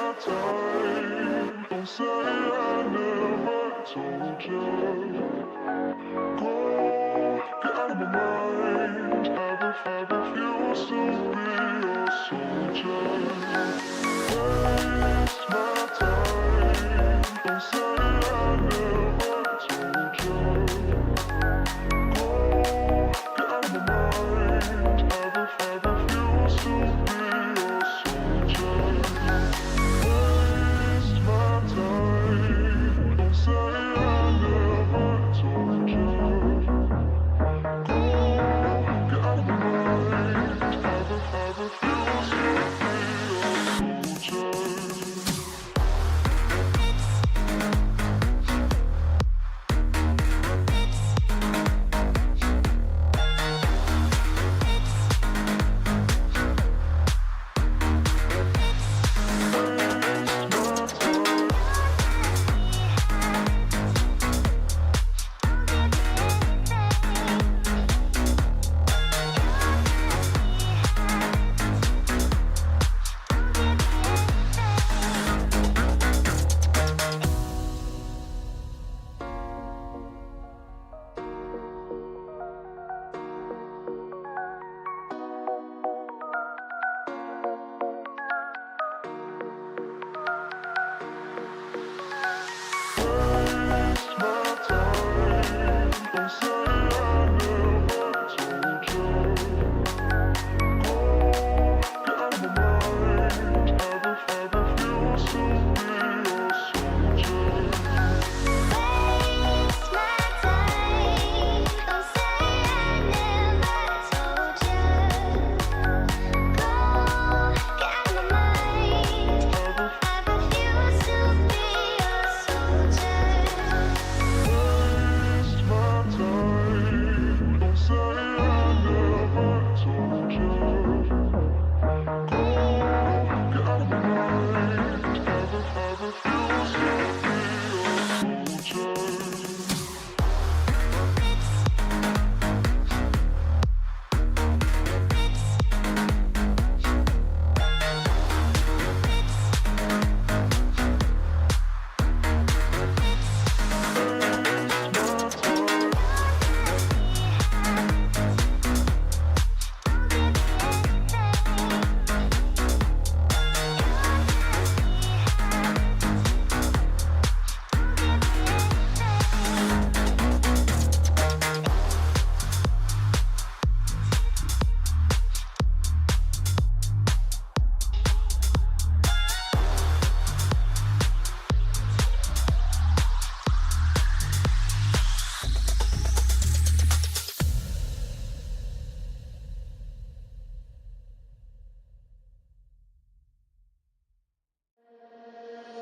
my time. Don't say I never told you. Go, get out of my mind. I refuse to be your soldier. Waste my time. Don't say I never told you. Go, get out of my mind. I refuse to be your soldier. Waste my time. Don't say I never told you.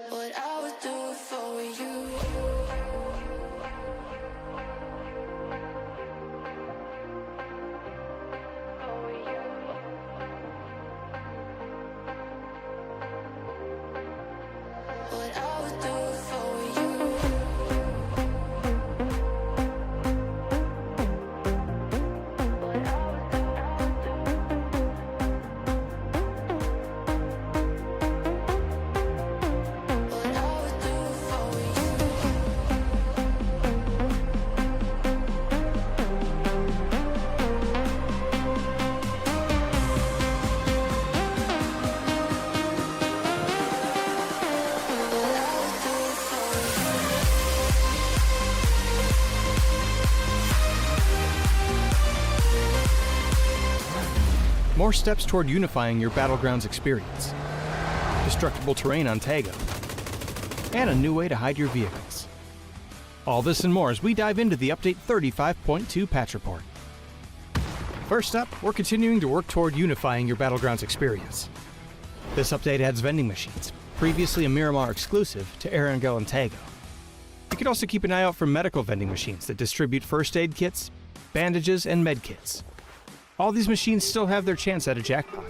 What I would do for you. What I would do for you. More steps toward unifying your Battlegrounds experience, destructible terrain on Tago, and a new way to hide your vehicles. All this and more as we dive into the Update 35.2 patch report. First up, we're continuing to work toward unifying your Battlegrounds experience. This update adds vending machines, previously a Miramar exclusive, to Erangel and Tago. You can also keep an eye out for medical vending machines that distribute first aid kits, bandages, and med kits. All these machines still have their chance at a jackpot,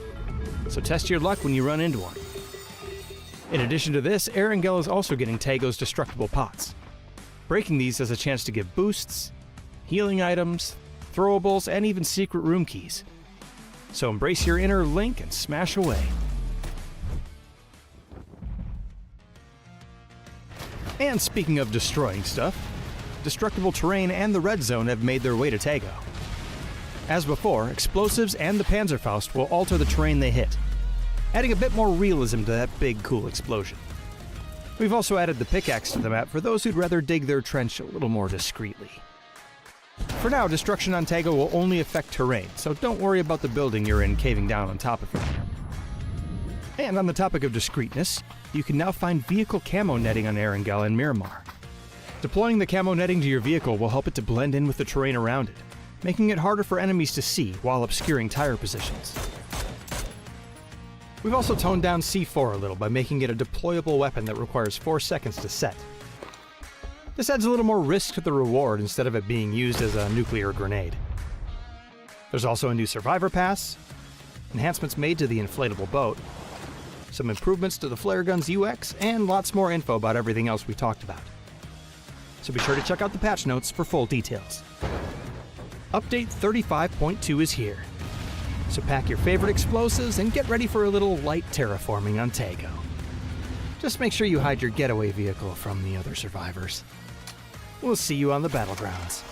so test your luck when you run into one. In addition to this, Erangel is also getting Tago's destructible pots. Breaking these has a chance to give boosts, healing items, throwables, and even secret room keys. So embrace your inner Link and smash away. And speaking of destroying stuff, destructible terrain and the red zone have made their way to Tago. As before, explosives and the Panzerfaust will alter the terrain they hit, adding a bit more realism to that big, cool explosion. We've also added the pickaxe to the map for those who'd rather dig their trench a little more discreetly. For now, destruction on Tago will only affect terrain, so don't worry about the building you're in caving down on top of it. And on the topic of discreetness, you can now find vehicle camo netting on Erangel and Miramar. Deploying the camo netting to your vehicle will help it to blend in with the terrain around it, making it harder for enemies to see while obscuring tire positions. We've also toned down C4 a little by making it a deployable weapon that requires 4 seconds to set. This adds a little more risk to the reward instead of it being used as a nuclear grenade. There's also a new survivor pass, enhancements made to the inflatable boat, some improvements to the flare gun's UX, and lots more info about everything else we talked about. So be sure to check out the patch notes for full details. Update 35.2 is here. So pack your favorite explosives and get ready for a little light terraforming on Tago. Just make sure you hide your getaway vehicle from the other survivors. We'll see you on the battlegrounds.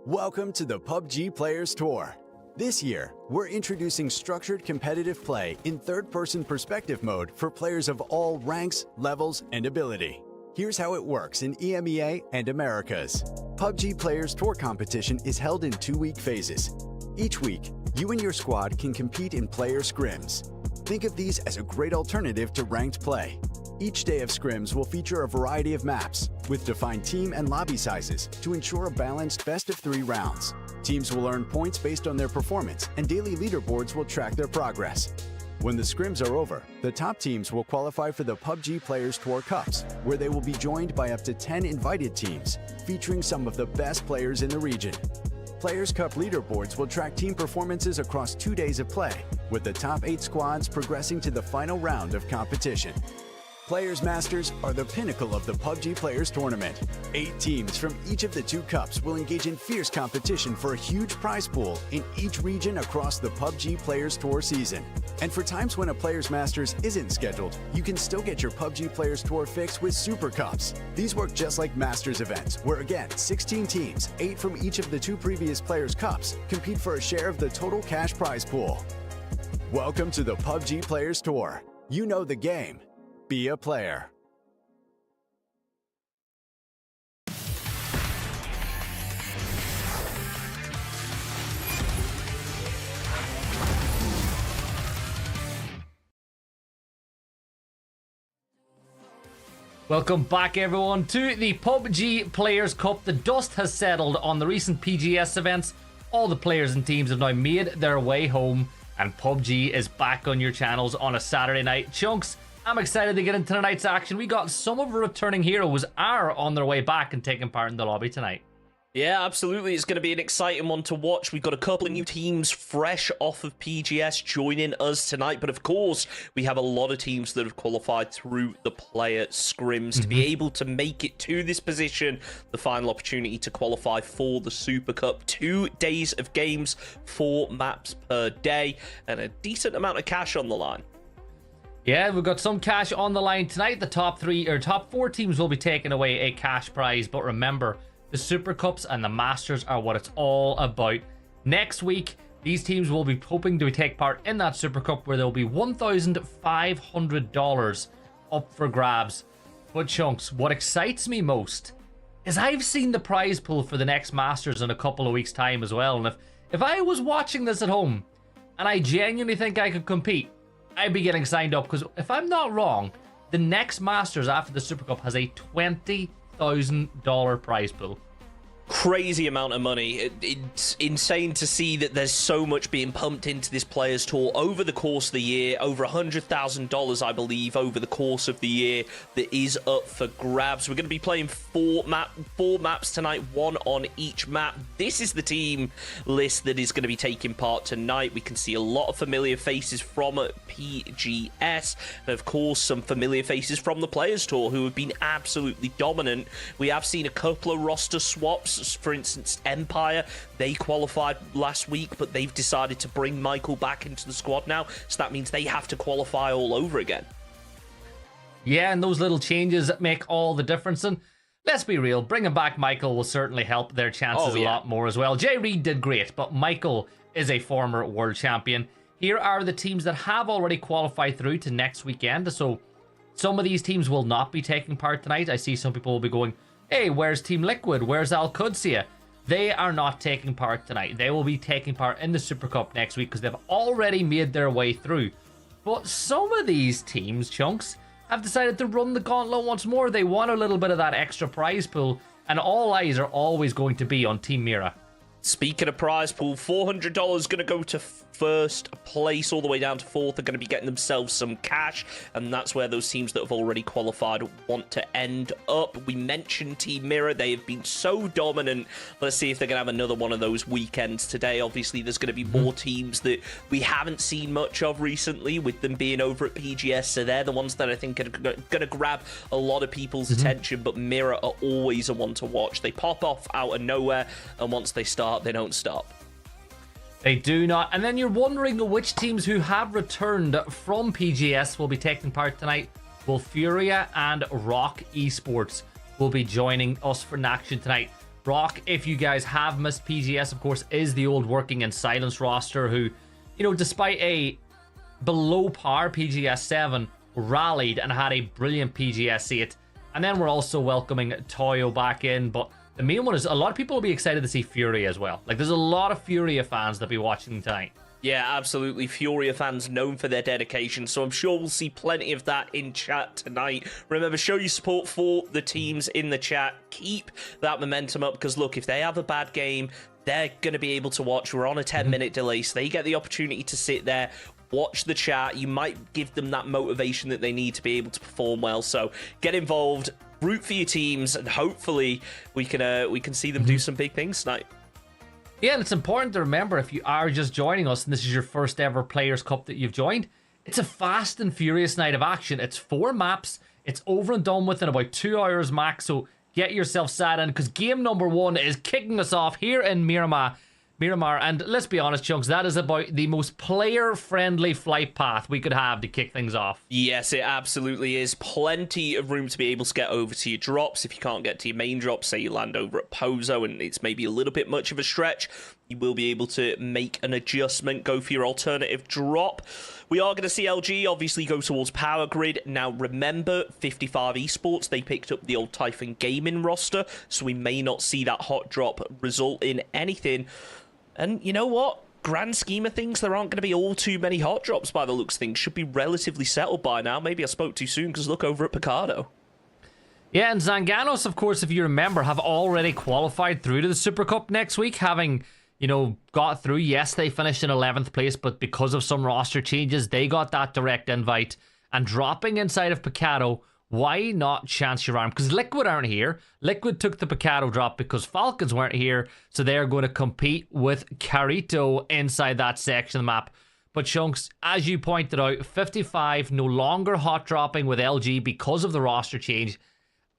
Welcome to the PUBG Players Tour. This year, we're introducing structured competitive play in third-person perspective mode for players of all ranks, levels, and ability. Here's how it works in EMEA and Americas. PUBG Players Tour competition is held in 2-week phases. Each week, you and your squad can compete in player scrims. Think of these as a great alternative to ranked play. Each day of scrims will feature a variety of maps, with defined team and lobby sizes to ensure a balanced best-of-3 rounds. Teams will earn points based on their performance, and daily leaderboards will track their progress. When the scrims are over, the top teams will qualify for the PUBG Players Tour Cups, where they will be joined by up to 10 invited teams, featuring some of the best players in the region. Players Cup leaderboards will track team performances across 2 days of play, with the top 8 squads progressing to the final round of competition. Players Masters are the pinnacle of the PUBG Players Tournament. 8 teams from each of the 2 cups will engage in fierce competition for a huge prize pool in each region across the PUBG Players Tour season. And for times when a Players Masters isn't scheduled, you can still get your PUBG Players Tour fix with Super Cups. These work just like Masters events, where again, 16 teams, 8 from each of the 2 previous Players Cups, compete for a share of the total cash prize pool. Welcome to the PUBG Players Tour. You know the game. Be a player. Welcome back everyone to the PUBG Players Cup. The dust has settled on the recent PGS events. All the players and teams have now made their way home, and PUBG is back on your channels on a Saturday night. Chunks, I'm excited to get into tonight's action. We got some of our returning heroes are on their way back and taking part in the lobby tonight. Yeah, absolutely. It's going to be an exciting one to watch. We've got a couple of new teams fresh off of PGS joining us tonight. But of course, we have a lot of teams that have qualified through the player scrims to be able to make it to this position. The final opportunity to qualify for the Super Cup. 2 days of games, 4 maps per day, and a decent amount of cash on the line. Yeah, we've got some cash on the line tonight. The top 4 teams will be taking away a cash prize. But remember, the Super Cups and the Masters are what it's all about. Next week, these teams will be hoping to take part in that Super Cup where there will be $1,500 up for grabs. But Chunks, what excites me most is I've seen the prize pool for the next Masters in a couple of weeks' time as well. And if I was watching this at home and I genuinely think I could compete, I'd be getting signed up, because if I'm not wrong, the next Masters after the Super Cup has a $20,000 prize pool. Crazy amount of money. It's insane to see that there's so much being pumped into this Players Tour over the course of the year. Over $100,000, I believe, over the course of the year that is up for grabs. We're going to be playing four maps tonight, 1 on each map. This is the team list that is going to be taking part tonight. We can see a lot of familiar faces from PGS, and of course some familiar faces from the Players Tour who have been absolutely dominant. We have seen a couple of roster swaps. For instance, Empire, they qualified last week, but they've decided to bring Michael back into the squad now, so that means they have to qualify all over again. Yeah, and those little changes make all the difference. And let's be real, bringing back Michael will certainly help their chances a lot more as well. Jay Reid did great, but Michael is a former world champion. Here are the teams that have already qualified through to next weekend. So some of these teams will not be taking part tonight. I see some people will be going, hey, where's Team Liquid? Where's Al Qudsia? They are not taking part tonight. They will be taking part in the Super Cup next week because they've already made their way through. But some of these teams, Chunks, have decided to run the gauntlet once more. They want a little bit of that extra prize pool, and all eyes are always going to be on Team Mira. Speaking of prize pool, $400 going to go to first place, all the way down to 4th are going to be getting themselves some cash, and that's where those teams that have already qualified want to end up. We mentioned Team Mirror, they have been so dominant. Let's see if they're going to have another one of those weekends today. Obviously, there's going to be more teams that we haven't seen much of recently, with them being over at PGS, so they're the ones that I think are going to grab a lot of people's attention, but Mirror are always a one to watch. They pop off out of nowhere, and once they start, they don't stop. They do not. And then you're wondering which teams who have returned from PGS will be taking part tonight. Well, Furia and Rock Esports will be joining us for action tonight. Rock, if you guys have missed PGS, of course, is the old Working in Silence roster who, you know, despite a below par PGS 7, rallied and had a brilliant PGS 8. And then we're also welcoming Toyo back in, but the main one is a lot of people will be excited to see Furia as well. Like, there's a lot of Furia fans that'll be watching tonight. Yeah, absolutely. Furia fans known for their dedication, so I'm sure we'll see plenty of that in chat tonight. Remember, show your support for the teams in the chat. Keep that momentum up, because look, if they have a bad game, they're going to be able to watch. We're on a 10-minute delay, so they get the opportunity to sit there, watch the chat. You might give them that motivation that they need to be able to perform well. So get involved, root for your teams, and hopefully we can see them do some big things tonight. Yeah, and it's important to remember, if you are just joining us and this is your first ever Players Cup that you've joined, it's a fast and furious night of action. It's 4 maps. It's over and done with in about 2 hours max. So get yourself sat in, because game number 1 is kicking us off here in Miramar. And let's be honest, Chunks, that is about the most player-friendly flight path we could have to kick things off. Yes, it absolutely is. Plenty of room to be able to get over to your drops. If you can't get to your main drop, say you land over at Pozo and it's maybe a little bit much of a stretch, you will be able to make an adjustment, go for your alternative drop. We are going to see LG obviously go towards Power Grid. Now remember, 55 Esports, they picked up the old Typhon Gaming roster, so we may not see that hot drop result in anything. And you know what? Grand scheme of things, there aren't going to be all too many hot drops by the looks of things. Should be relatively settled by now. Maybe I spoke too soon, because look over at Picardo. Yeah, and Zanganos, of course, if you remember, have already qualified through to the Super Cup next week, having, you know, got through. Yes, they finished in 11th place, but because of some roster changes, they got that direct invite. and dropping inside of Picado, why not chance your arm? Because Liquid aren't here. Liquid took the Picado drop because Falcons weren't here, so they're going to compete with Carito inside that section of the map. But Chunks, as you pointed out, 55 no longer hot dropping with LG because of the roster change.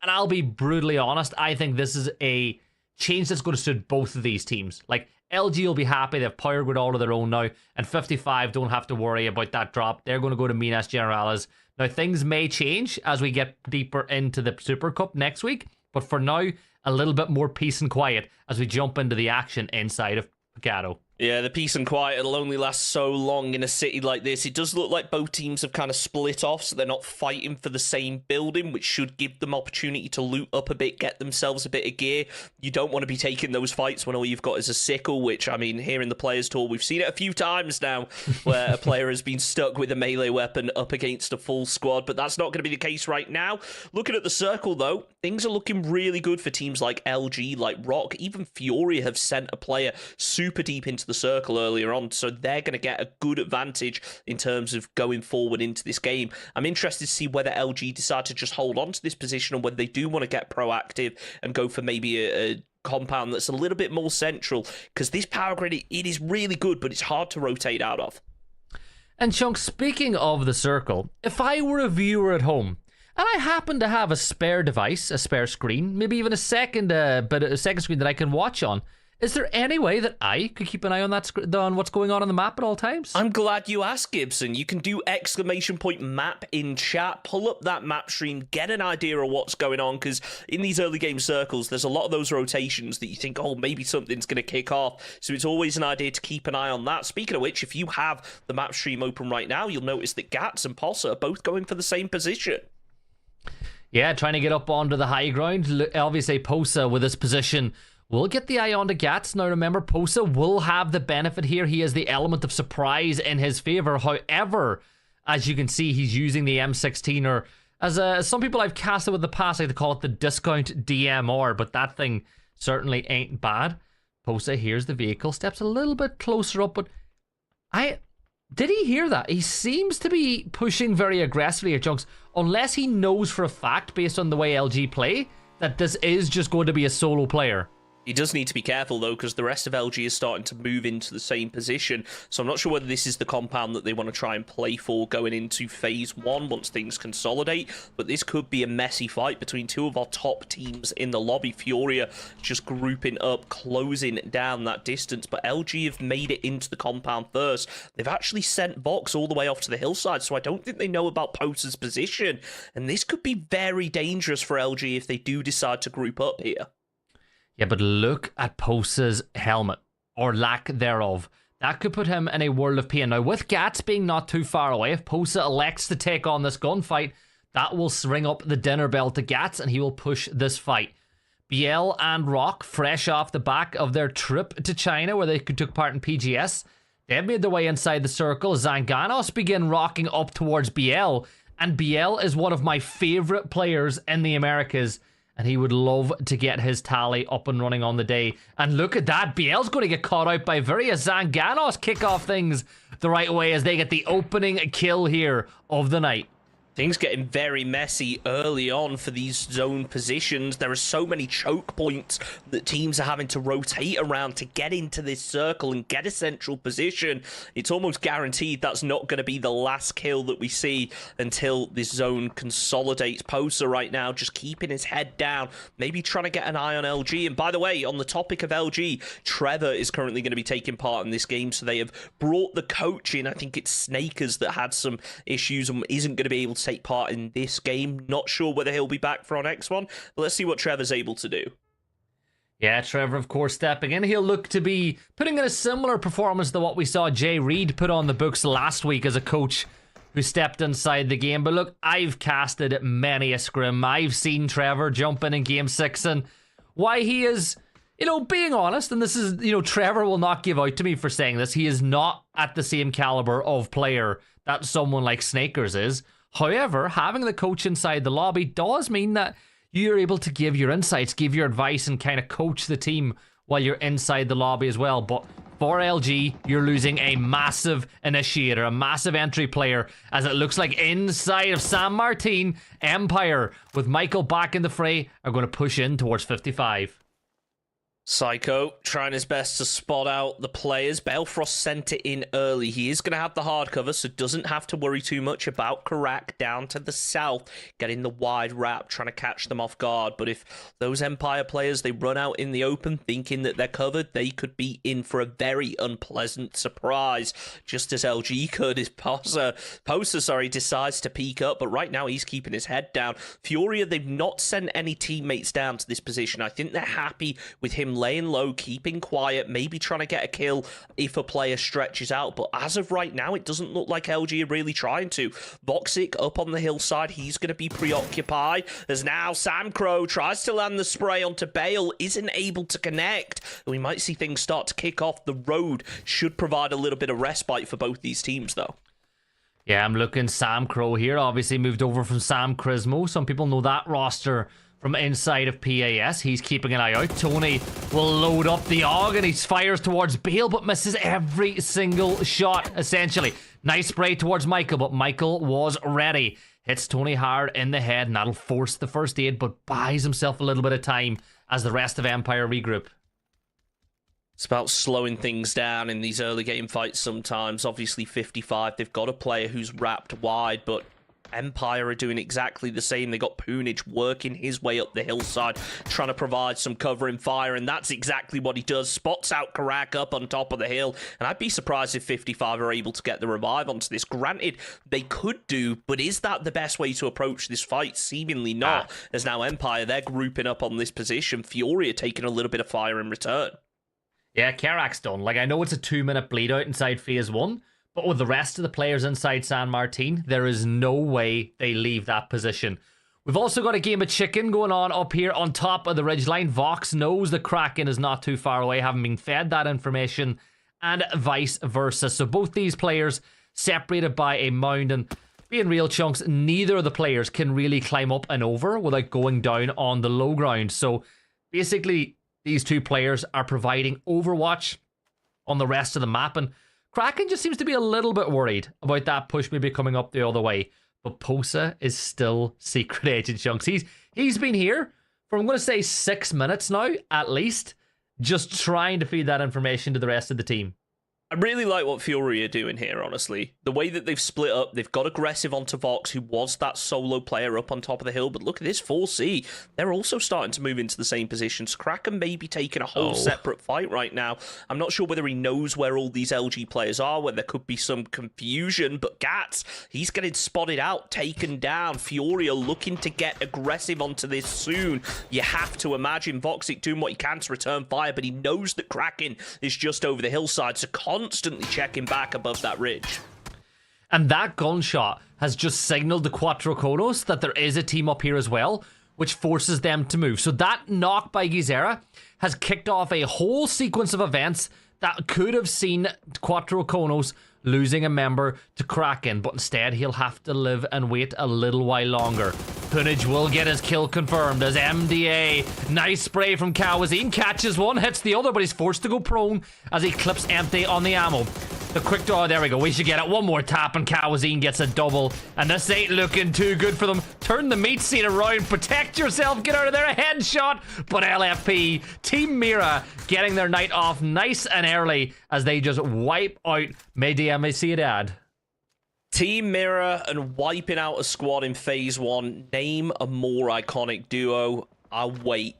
And I'll be brutally honest, I think this is a change that's going to suit both of these teams. Like, LG will be happy, they have Power Grid all of their own now, and 55 don't have to worry about that drop. They're going to go to Minas Generales. Now, things may change as we get deeper into the Super Cup next week, but for now, a little bit more peace and quiet as we jump into the action inside of Picado. Yeah, the peace and quiet, it'll only last so long in a city like this. It does look like both teams have kind of split off, so they're not fighting for the same building, which should give them opportunity to loot up a bit, get themselves a bit of gear. You don't want to be taking those fights when all you've got is a sickle, which, I mean, here in the Players Tour, we've seen it a few times now, where a player has been stuck with a melee weapon up against a full squad, but that's not going to be the case right now. Looking at the circle, though, things are looking really good for teams like LG, like Rock. Even Fury have sent a player super deep into the circle earlier on, so they're going to get a good advantage in terms of going forward into this game. I'm interested to see whether LG decide to just hold on to this position or whether they do want to get proactive and go for maybe a compound that's a little bit more central, because this power grid, it is really good, but it's hard to rotate out of. And Chunks, speaking of the circle, if I were a viewer at home and I happen to have a spare device, a spare screen, maybe even a second screen that I can watch on, is there any way that I could keep an eye on on what's going on the map at all times? I'm glad you asked, Gibson. You can do !map in chat, pull up that map stream, get an idea of what's going on, because in these early game circles, there's a lot of those rotations that you think, oh, maybe something's going to kick off. So it's always an idea to keep an eye on that. Speaking of which, if you have the map stream open right now, you'll notice that Gats and Possa are both going for the same position. Yeah, trying to get up onto the high ground. Obviously, Possa with his position will get the eye on to Gats. Now remember, Possa will have the benefit here. He has the element of surprise in his favor. However, as you can see, he's using the M16, or as some people I've casted with the past like to call it the discount DMR, but that thing certainly ain't bad. Possa hears the vehicle, steps a little bit closer up, but did he hear that? He seems to be pushing very aggressively at Chunks, unless he knows for a fact, based on the way LG play, that this is just going to be a solo player. He does need to be careful, though, because the rest of LG is starting to move into the same position. So I'm not sure whether this is the compound that they want to try and play for going into Phase 1 once things consolidate. But this could be a messy fight between two of our top teams in the lobby. Furia just grouping up, closing down that distance. But LG have made it into the compound first. They've actually sent Vox all the way off to the hillside, so I don't think they know about Possa's position. And this could be very dangerous for LG if they do decide to group up here. Yeah, but look at Possa's helmet, or lack thereof. That could put him in a world of pain. Now, with Gats being not too far away, if Possa elects to take on this gunfight, that will ring up the dinner bell to Gats, and he will push this fight. BL and Rock, fresh off the back of their trip to China, where they took part in PGS, they've made their way inside the circle. Zanganos begin rocking up towards BL, and BL is one of my favorite players in the Americas. And he would love to get his tally up and running on the day. And look at that. BL's going to get caught out by Viria. Zanganos kick off things the right way as they get the opening kill here of the night. Things getting very messy early on for these zone positions. There are so many choke points that teams are having to rotate around to get into this circle and get a central position. It's almost guaranteed that's not going to be the last kill that we see until this zone consolidates. Possa right now just keeping his head down, maybe trying to get an eye on LG. And by the way, on the topic of LG, Trevor is currently going to be taking part in this game, so they have brought the coach in. I think it's Snakers that had some issues and isn't going to be able to take part in this game. Not sure whether he'll be back for our next one, but let's see what Trevor's able to do. Yeah, Trevor, of course, stepping in. He'll look to be putting in a similar performance to what we saw Jay Reid put on the books last week as a coach who stepped inside the game. But look, I've casted many a scrim. I've seen Trevor jump in Game 6, and why he is, being honest, and this is, Trevor will not give out to me for saying this, he is not at the same caliber of player that someone like Snakers is. However, having the coach inside the lobby does mean that you're able to give your insights, give your advice, and kind of coach the team while you're inside the lobby as well. But for LG, you're losing a massive initiator, a massive entry player, as it looks like inside of San Martin, Empire, with Michael back in the fray, are going to push in towards 55. Psycho trying his best to spot out the players. Balefrost sent it in early. He is going to have the hard cover, so doesn't have to worry too much about Karak down to the south, getting the wide wrap, trying to catch them off guard. But if those Empire players, they run out in the open thinking that they're covered, they could be in for a very unpleasant surprise, just as LG could. His Poser decides to peek up, but right now he's keeping his head down. Furia, they've not sent any teammates down to this position. I think they're happy with him laying low, keeping quiet, maybe trying to get a kill if a player stretches out. But as of right now, it doesn't look like LG are really trying to. Voxic up on the hillside, he's going to be preoccupied. As now Sam Crow tries to land the spray onto Bale, isn't able to connect. We might see things start to kick off. The road should provide a little bit of respite for both these teams, though. Yeah, I'm looking Sam Crow here. Obviously moved over from Sam Crismo. Some people know that roster from inside of PAS. He's keeping an eye out. Tony will load up the AUG and he fires towards Bale, but misses every single shot, essentially. Nice spray towards Michael, but Michael was ready. Hits Tony hard in the head, and that'll force the first aid, but buys himself a little bit of time as the rest of Empire regroup. It's about slowing things down in these early game fights sometimes. Obviously 55, they've got a player who's wrapped wide, but Empire are doing exactly the same. They got Poonage working his way up the hillside, trying to provide some cover and fire, and that's exactly what he does. Spots out Karak up on top of the hill, and I'd be surprised if 55 are able to get the revive onto this. Granted, they could do, but is that the best way to approach this fight? Seemingly not. As now Empire, they're grouping up on this position. Fury are taking a little bit of fire in return. Yeah, Karak's done. Like, I know it's a 2-minute bleed out inside phase 1, but with the rest of the players inside San Martin, there is no way they leave that position. We've also got a game of chicken going on up here on top of the ridgeline. Vox knows the Kraken is not too far away, having been fed that information, and vice versa. So both these players separated by a mound, and being real, Chunks, neither of the players can really climb up and over without going down on the low ground. So basically, these two players are providing overwatch on the rest of the map, and Kraken just seems to be a little bit worried about that push maybe coming up the other way. But Posa is still secret agent, Chunks. He's been here for, I'm going to say, 6 minutes now, at least, just trying to feed that information to the rest of the team. I really like what Fury are doing here, honestly. The way that they've split up, they've got aggressive onto Vox, who was that solo player up on top of the hill, but look at this 4C. They're also starting to move into the same positions. Kraken may be taking a whole separate fight right now. I'm not sure whether he knows where all these LG players are, where there could be some confusion, but Gats, he's getting spotted out, taken down. Fury are looking to get aggressive onto this soon. You have to imagine Voxic doing what he can to return fire, but he knows that Kraken is just over the hillside, so constantly checking back above that ridge. And that gunshot has just signaled the Quattro Konos that there is a team up here as well, which forces them to move. So that knock by Gizera has kicked off a whole sequence of events that could have seen Quattro Konos losing a member to Kraken, but instead he'll have to live and wait a little while longer. Punage will get his kill confirmed as MDA. Nice spray from Kawazine. Catches one, hits the other, but he's forced to go prone as he clips empty on the ammo. The quick draw, there we go. We should get it. One more tap and Kawazine gets a double. And this ain't looking too good for them. Turn the meat seat around. Protect yourself. Get out of there. A headshot. But LFP, Team Mira, getting their night off nice and early as they just wipe out Media Ciudad. Team Mira and wiping out a squad in phase 1. Name a more iconic duo. I'll wait.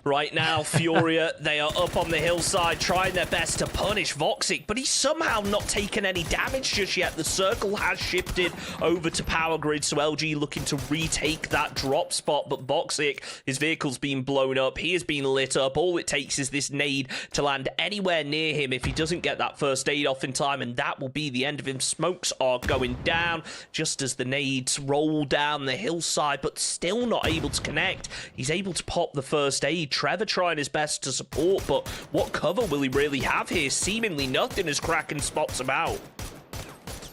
Right now, Furia, they are up on the hillside trying their best to punish Voxic, but he's somehow not taken any damage just yet. The circle has shifted over to Power Grid, so LG looking to retake that drop spot, but Voxic, his vehicle's been blown up. He has been lit up. All it takes is this nade to land anywhere near him if he doesn't get that first aid off in time, and that will be the end of him. Smokes are going down just as the nades roll down the hillside, but still not able to connect. He's able to pop the first aid. Trevor trying his best to support, but what cover will he really have here? Seemingly nothing as Kraken spots him out.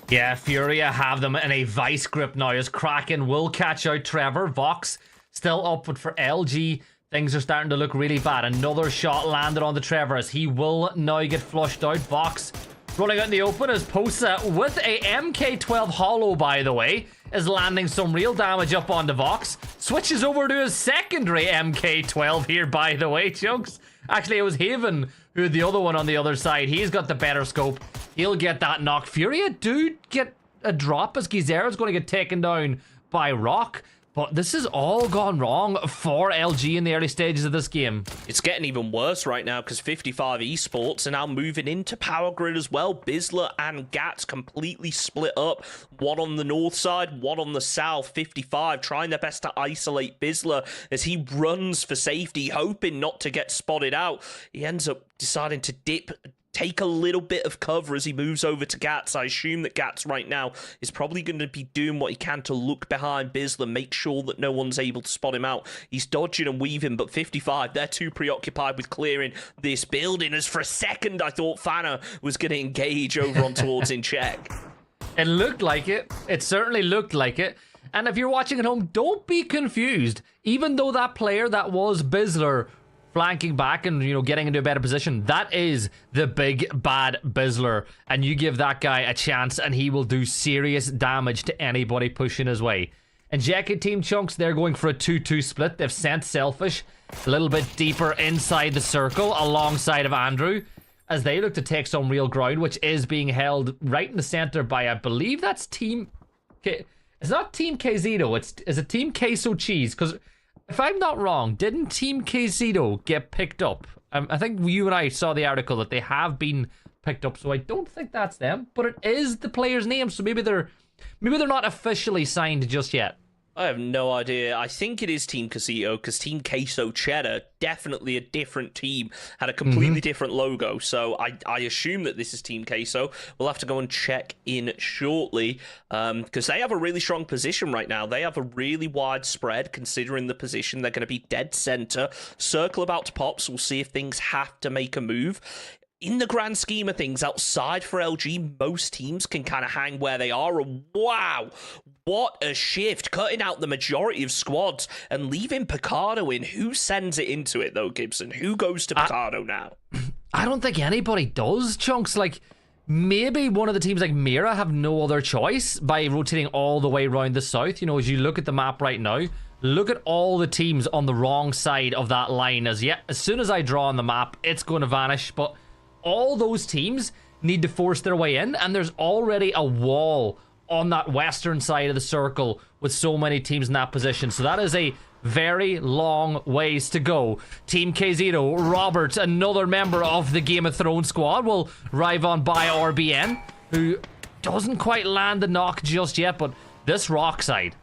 Yeah, Furia have them in a vice grip now as Kraken will catch out Trevor. Vox still upward for LG. things are starting to look really bad. Another shot landed on the Trevor as he will now get flushed out. Vox rolling out in the open as Posa with a MK12 hollow, by the way, is landing some real damage up onto Vox. Switches over to his secondary MK12 here, by the way, Chunks. Actually, it was Haven who had the other one on the other side. He's got the better scope. He'll get that knock. Furia do get a drop as Gizera's going to get taken down by Rock. But this has all gone wrong for LG in the early stages of this game. It's getting even worse right now because 55 Esports are now moving into Power Grid as well. Bizler and Gats completely split up. One on the north side, one on the south. 55 trying their best to isolate Bizler as he runs for safety, hoping not to get spotted out. He ends up deciding to take a little bit of cover as he moves over to Gats. I assume that Gats right now is probably going to be doing what he can to look behind Bizler, make sure that no one's able to spot him out. He's dodging and weaving, but 55, they're too preoccupied with clearing this building, as for a second I thought Fana was going to engage over on towards in check. It looked like it. It certainly looked like it. And if you're watching at home, don't be confused. Even though that player that was Bizler flanking back and, you know, getting into a better position, that is the big bad Bizler, and you give that guy a chance and he will do serious damage to anybody pushing his way. And Jacket Team Chunks, they're going for a 2-2 split. They've sent Selfish a little bit deeper inside the circle alongside of Andrew as they look to take some real ground, which is being held right in the center by, I believe that's Team it's not Team Kzito, it's a Team Queso Cheese, because if I'm not wrong, didn't Team Kzito get picked up? I think you and I saw the article that they have been picked up, so I don't think that's them. But it is the player's name, so maybe they're not officially signed just yet. I have no idea. I think it is Team Casito because Team Queso Cheddar, definitely a different team, had a completely different logo. So I assume that this is Team Queso. We'll have to go and check in shortly because they have a really strong position right now. They have a really wide spread considering the position. They're going to be dead center. Circle about to pop, so we'll see if things have to make a move. In the grand scheme of things, outside for LG, most teams can kind of hang where they are. And wow, what a shift. Cutting out the majority of squads and leaving Picardo in. Who sends it into it, though, Gibson? Who goes to Picardo now? I don't think anybody does, Chunks. Like, maybe one of the teams like Mira have no other choice by rotating all the way around the south. You know, as you look at the map right now, look at all the teams on the wrong side of that line. As soon as I draw on the map, it's going to vanish. But all those teams need to force their way in, and there's already a wall on that western side of the circle with so many teams in that position. So that is a very long ways to go. Team Kzito, Robert, another member of the Game of Thrones squad, will arrive on by RBN, who doesn't quite land the knock just yet. But this Rock side,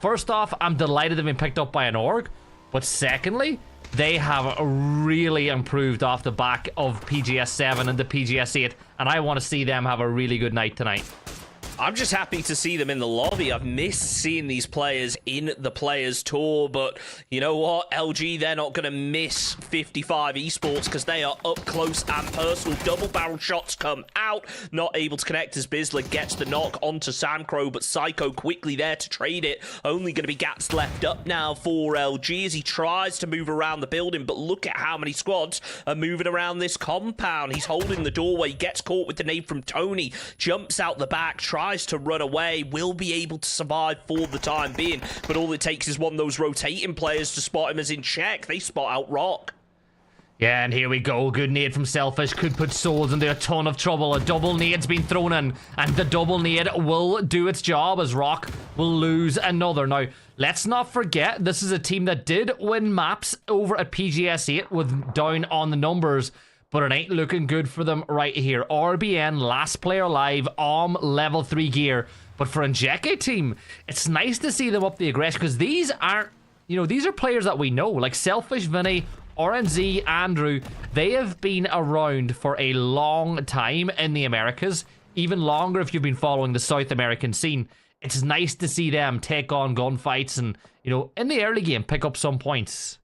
first off, I'm delighted they've been picked up by an org, but secondly, they have really improved off the back of PGS 7 and the PGS 8, and I want to see them have a really good night tonight. I'm just happy to see them in the lobby. I've missed seeing these players in the Players Tour, but you know what? LG, they're not going to miss 55 Esports because they are up close and personal. Double barrel shots come out, not able to connect as Bizler gets the knock onto Samcro, but Psycho quickly there to trade it. Only going to be Gats left up now for LG as he tries to move around the building, but look at how many squads are moving around this compound. He's holding the doorway, gets caught with the nade from Tony, jumps out the back, tries to run away, will be able to survive for the time being, but all it takes is one of those rotating players to spot him as in check. They spot out Rock. Yeah, and here we go. Good nade from Selfish. Could put Souls into a ton of trouble. A double nade's been thrown in, and the double nade will do its job as Rock will lose another. Now, let's not forget, this is a team that did win maps over at PGS 8 with down on the numbers, but it ain't looking good for them right here. RBN, last player alive, level 3 gear. But for Njeke team, it's nice to see them up the aggression, because these aren't, you know, these are players that we know, like Selfish, Vinny, RNZ, Andrew. They have been around for a long time in the Americas, even longer if you've been following the South American scene. It's nice to see them take on gunfights and, you know, in the early game, pick up some points.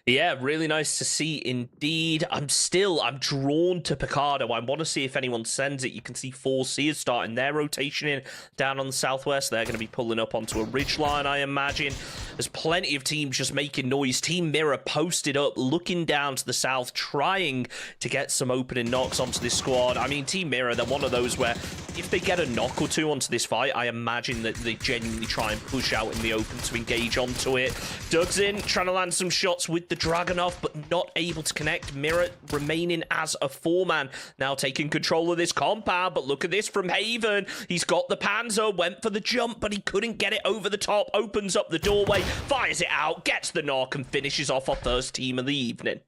Yeah, really nice to see indeed. I'm drawn to Picardo. I want to see if anyone sends it. You can see 4C is starting their rotation in down on the southwest. They're going to be pulling up onto a ridgeline, I imagine. There's plenty of teams just making noise. Team Mirror posted up, looking down to the south, trying to get some opening knocks onto this squad. I mean, Team Mirror, they're one of those where if they get a knock or two onto this fight, I imagine that they genuinely try and push out in the open to engage onto it. Doug's in, trying to land some shots with the Dragunov, but not able to connect. Mirror remaining as a 4-man, now taking control of this compound, but look at this from Haven. He's got the Panzer, went for the jump, but he couldn't get it over the top, opens up the doorway, fires it out, gets the knock, and finishes off our first team of the evening.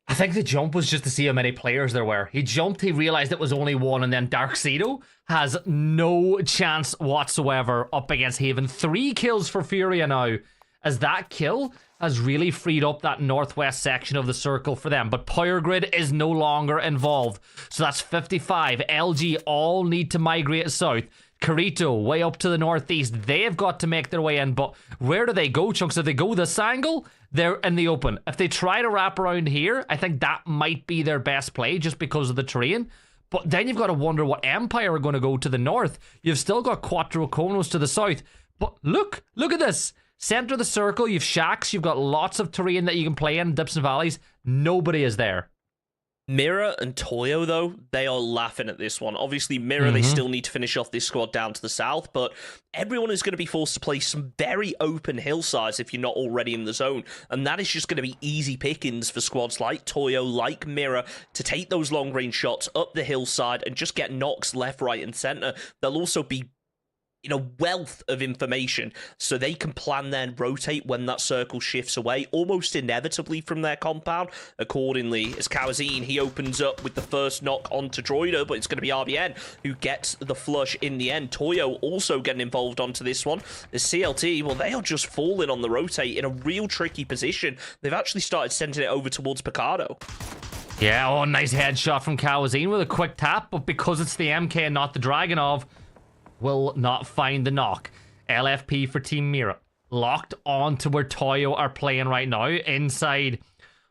I think the jump was just to see how many players there were. He jumped, he realized it was only one, and then Darksedo has no chance whatsoever up against Haven. 3 kills for Furia now, as that kill has really freed up that northwest section of the circle for them. But Power Grid is no longer involved. So that's 55. LG all need to migrate south. Carito way up to the northeast. They've got to make their way in. But where do they go, Chunks? If they go this angle, they're in the open. If they try to wrap around here, I think that might be their best play just because of the terrain. But then you've got to wonder what Empire are going to go to the north. You've still got Quattro Konos to the south. But look at this. Center of the circle, you've shacks, you've got lots of terrain that you can play in, dips and valleys. Nobody is there. Mirror and Toyo, though, they are laughing at this one. Obviously, Mirror, they still need to finish off this squad down to the south, but everyone is going to be forced to play some very open hillsides if you're not already in the zone, and that is just going to be easy pickings for squads like Toyo, like Mirror, to take those long-range shots up the hillside and just get knocks left, right, and center. They'll also be wealth of information, so they can plan then rotate when that circle shifts away, almost inevitably from their compound. Accordingly, as Kawazine, he opens up with the first knock onto Droider, but it's going to be RBN who gets the flush in the end. Toyo also getting involved onto this one. The CLT, well, they are just falling on the rotate in a real tricky position. They've actually started sending it over towards Picardo. Yeah, oh, nice headshot from Kawazine with a quick tap, but because it's the MK and not the Dragunov, will not find the knock. LFP for Team Mira. Locked on to where Toyo are playing right now, inside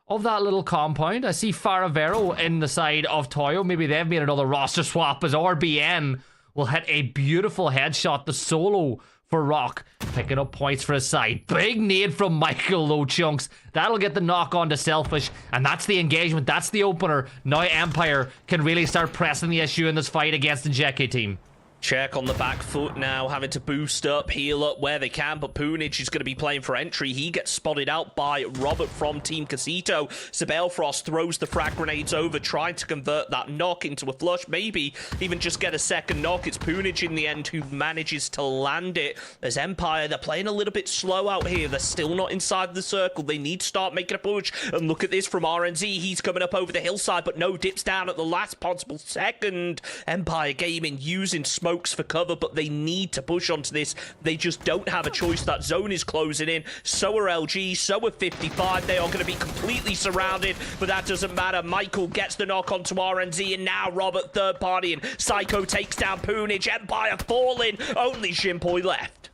of that little compound. I see Faravero in the side of Toyo. Maybe they've made another roster swap as RBN will hit a beautiful headshot. The solo for Rock, picking up points for his side. Big nade from Michael, though, Chunks. That'll get the knock on to Selfish, and that's the engagement. That's the opener. Now Empire can really start pressing the issue in this fight against the JK team. Check on the back foot now, having to boost up, heal up where they can, but Poonage is going to be playing for entry. He gets spotted out by Robert from Team Casito. Sabelfrost throws the frag grenades over, trying to convert that knock into a flush, maybe even just get a second knock. It's Poonage in the end who manages to land it. As Empire, they're playing a little bit slow out here. They're still not inside the circle. They need to start making a push. And look at this from RNZ. He's coming up over the hillside, but no, dips down at the last possible second. Empire Gaming using smoke for cover, but they need to push onto this. They just don't have a choice. That zone is closing in. So are LG, so are 55. They are going to be completely surrounded, but that doesn't matter. Michael gets the knock onto RNZ, and now Robert third party, and Psycho takes down Poonage. Empire falling. Only Shinpoi left.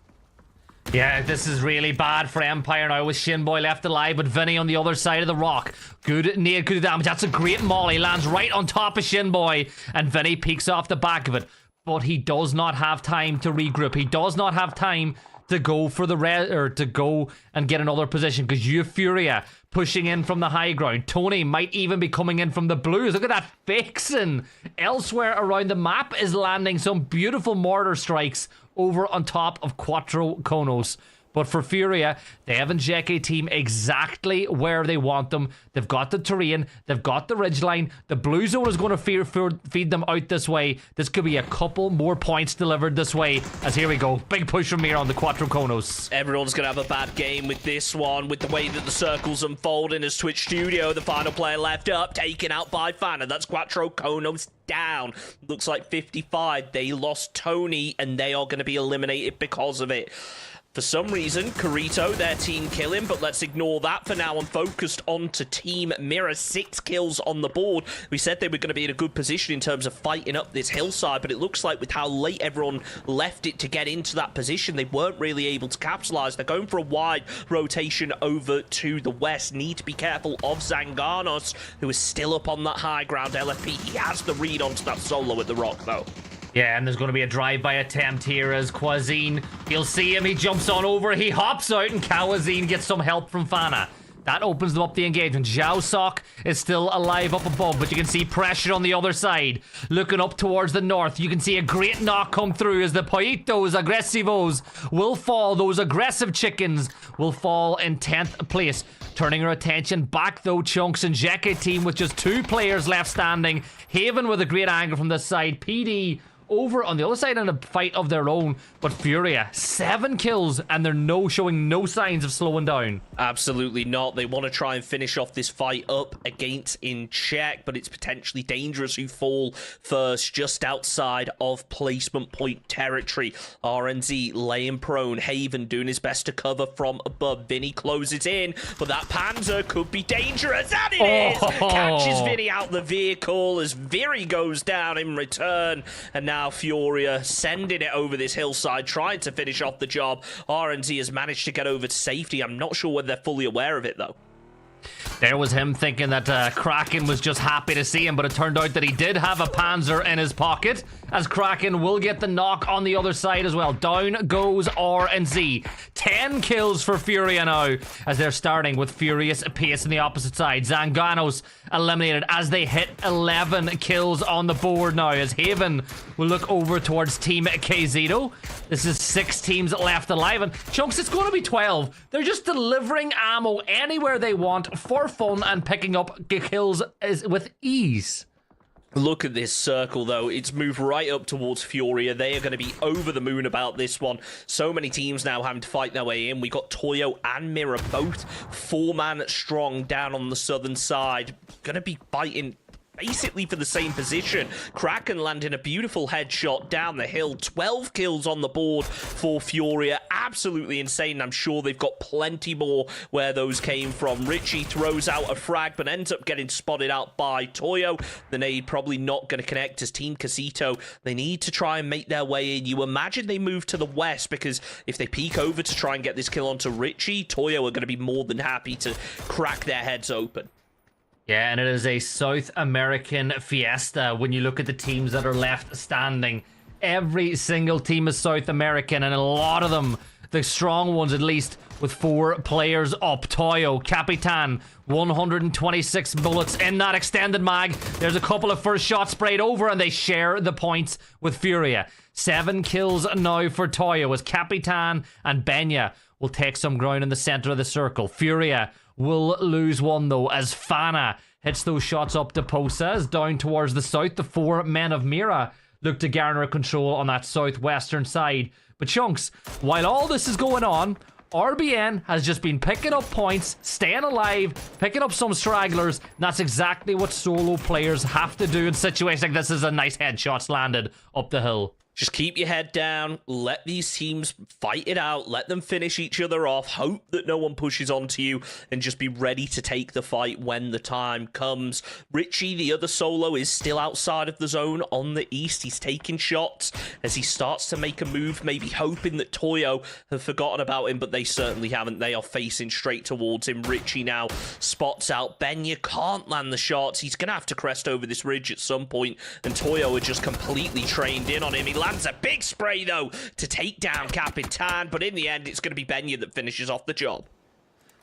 Yeah, this is really bad for Empire now with Shinboy left alive, but Vinny on the other side of the rock. Good nade, good damage. That's a great molly. Lands right on top of Shinboy, and Vinny peeks off the back of it. But he does not have time to regroup. He does not have time to go for the to go and get another position, because Furia pushing in from the high ground. Tony might even be coming in from the blues. Look at that. Vixen elsewhere around the map is landing some beautiful mortar strikes over on top of Quattro Konos. But for Furia, they have a JK team exactly where they want them. They've got the terrain. They've got the ridgeline. The blue zone is going to feed them out this way. This could be a couple more points delivered this way. As here we go. Big push from here on the Quattro Konos. Everyone's going to have a bad game with this one, with the way that the circle's unfolding as Twitch Studio, the final player left up, taken out by Fana. That's Quattro Konos down. Looks like 55. They lost Tony, and they are going to be eliminated because of it. For some reason, Carito, their team kill him, but let's ignore that for now. I'm focused on to Team Mira. 6 kills on the board. We said they were going to be in a good position in terms of fighting up this hillside, but it looks like with how late everyone left it to get into that position, they weren't really able to capitalize. They're going for a wide rotation over to the west. Need to be careful of Zanganos, who is still up on that high ground LFP. He has the read onto that solo at the rock, though. Yeah, and there's going to be a drive-by attempt here as Kwazine, you'll see him, he jumps on over, he hops out, and Kwazine gets some help from Fana. That opens them up the engagement. Zhao Sok is still alive up above, but you can see pressure on the other side. Looking up towards the north, you can see a great knock come through as the Poitos Agresivos will fall. Those aggressive chickens will fall in 10th place. Turning our attention back though, Chunks and Jeke team with just 2 players left standing. Haven with a great angle from this side. PD over on the other side in a fight of their own, but Furia 7 kills and they're showing no signs of slowing down. Absolutely not. They want to try and finish off this fight up against in check, but it's potentially dangerous who fall first just outside of placement point territory. RNZ laying prone, Haven doing his best to cover from above. Vinny closes in, but that Panzer could be dangerous, and it is! Catches Vinny out the vehicle as Viri goes down in return, and now Furia sending it over this hillside, trying to finish off the job. RNZ has managed to get over to safety. I'm not sure whether they're fully aware of it, though. There was him thinking that Kraken was just happy to see him, but it turned out that he did have a Panzer in his pocket, as Kraken will get the knock on the other side as well. Down goes RNZ. 10 kills for Furia now, as they're starting with furious pace on the opposite side. Zanganos eliminated as they hit 11 kills on the board now, as Haven will look over towards Team KZito. This is 6 teams left alive, and Chunks, it's going to be 12. They're just delivering ammo anywhere they want for fun and picking up kills with ease. Look at this circle, though. It's moved right up towards Furia. They are going to be over the moon about this one. So many teams now having to fight their way in. We got Toyo and Mira both 4-man strong down on the southern side. Going to be fighting basically for the same position. Kraken landing a beautiful headshot down the hill. 12 kills on the board for Furia. Absolutely insane. I'm sure they've got plenty more where those came from. Richie throws out a frag, but ends up getting spotted out by Toyo. The nade probably not going to connect as Team Casito. They need to try and make their way in. You imagine they move to the west, because if they peek over to try and get this kill onto Richie, Toyo are going to be more than happy to crack their heads open. Yeah, and it is a South American fiesta when you look at the teams that are left standing. Every single team is South American, and a lot of them, the strong ones at least, with 4 players up. Toyo, Capitan, 126 bullets in that extended mag. There's a couple of first shots sprayed over, and they share the points with Furia. 7 kills now for Toyo, as Capitan and Benya will take some ground in the center of the circle. Furia will lose 1 though, as Fana hits those shots up to Posas. Down towards the south, the 4 men of Mira look to garner control on that southwestern side. But Chunks, while all this is going on, RBN has just been picking up points, staying alive, picking up some stragglers, and that's exactly what solo players have to do in situations like this. Is a nice headshots landed up the hill. Just keep your head down, let these teams fight it out, let them finish each other off, hope that no one pushes onto you, and just be ready to take the fight when the time comes. Richie, the other solo, is still outside of the zone on the east. He's taking shots as he starts to make a move, maybe hoping that Toyo have forgotten about him, but they certainly haven't. They are facing straight towards him. Richie now spots out Benya, can't land the shots. He's going to have to crest over this ridge at some point, and Toyo are just completely trained in on him. He lands a big spray, though, to take down Capitan, but in the end, it's going to be Benya that finishes off the job.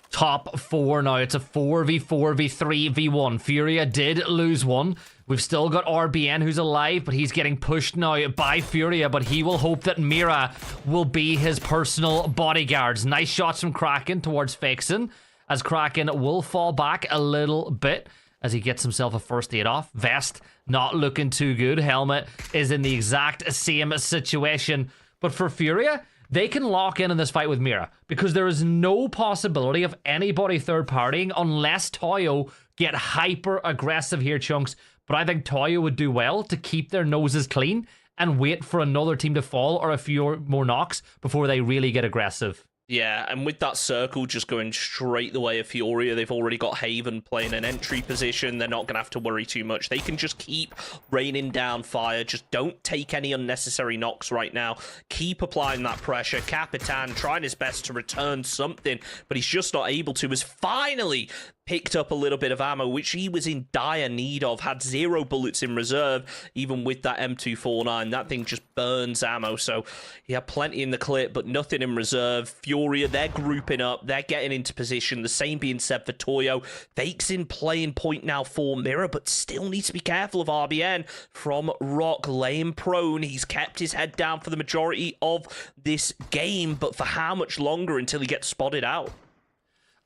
Top 4 now. It's a 4v4, v3, v1. Furia did lose 1. We've still got RBN, who's alive, but he's getting pushed now by Furia, but he will hope that Mira will be his personal bodyguards. Nice shots from Kraken towards Faxon, as Kraken will fall back a little bit as he gets himself a first aid off. Vest not looking too good. Helmet is in the exact same situation. But for Furia, they can lock in this fight with Mira, because there is no possibility of anybody third-partying unless Toyo get hyper-aggressive here, Chunks. But I think Toyo would do well to keep their noses clean and wait for another team to fall or a few more knocks before they really get aggressive. Yeah, and with that circle just going straight the way of Furia, they've already got Haven playing an entry position. They're not going to have to worry too much. They can just keep raining down fire. Just don't take any unnecessary knocks right now. Keep applying that pressure. Capitan trying his best to return something, but he's just not able to. Has finally picked up a little bit of ammo, which he was in dire need of. Had 0 bullets in reserve, even with that M249. That thing just burns ammo, so he had plenty in the clip, but nothing in reserve. Furia, they're grouping up. They're getting into position. The same being said for Toyo. Fakes in playing point now for Mira, but still needs to be careful of RBN from Rock. Laying prone. He's kept his head down for the majority of this game, but for how much longer until he gets spotted out?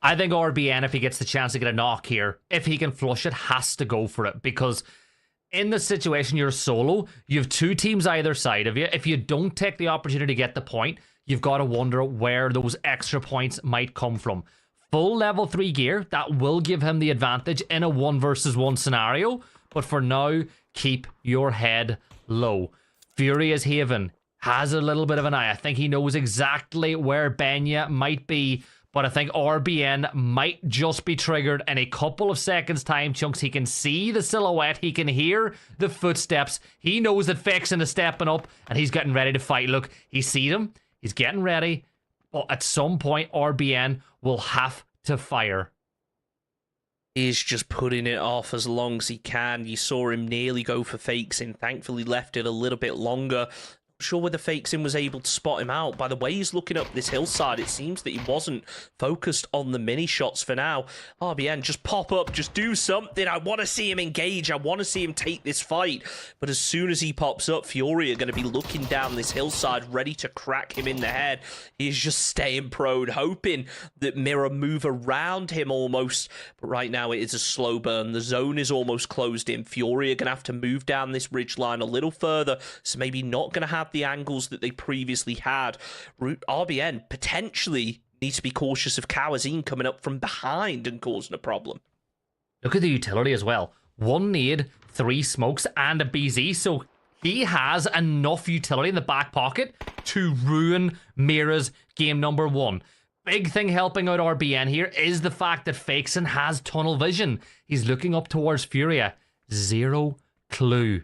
I think RBN, if he gets the chance to get a knock here, if he can flush it, has to go for it, because in the situation you're solo, you have 2 teams either side of you. If you don't take the opportunity to get the point, you've got to wonder where those extra points might come from. Full level 3 gear, that will give him the advantage in a 1 versus 1 scenario, but for now, keep your head low. Furia's Haven has a little bit of an eye. I think he knows exactly where Benya might be, but I think RBN might just be triggered in a couple of seconds' time. Chunks, he can see the silhouette. He can hear the footsteps. He knows that Fixin is stepping up, and he's getting ready to fight. Look, he sees him. He's getting ready. But at some point, RBN will have to fire. He's just putting it off as long as he can. You saw him nearly go for fakes in. Thankfully, left it a little bit longer. Sure whether Fakesin was able to spot him out. By the way he's looking up this hillside, it seems that he wasn't focused on the mini shots for now. RBN, just pop up, just do something. I want to see him engage. I want to see him take this fight. But as soon as he pops up, Fury are going to be looking down this hillside, ready to crack him in the head. He's just staying prone, hoping that Mira move around him almost. But right now it is a slow burn. The zone is almost closed in. Fury are going to have to move down this ridge line a little further, so maybe not going to have the angles that they previously had. RBN potentially needs to be cautious of Kawazine coming up from behind and causing a problem. Look at the utility as well. 1 nade, 3 smokes, and a BZ, so he has enough utility in the back pocket to ruin Mira's game number 1. Big thing helping out RBN here is the fact that Fakeson has tunnel vision. He's looking up towards Furia. 0 clue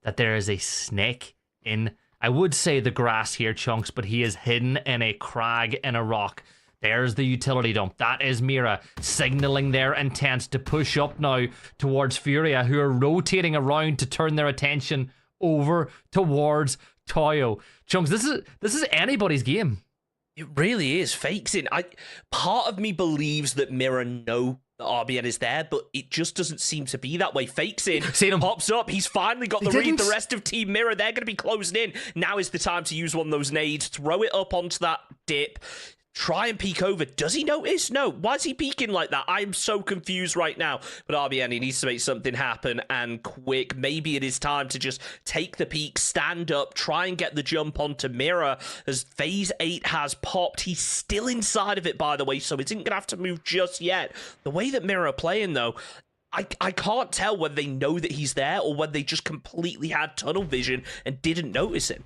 that there is a snake in, I would say, the grass here, Chunks, but he is hidden in a crag in a rock. There's the utility dump. That is Mira signaling their intent to push up now towards Furia, who are rotating around to turn their attention over towards Toyo. Chunks, this is anybody's game. It really is. Fakesin. Part of me believes that Mira know that RBN is there, but it just doesn't seem to be that way. Fakesin Seen him. pops up. He's finally got the read. The rest of Team Mira, they're going to be closing in. Now is the time to use one of those nades. Throw it up onto that dip. Try and peek over. Does he notice? No. Why is he peeking like that? I'm so confused right now. But RBN, he needs to make something happen, and quick. Maybe it is time to just take the peek, stand up, try and get the jump onto Mira, as Phase 8 has popped. He's still inside of it, by the way, so he isn't going to have to move just yet. The way that Mira are playing, though, I can't tell whether they know that he's there or whether they just completely had tunnel vision and didn't notice him.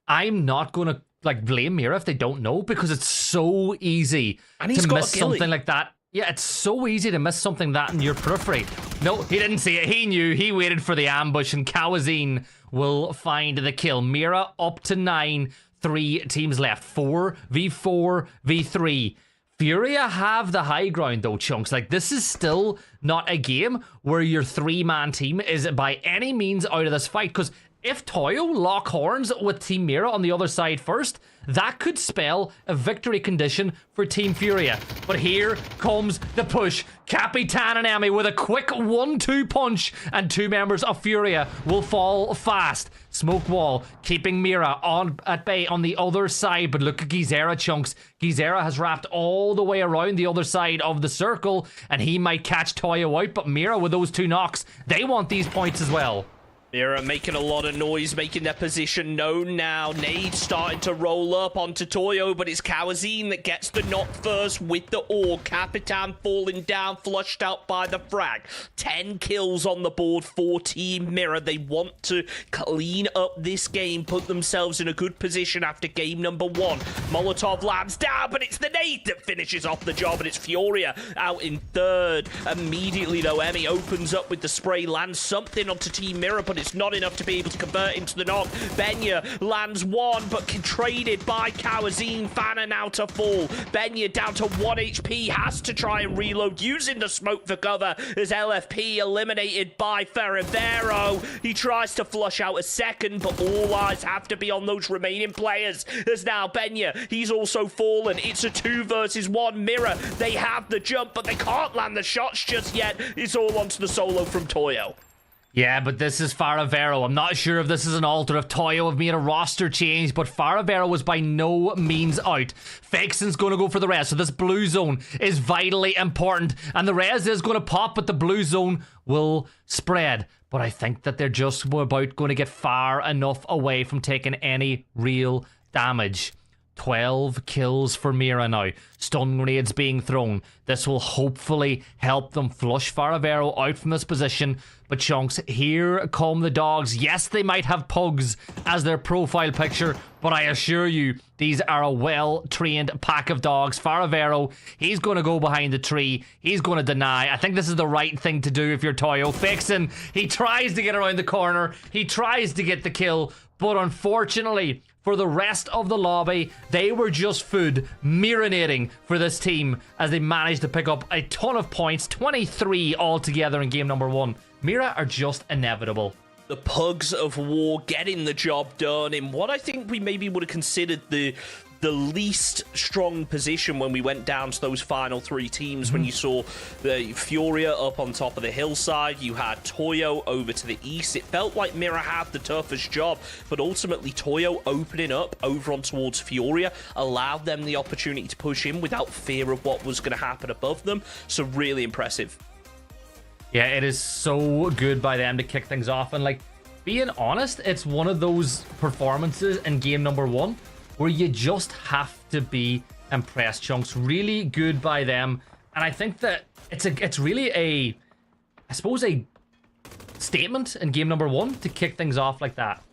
I'm not going to blame Mira if they don't know, because it's so easy to miss something like that. Yeah, it's so easy to miss something that in your periphery. No, he didn't see it. He knew. He waited for the ambush, and Kawazine will find the kill. Mira up to 9. 3 teams left. 4v4 v3. Furia have the high ground though, Chunks. This is still not a game where your 3-man team is by any means out of this fight, because if Toyo lock horns with Team Mira on the other side first, that could spell a victory condition for Team Furia. But here comes the push. Capitan and Emmy with a quick 1-2 punch, and 2 members of Furia will fall fast. Smoke wall keeping Mira at bay on the other side, but look at Gizera, Chunks. Gizera has wrapped all the way around the other side of the circle, and he might catch Toyo out, but Mira with those 2 knocks, they want these points as well. Mira making a lot of noise, making their position known now. Nade starting to roll up onto Toyo, but it's Kawazine that gets the knock first with the ore. Capitan falling down, flushed out by the frag. 10 kills on the board for Team Mira. They want to clean up this game, put themselves in a good position after game number 1. Molotov lands down, but it's the nade that finishes off the job, and it's Furia out in third. Immediately, though, Emmy opens up with the spray, lands something onto Team Mira, but it's not enough to be able to convert into the knock. Benya lands one, but traded by Kawazine. Fanna now to fall. Benya down to 1 HP, has to try and reload using the smoke for cover as LFP eliminated by Ferrivero. He tries to flush out a second, but all eyes have to be on those remaining players. There's now Benya. He's also fallen. It's a 2 versus 1. Mira, they have the jump, but they can't land the shots just yet. It's all onto the solo from Toyo. Yeah, but this is Ferrivero. I'm not sure if this is an alter, if Toyo have made a roster change, but Ferrivero was by no means out. Fexen's going to go for the res, so this blue zone is vitally important, and the res is going to pop, but the blue zone will spread. But I think that they're just about going to get far enough away from taking any real damage. 12 kills for Mira now. Stun grenades being thrown. This will hopefully help them flush Ferrivero out from this position. But Chunks, here come the dogs. Yes, they might have pugs as their profile picture, but I assure you, these are a well-trained pack of dogs. Ferrivero, he's going to go behind the tree. He's going to deny. I think this is the right thing to do if you're Toyo. Fixin, he tries to get around the corner. He tries to get the kill, but unfortunately, for the rest of the lobby, they were just food marinating for this team as they managed to pick up a ton of points, 23 altogether in game number 1. Mira are just inevitable. The Pugs of War getting the job done in what I think we maybe would have considered the least strong position when we went down to those final 3 teams. When you saw the Furia up on top of the hillside, you had Toyo over to the east. It felt like Mira had the toughest job, but ultimately Toyo opening up over on towards Furia allowed them the opportunity to push in without fear of what was going to happen above them. So really impressive. Yeah, it is so good by them to kick things off, and like, being honest, it's one of those performances in game number 1 where you just have to be impressed. Chunks, really good by them, and I think that it's really a statement in game number 1 to kick things off like that.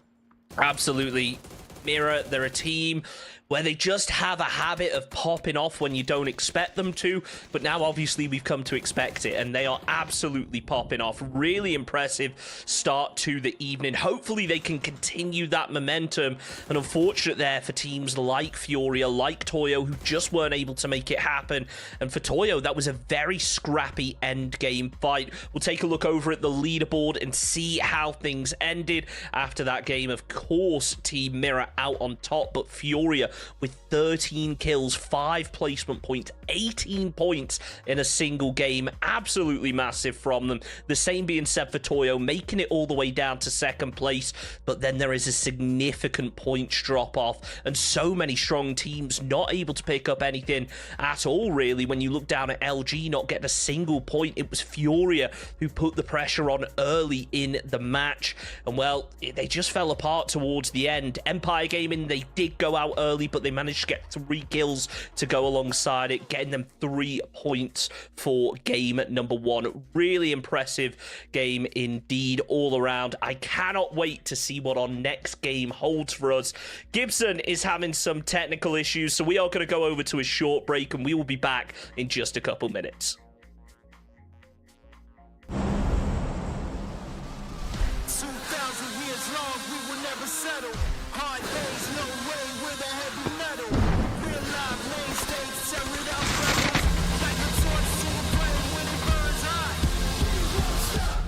Absolutely. Mira, they're a team where they just have a habit of popping off when you don't expect them to, but now obviously we've come to expect it, and they are absolutely popping off. Really impressive start to the evening. Hopefully they can continue that momentum, and unfortunate there for teams like Furia, like Toyo, who just weren't able to make it happen. And for Toyo, that was a very scrappy end game fight. We'll take a look over at the leaderboard and see how things ended after that game. Of course, Team Mira out on top, but Furia with 13 kills, 5 placement points, 18 points in a single game. Absolutely massive from them. The same being said for Toyo, making it all the way down to 2nd place, but then there is a significant points drop off, and so many strong teams not able to pick up anything at all, really. When you look down at LG not getting a single point, it was Furia who put the pressure on early in the match, and well, they just fell apart towards the end. Empire Gaming, they did go out early, but they managed to get 3 kills to go alongside it, getting them 3 points for game number 1. Really impressive game indeed all around. I cannot wait to see what our next game holds for us. Gibson is having some technical issues, so we are going to go over to a short break, and we will be back in just a couple minutes. 2,000 years long, we will never settle. Hard days, no way, with a heavy metal. Real live main stage, tear it out, rebels. Like a torch to a flame when it burns hot. We won't stop.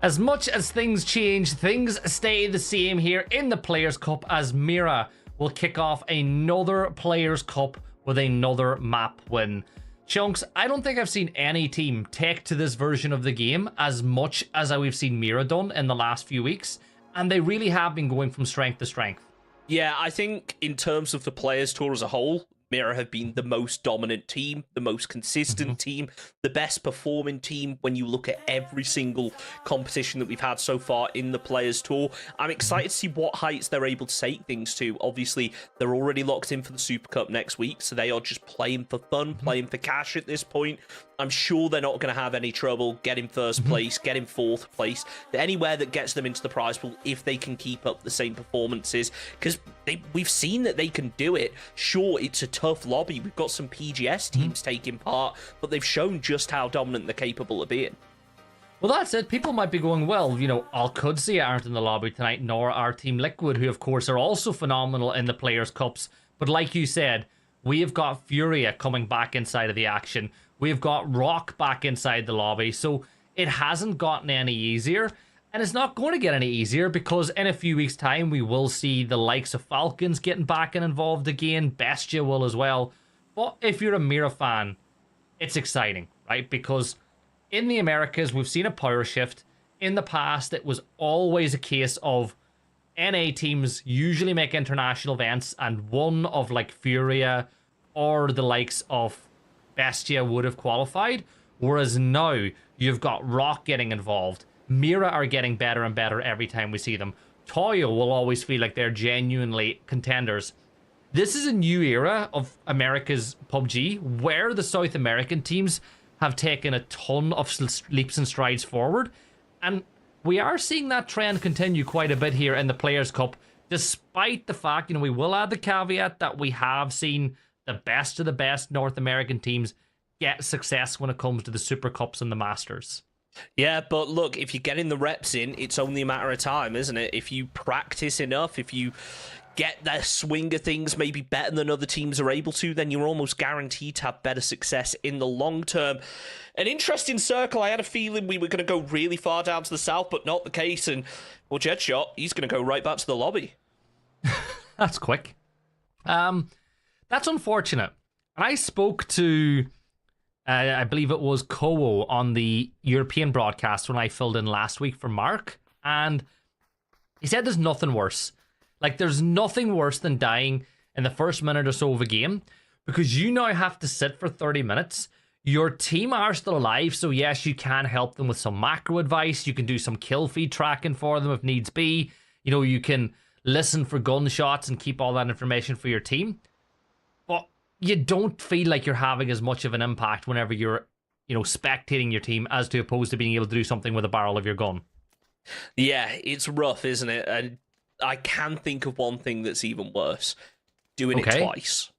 As much as things change, things stay the same here in the Players Cup as Mira will kick off another Players Cup with another map win. Chunks, I don't think I've seen any team take to this version of the game as much as we've seen Mira done in the last few weeks, and they really have been going from strength to strength. Yeah, I think in terms of the Players Tour as a whole, Mira have been the most dominant team, the most consistent team, the best performing team when you look at every single competition that we've had so far in the Players Tour. I'm excited to see what heights they're able to take things to. Obviously, they're already locked in for the Super Cup next week, so they are just playing for fun, playing for cash at this point. I'm sure they're not going to have any trouble getting first place, getting fourth place, anywhere that gets them into the prize pool if they can keep up the same performances, because we've seen that they can do it. Sure, it's a tough lobby. We've got some PGS teams taking part, but they've shown just how dominant they're capable of being. Well, that's it. People might be going, well, you know, Al-Qudsi aren't in the lobby tonight, nor are Team Liquid, who, of course, are also phenomenal in the Players' Cups. But like you said, we have got Furia coming back inside of the action. We've got Rock back inside the lobby. So it hasn't gotten any easier. And it's not going to get any easier because in a few weeks' time, we will see the likes of Falcons getting back and involved again. Bestia will as well. But if you're a Mira fan, it's exciting, right? Because in the Americas, we've seen a power shift. In the past, it was always a case of NA teams usually make international events, and one of like Furia or the likes of Bestia would have qualified. Whereas now, you've got Rock getting involved. Mira are getting better and better every time we see them. Toyo will always feel like they're genuinely contenders. This is a new era of America's PUBG where the South American teams have taken a ton of leaps and strides forward. And we are seeing that trend continue quite a bit here in the Players' Cup, despite the fact, you know, we will add the caveat that we have seen the best of the best North American teams get success when it comes to the Super Cups and the Masters. Yeah, but look, if you're getting the reps in, it's only a matter of time, isn't it? If you practice enough, if you get the swing of things maybe better than other teams are able to, then you're almost guaranteed to have better success in the long term. An interesting circle. I had a feeling we were going to go really far down to the south, but not the case. And, well, Jetshot, he's going to go right back to the lobby. That's quick. That's unfortunate. And I spoke to, I believe it was Kowo on the European broadcast when I filled in last week for Mark. And he said there's nothing worse. Like, there's nothing worse than dying in the first minute or so of a game, because you now have to sit for 30 minutes. Your team are still alive, so yes, you can help them with some macro advice. You can do some kill feed tracking for them if needs be. You know, you can listen for gunshots and keep all that information for your team. But you don't feel like you're having as much of an impact whenever you're, you know, spectating your team as to opposed to being able to do something with a barrel of your gun. Yeah, it's rough, isn't it? And I can think of one thing that's even worse. Doing it twice.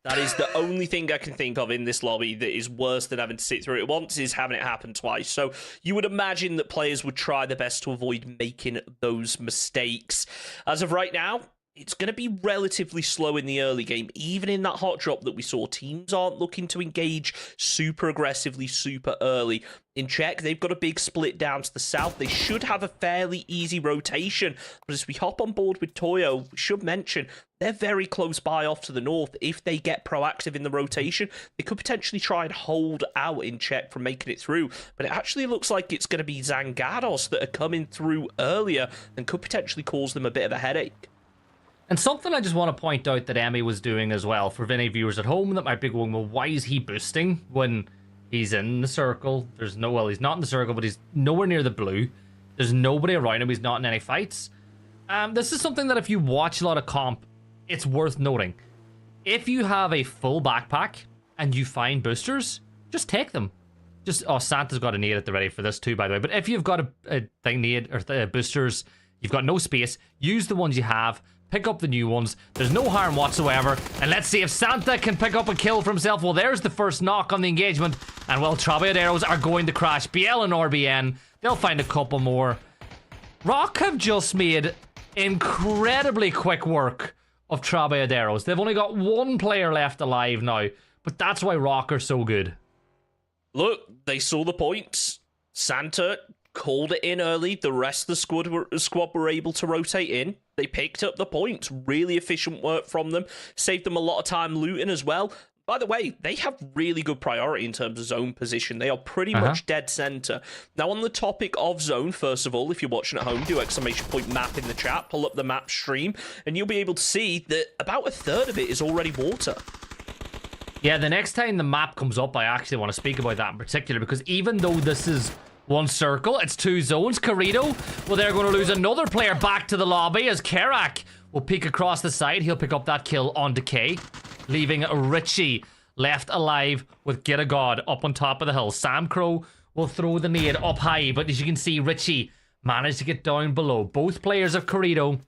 That is the only thing I can think of in this lobby that is worse than having to sit through it once, is having it happen twice. So you would imagine that players would try their best to avoid making those mistakes. As of right now, it's going to be relatively slow in the early game. Even in that hot drop that we saw, teams aren't looking to engage super aggressively, super early. In Czech, they've got a big split down to the south. They should have a fairly easy rotation. But as we hop on board with Toyo, we should mention they're very close by off to the north. If they get proactive in the rotation, they could potentially try and hold out in Czech from making it through. But it actually looks like it's going to be Zangados that are coming through earlier and could potentially cause them a bit of a headache. And something I just want to point out that Emmy was doing as well, for any viewers at home that might be going, well, why is he boosting when he's in the circle? There's no, well, he's not in the circle, but he's nowhere near the blue. There's nobody around him. He's not in any fights. This is something that if you watch a lot of comp, it's worth noting. If you have a full backpack and you find boosters, just take them. Just, oh, Santa's got a nade at the ready for this too, by the way. But if you've got a thing nade or boosters, you've got no space, use the ones you have. Pick up the new ones. There's no harm whatsoever. And let's see if Santa can pick up a kill for himself. Well, there's the first knock on the engagement. And, well, Trabajaderos are going to crash. BL and RBN, they'll find a couple more. Rock have just made incredibly quick work of Trabajaderos. They've only got one player left alive now. But that's why Rock are so good. Look, they saw the points. Santa called it in early. The rest of the squad were able to rotate in. They picked up the points. Really efficient work from them. Saved them a lot of time looting as well. By the way, they have really good priority in terms of zone position. They are pretty much dead center. Now, on the topic of zone, first of all, if you're watching at home, do ! Map in the chat, pull up the map stream, and you'll be able to see that about a third of it is already water. Yeah, the next time the map comes up, I actually want to speak about that in particular, because even though this is one circle, it's 2 zones. Carito, well, they're going to lose another player back to the lobby as Kerak will peek across the side. He'll pick up that kill on Decay, leaving Richie left alive with Get a God up on top of the hill. Sam Crow will throw the nade up high, but as you can see, Richie managed to get down below. Both players of Carito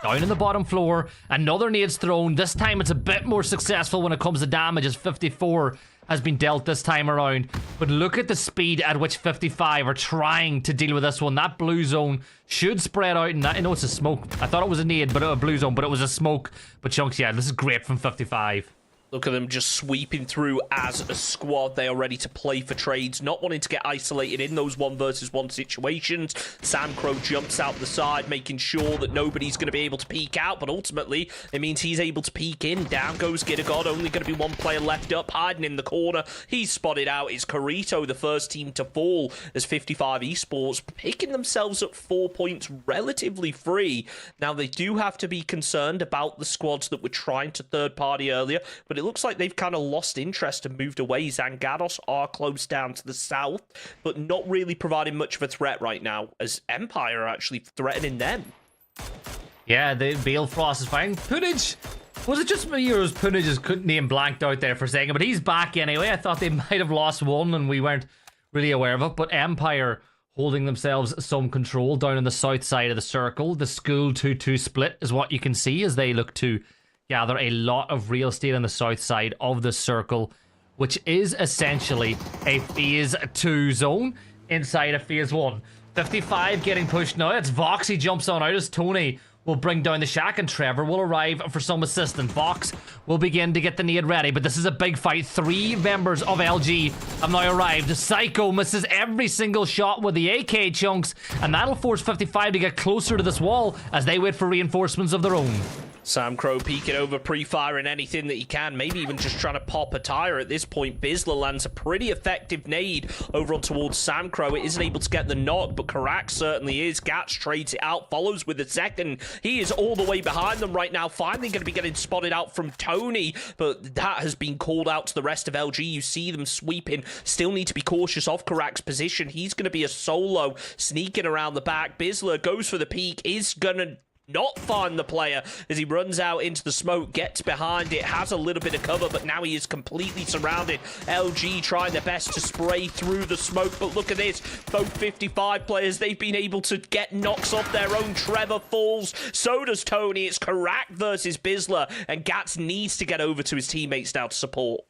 down in the bottom floor. Another nade's thrown. This time it's a bit more successful when it comes to damage, as 54 has been dealt this time around. But look at the speed at which 55 are trying to deal with this one. That blue zone should spread out, and I know it's a smoke. I thought it was a nade, but a blue zone, but it was a smoke. But Chunks, yeah, this is great from 55. Look at them just sweeping through as a squad. They are ready to play for trades, not wanting to get isolated in those 1 versus 1 situations. Sam Crow jumps out the side, making sure that nobody's going to be able to peek out, but ultimately it means he's able to peek in. Down goes Gidagod, only going to be 1 player left up, hiding in the corner. He's spotted out. It's Carito, the first team to fall, as 55 Esports picking themselves up 4 points relatively free. Now, they do have to be concerned about the squads that were trying to third party earlier, but it looks like they've kind of lost interest and moved away. Zangados are close down to the south, but not really providing much of a threat right now, as Empire are actually threatening them. Yeah, the Balefrost is fine. Punage! Was it just me or was Punage's name blanked out there for a second? But he's back anyway. I thought they might have lost one and we weren't really aware of it. But Empire holding themselves some control down on the south side of the circle. The school 2-2 split is what you can see as they look to gather a lot of real estate on the south side of the circle, which is essentially a phase 2 zone inside of phase 1. 55 getting pushed now. It's Vox. He jumps on out as Tony will bring down the shack and Trevor will arrive for some assistance. Vox will begin to get the nade ready, but this is a big fight. 3 members of LG have now arrived. Psycho misses every single shot with the AK, Chunks, and that'll force 55 to get closer to this wall as they wait for reinforcements of their own. Sam Crow peeking over, pre-firing anything that he can, maybe even just trying to pop a tire at this point. Bizler lands a pretty effective nade over on towards Sam Crow. It isn't able to get the knock, but Karak certainly is. Gats trades it out, follows with a second. He is all the way behind them right now, finally going to be getting spotted out from Tony, but that has been called out to the rest of LG. You see them sweeping, still need to be cautious of Karak's position. He's going to be a solo, sneaking around the back. Bizler goes for the peek, is going to not find the player as he runs out into the smoke, gets behind it, has a little bit of cover, but now he is completely surrounded. LG trying their best to spray through the smoke, but look at this. Both 55 players, they've been able to get knocks off their own. Trevor falls, so does Tony. It's Karak versus Bizler, and Gats needs to get over to his teammates now to support.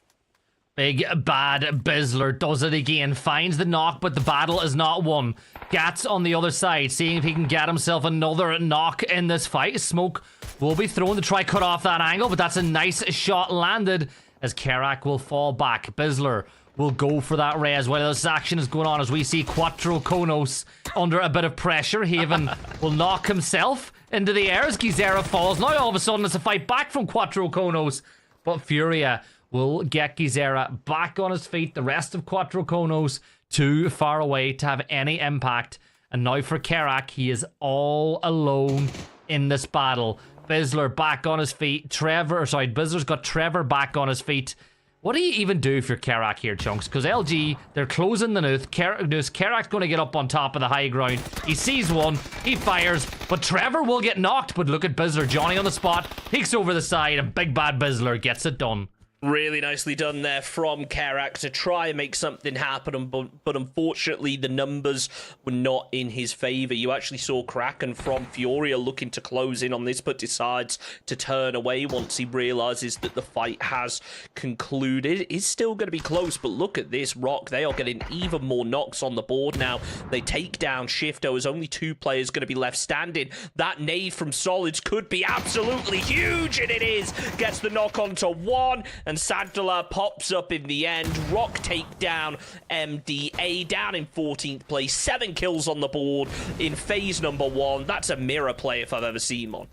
Big bad Bizler does it again, finds the knock, but the battle is not won. Gats on the other side, seeing if he can get himself another knock in this fight. Smoke will be thrown to try cut off that angle, but that's a nice shot landed as Kerak will fall back. Bizler will go for that res while this action is going on as we see Quattro Konos under a bit of pressure. Haven will knock himself into the air as Gizera falls. Now all of a sudden it's a fight back from Quattro Konos, but Furia will get Gizera back on his feet. The rest of Quattro Konos too far away to have any impact. And now for Kerak, he is all alone in this battle. Bizler back on his feet. Bizler's got Trevor back on his feet. What do you even do if you're Kerak here, Chunks? Because LG, they're closing the nooth. Kerak's going to get up on top of the high ground. He sees one. He fires. But Trevor will get knocked. But look at Bizler. Johnny on the spot. Peeks over the side. And big bad Bizler gets it done. Really nicely done there from Kerak to try and make something happen, but unfortunately the numbers were not in his favour. You actually saw Kraken from Furia looking to close in on this, but decides to turn away once he realises that the fight has concluded. It's still going to be close, but look at this. Rock, they are getting even more knocks on the board now. They take down Shifto as only 2 players going to be left standing. That nade from Solids could be absolutely huge, and it is. Gets the knock onto 1. and Sagdalar pops up in the end. Rock take down MDA down in 14th place. 7 kills on the board in phase number 1. That's a mirror play if I've ever seen one.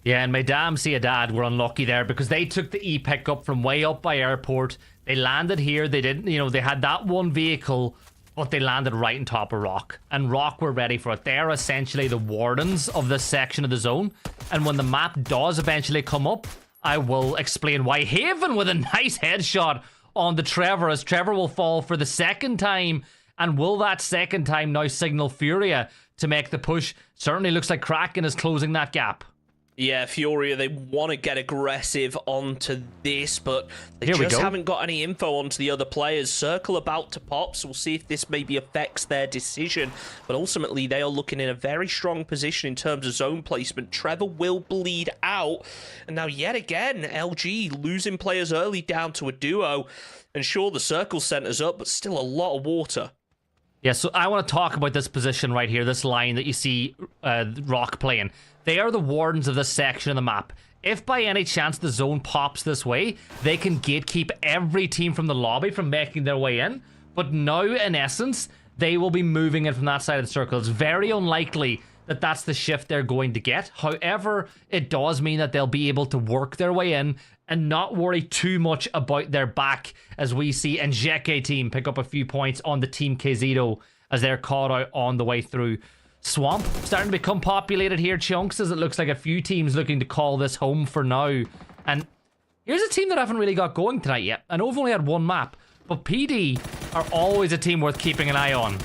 Yeah, and Madame Ciudad were unlucky there because they took the E-pick up from way up by airport. They landed here. They didn't, they had that one vehicle, but they landed right on top of Rock. And Rock were ready for it. They're essentially the wardens of this section of the zone. And when the map does eventually come up, I will explain why. Haven with a nice headshot on the Trevor, as Trevor will fall for the second time. And will that second time now signal Furia to make the push? Certainly looks like Kraken is closing that gap. Yeah, Furia, they want to get aggressive onto this, but they just haven't got any info onto the other players. Circle about to pop, so we'll see if this maybe affects their decision. But ultimately, they are looking in a very strong position in terms of zone placement. Trevor will bleed out. And now, yet again, LG losing players early down to a duo. And sure, the circle centers up, but still a lot of water. Yeah, so I want to talk about this position right here, this line that you see Rock playing. They are the wardens of this section of the map. If by any chance the zone pops this way, they can gatekeep every team from the lobby from making their way in. But now, in essence, they will be moving in from that side of the circle. It's very unlikely that that's the shift they're going to get. However, it does mean that they'll be able to work their way in and not worry too much about their back, as we see Njeke team pick up a few points on the Team Kzito as they're caught out on the way through. Swamp starting to become populated here, Chunks, as it looks like a few teams looking to call this home for now. And here's a team that I haven't really got going tonight yet. I know we've only had one map, but PD are always a team worth keeping an eye on.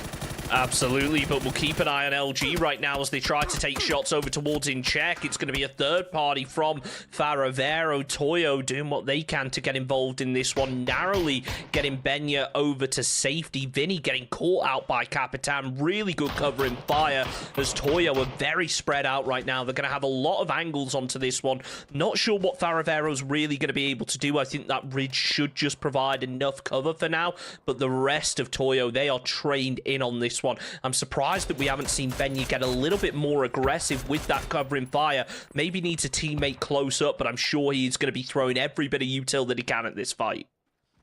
Absolutely, but we'll keep an eye on LG right now as they try to take shots over towards Incheck. It's going to be a third party from Faravero. Toyo doing what they can to get involved in this one, narrowly getting Benya over to safety. Vinny getting caught out by Capitan. Really good cover in fire as Toyo are very spread out right now. They're going to have a lot of angles onto this one. Not sure what Faravero's really going to be able to do. I think that ridge should just provide enough cover for now, but the rest of Toyo, they are trained in on this one. I'm surprised that we haven't seen Benya get a little bit more aggressive with that covering fire. Maybe needs a teammate close up, but I'm sure he's going to be throwing every bit of util that he can at this fight.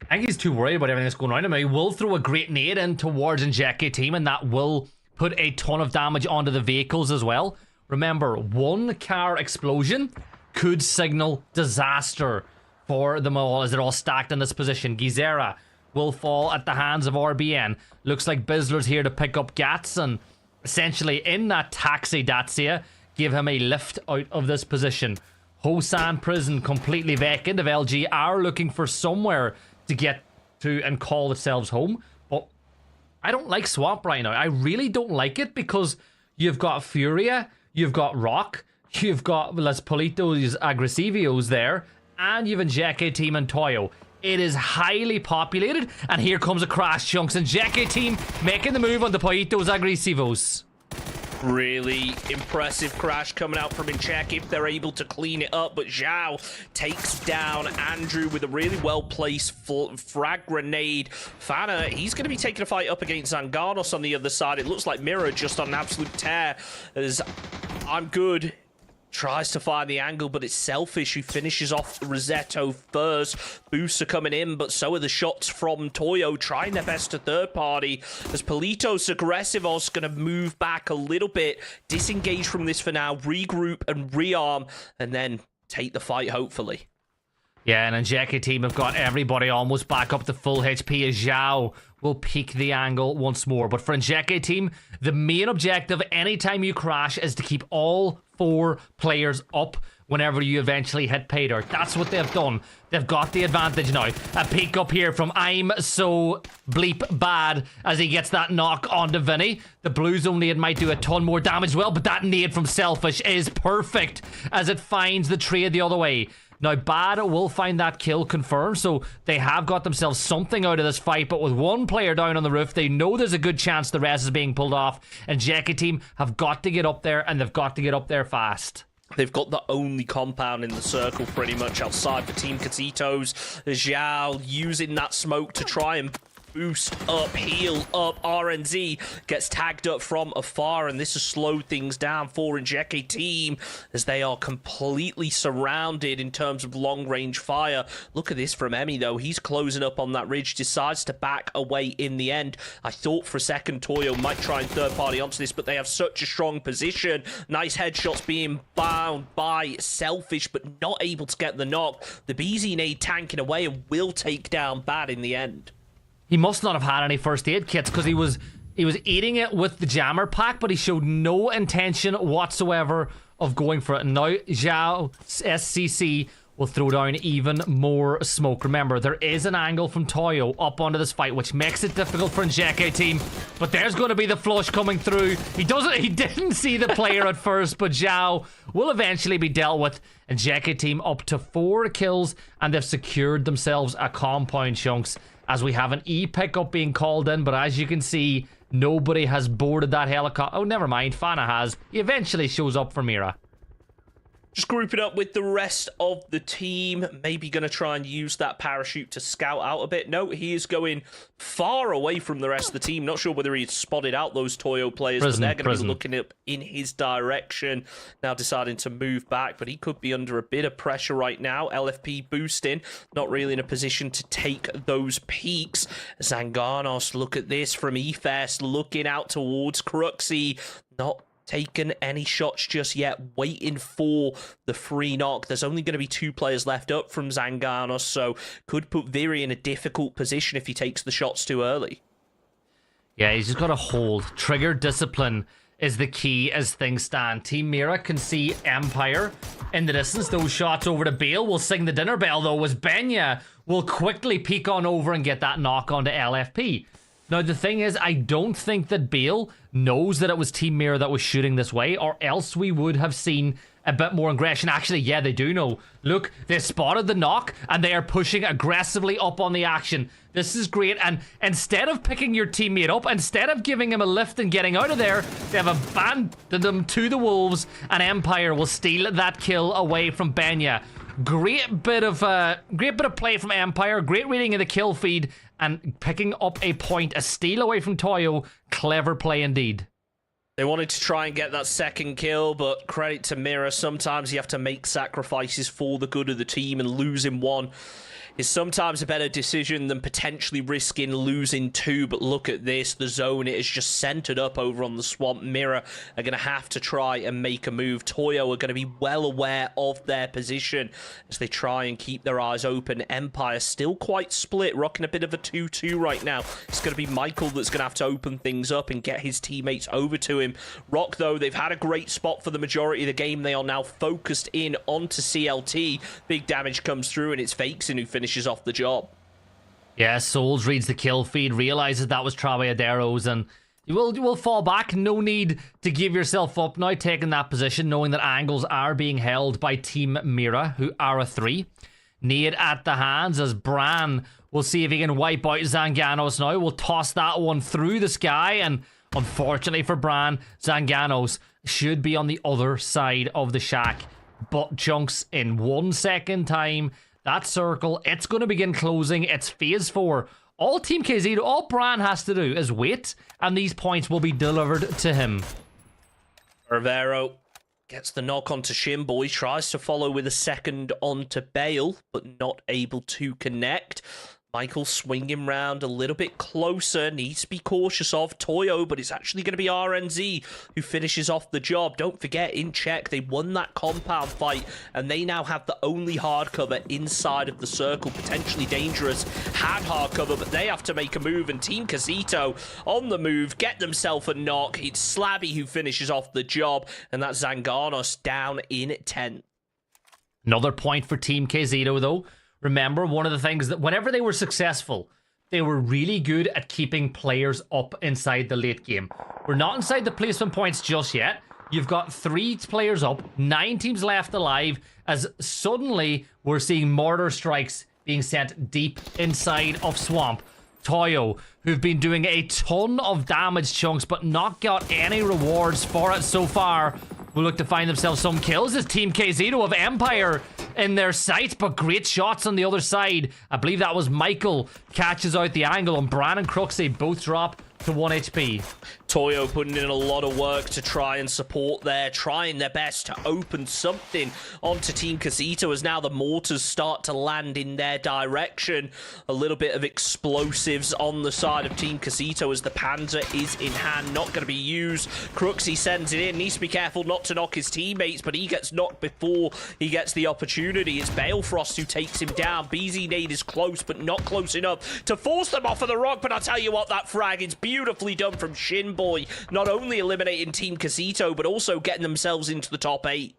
I think he's too worried about everything that's going on. I mean, he will throw a great nade in towards Njeke team, and that will put a ton of damage onto the vehicles as well. Remember, one car explosion could signal disaster for them all as they're all stacked in this position. Gizera will fall at the hands of RBN. Looks like Bizzler's here to pick up Gats, and essentially in that taxi Dacia, give him a lift out of this position. Hosan Prison completely vacant. If LG are looking for somewhere to get to and call themselves home, but I don't like Swamp right now. I really don't like it because you've got Furia, you've got Rock, you've got Las Politos Agresivios there, and you've Njeke team and Toyo. It is highly populated, and here comes a crash. Chunks and Njeke team making the move on the Poitos Agresivos. Really impressive crash coming out from Incheck if they're able to clean it up, but Zhao takes down Andrew with a really well-placed frag grenade. Fana, he's going to be taking a fight up against Zanganos on the other side. It looks like Mirror just on an absolute tear as I'm good. Tries to find the angle, but it's Selfish who finishes off Rosetto first. Boosts are coming in, but so are the shots from Toyo, trying their best to third party. As Politos Aggressivos going to move back a little bit, disengage from this for now, regroup and rearm, and then take the fight, hopefully. Yeah, and Njeke team have got everybody almost back up to full HP as Zhao will peak the angle once more. But for Njeke team, the main objective anytime you crash is to keep all 4 players up whenever you eventually hit pay dirt. That's what they've done. They've got the advantage now. A peek up here from I'm So Bleep Bad as he gets that knock onto Vinny. The blue zone nade might do a ton more damage as well, but that nade from Selfish is perfect as it finds the trade the other way. Now, Bad will find that kill confirmed, so they have got themselves something out of this fight, but with one player down on the roof, they know there's a good chance the rest is being pulled off, and Njeke team have got to get up there, and they've got to get up there fast. They've got the only compound in the circle pretty much outside for Team Casitos. Zhao using that smoke to try and boost up, heal up. RNZ gets tagged up from afar, and this has slowed things down for Injeke team as they are completely surrounded in terms of long-range fire. Look at this from Emmy, though. He's closing up on that ridge, decides to back away in the end. I thought for a second Toyo might try and third-party onto this, but they have such a strong position. Nice headshots being bound by Selfish, but not able to get the knock. The BZ nade tanking away and will take down Bad in the end. He must not have had any first aid kits because he was eating it with the jammer pack, but he showed no intention whatsoever of going for it. And now Zhao SCC will throw down even more smoke. Remember, there is an angle from Toyo up onto this fight, which makes it difficult for Injeke team. But there's going to be the flush coming through. He didn't see the player at first, but Zhao will eventually be dealt with. Injeke team up to 4 kills, and they've secured themselves a compound, Chunks, as we have an E pickup being called in. But as you can see, nobody has boarded that helicopter. Oh, never mind. Fana has. He eventually shows up for Mira. Just grouping up with the rest of the team. Maybe going to try and use that parachute to scout out a bit. No, he is going far away from the rest of the team. Not sure whether he spotted out those Toyo players, but they're going to be looking up in his direction. Now deciding to move back, but he could be under a bit of pressure right now. LFP boosting. Not really in a position to take those peaks. Zanganos, look at this from eFest, looking out towards Cruxy. Not taken any shots just yet, waiting for the free knock. There's only going to be 2 players left up from Zanganos, so could put Viri in a difficult position if he takes the shots too early. Yeah, he's just got to hold. Trigger discipline is the key as things stand. Team Mira can see Empire in the distance. Those shots over to Bale will sing the dinner bell, though, as Benya will quickly peek on over and get that knock onto LFP. Now, the thing is, I don't think that Bale knows that it was Team Mira that was shooting this way, or else we would have seen a bit more aggression. Actually, yeah, they do know. Look, they spotted the knock, and they are pushing aggressively up on the action. This is great, and instead of picking your teammate up, instead of giving him a lift and getting out of there, they have abandoned him to the wolves, and Empire will steal that kill away from Benya. Great bit of play from Empire. Great reading of the kill feed and picking up a point, a steal away from Toyo. Clever play indeed. They wanted to try and get that second kill, but credit to Mira. Sometimes you have to make sacrifices for the good of the team, and losing one is sometimes a better decision than potentially risking losing 2. But look at this, the zone, it is just centered up over on the swamp. Mira are going to have to try and make a move. Toyo are going to be well aware of their position as they try and keep their eyes open. Empire still quite split, rocking a bit of a 2-2 right now. It's going to be Michael that's going to have to open things up and get his teammates over to him. Rock, though, they've had a great spot for the majority of the game. They are now focused in onto CLT. Big damage comes through, and it's Fakeson who finishes off the job. Yeah, Souls reads the kill feed, realizes that was Traballaderos, and you will fall back. No need to give yourself up now, taking that position, knowing that angles are being held by Team Mira, who are a 3. Nade at the hands as Bran will see if he can wipe out Zanganos now. We'll toss that one through the sky, and unfortunately for Bran, Zanganos should be on the other side of the shack. But Chunks, in 1 second time, that circle, it's going to begin closing. It's phase 4. All Team KZ, all Bran has to do is wait, and these points will be delivered to him. Rivero gets the knock onto Shimboy, tries to follow with a second onto Bale, but not able to connect. Michael swinging round a little bit closer, needs to be cautious of Toyo, but it's actually going to be RNZ who finishes off the job. Don't forget, in Czech, they won that compound fight, and they now have the only hard cover inside of the circle, potentially dangerous. Had hard cover, but they have to make a move, and Team Casito on the move, get themselves a knock. It's Slabby who finishes off the job, and that's Zanganos down in 10th. Another point for Team KZito, though. Remember, one of the things that whenever they were successful, they were really good at keeping players up inside the late game. We're not inside the placement points just yet. You've got 3 players up, 9 teams left alive, as suddenly we're seeing mortar strikes being sent deep inside of Swamp. Toyo, who've been doing a ton of damage, Chunks, but not got any rewards for it so far. will look to find themselves some kills as Team KZito of Empire in their sights, but great shots on the other side. I believe that was Michael catches out the angle, and Bran and Cruxy both drop to 1 HP. Toyo putting in a lot of work to try and support there, trying their best to open something onto Team KZito as now the mortars start to land in their direction. A little bit of explosives on the side of Team KZito as the Panzer is in hand, not going to be used. Cruxy sends it in, needs to be careful not to knock his teammates, but he gets knocked before he gets the opportunity. It's Balefrost who takes him down. BZ Nade is close, but not close enough to force them off of the rock, but I'll tell you what, that frag is beautifully done from Shinboy, not only eliminating Team KZito, but also getting themselves into the top 8.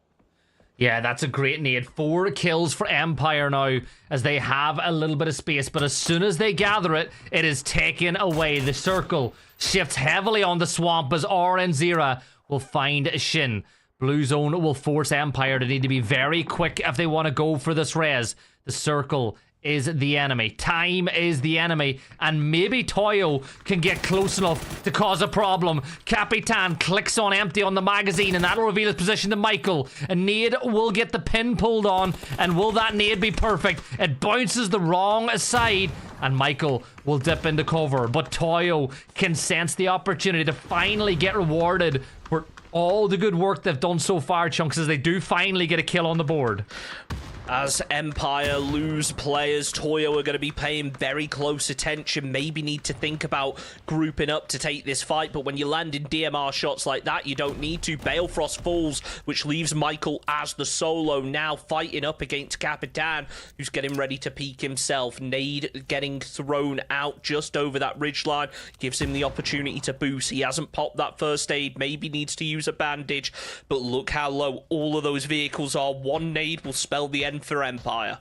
Yeah, that's a great nade. 4 kills for Empire now as they have a little bit of space, but as soon as they gather it, it is taken away. The circle shifts heavily on the swamp as RN0 will find Shin. Blue Zone will force Empire to need to be very quick if they want to go for this res. The circle is the enemy. Time is the enemy. And maybe Toyo can get close enough to cause a problem. Capitan clicks on empty on the magazine, and that'll reveal his position to Michael. A nade will get the pin pulled on, and will that nade be perfect? It bounces the wrong side, and Michael will dip into cover. But Toyo can sense the opportunity to finally get rewarded for all the good work they've done so far, Chunks, as they do finally get a kill on the board. As Empire lose players, Toyo are going to be paying very close attention, maybe need to think about grouping up to take this fight, but when you land in DMR shots like that, you don't need to. Balefrost falls, which leaves Michael as the solo, now fighting up against Capitan, who's getting ready to peek himself. Nade getting thrown out just over that ridgeline, gives him the opportunity to boost. He hasn't popped that first aid, maybe needs to use a bandage, but look how low all of those vehicles are. One nade will spell the end for Empire.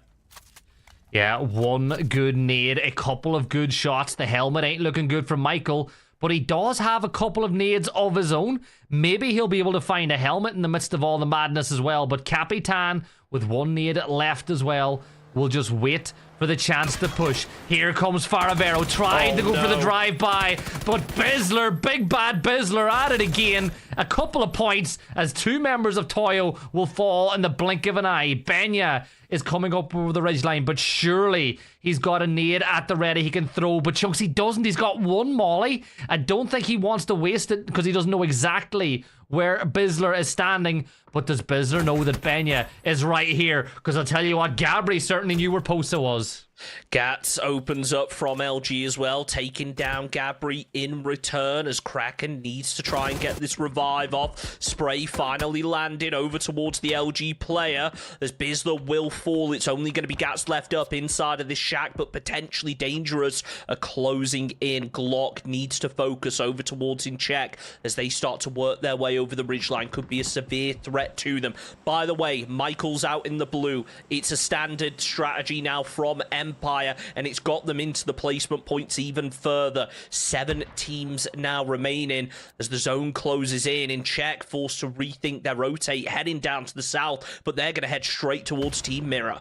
Yeah, one good nade, a couple of good shots. The helmet ain't looking good for Michael, but he does have a couple of nades of his own. Maybe he'll be able to find a helmet in the midst of all the madness as well, but Capitan, with one nade left as well, will just wait for the chance to push. Here comes Faravero, trying to go for the drive-by, but Bizzler, big bad Bizzler, at it again. A couple of points as 2 members of Toyo will fall in the blink of an eye. Benya is coming up over the ridgeline, but surely he's got a nade at the ready he can throw, but Chunks, he doesn't. He's got one molly. I don't think he wants to waste it because he doesn't know exactly where Bizzler is standing, but does Bizzler know that Benya is right here? Because I'll tell you what, Gabri certainly knew where Posa was. Gats opens up from LG as well, taking down Gabri in return as Kraken needs to try and get this revive off. Spray finally landed over towards the LG player as Bizzler will fall. It's only going to be Gats left up inside of this shack, but potentially dangerous are closing in. Glock needs to focus over towards in check as they start to work their way over the ridgeline. Could be a severe threat to them. By the way, Michael's out in the blue. It's a standard strategy now from Empire, and it's got them into the placement points even further. 7 teams now remaining as the zone closes in check, forced to rethink their rotate, heading down to the south, but they're going to head straight towards Team Mirror.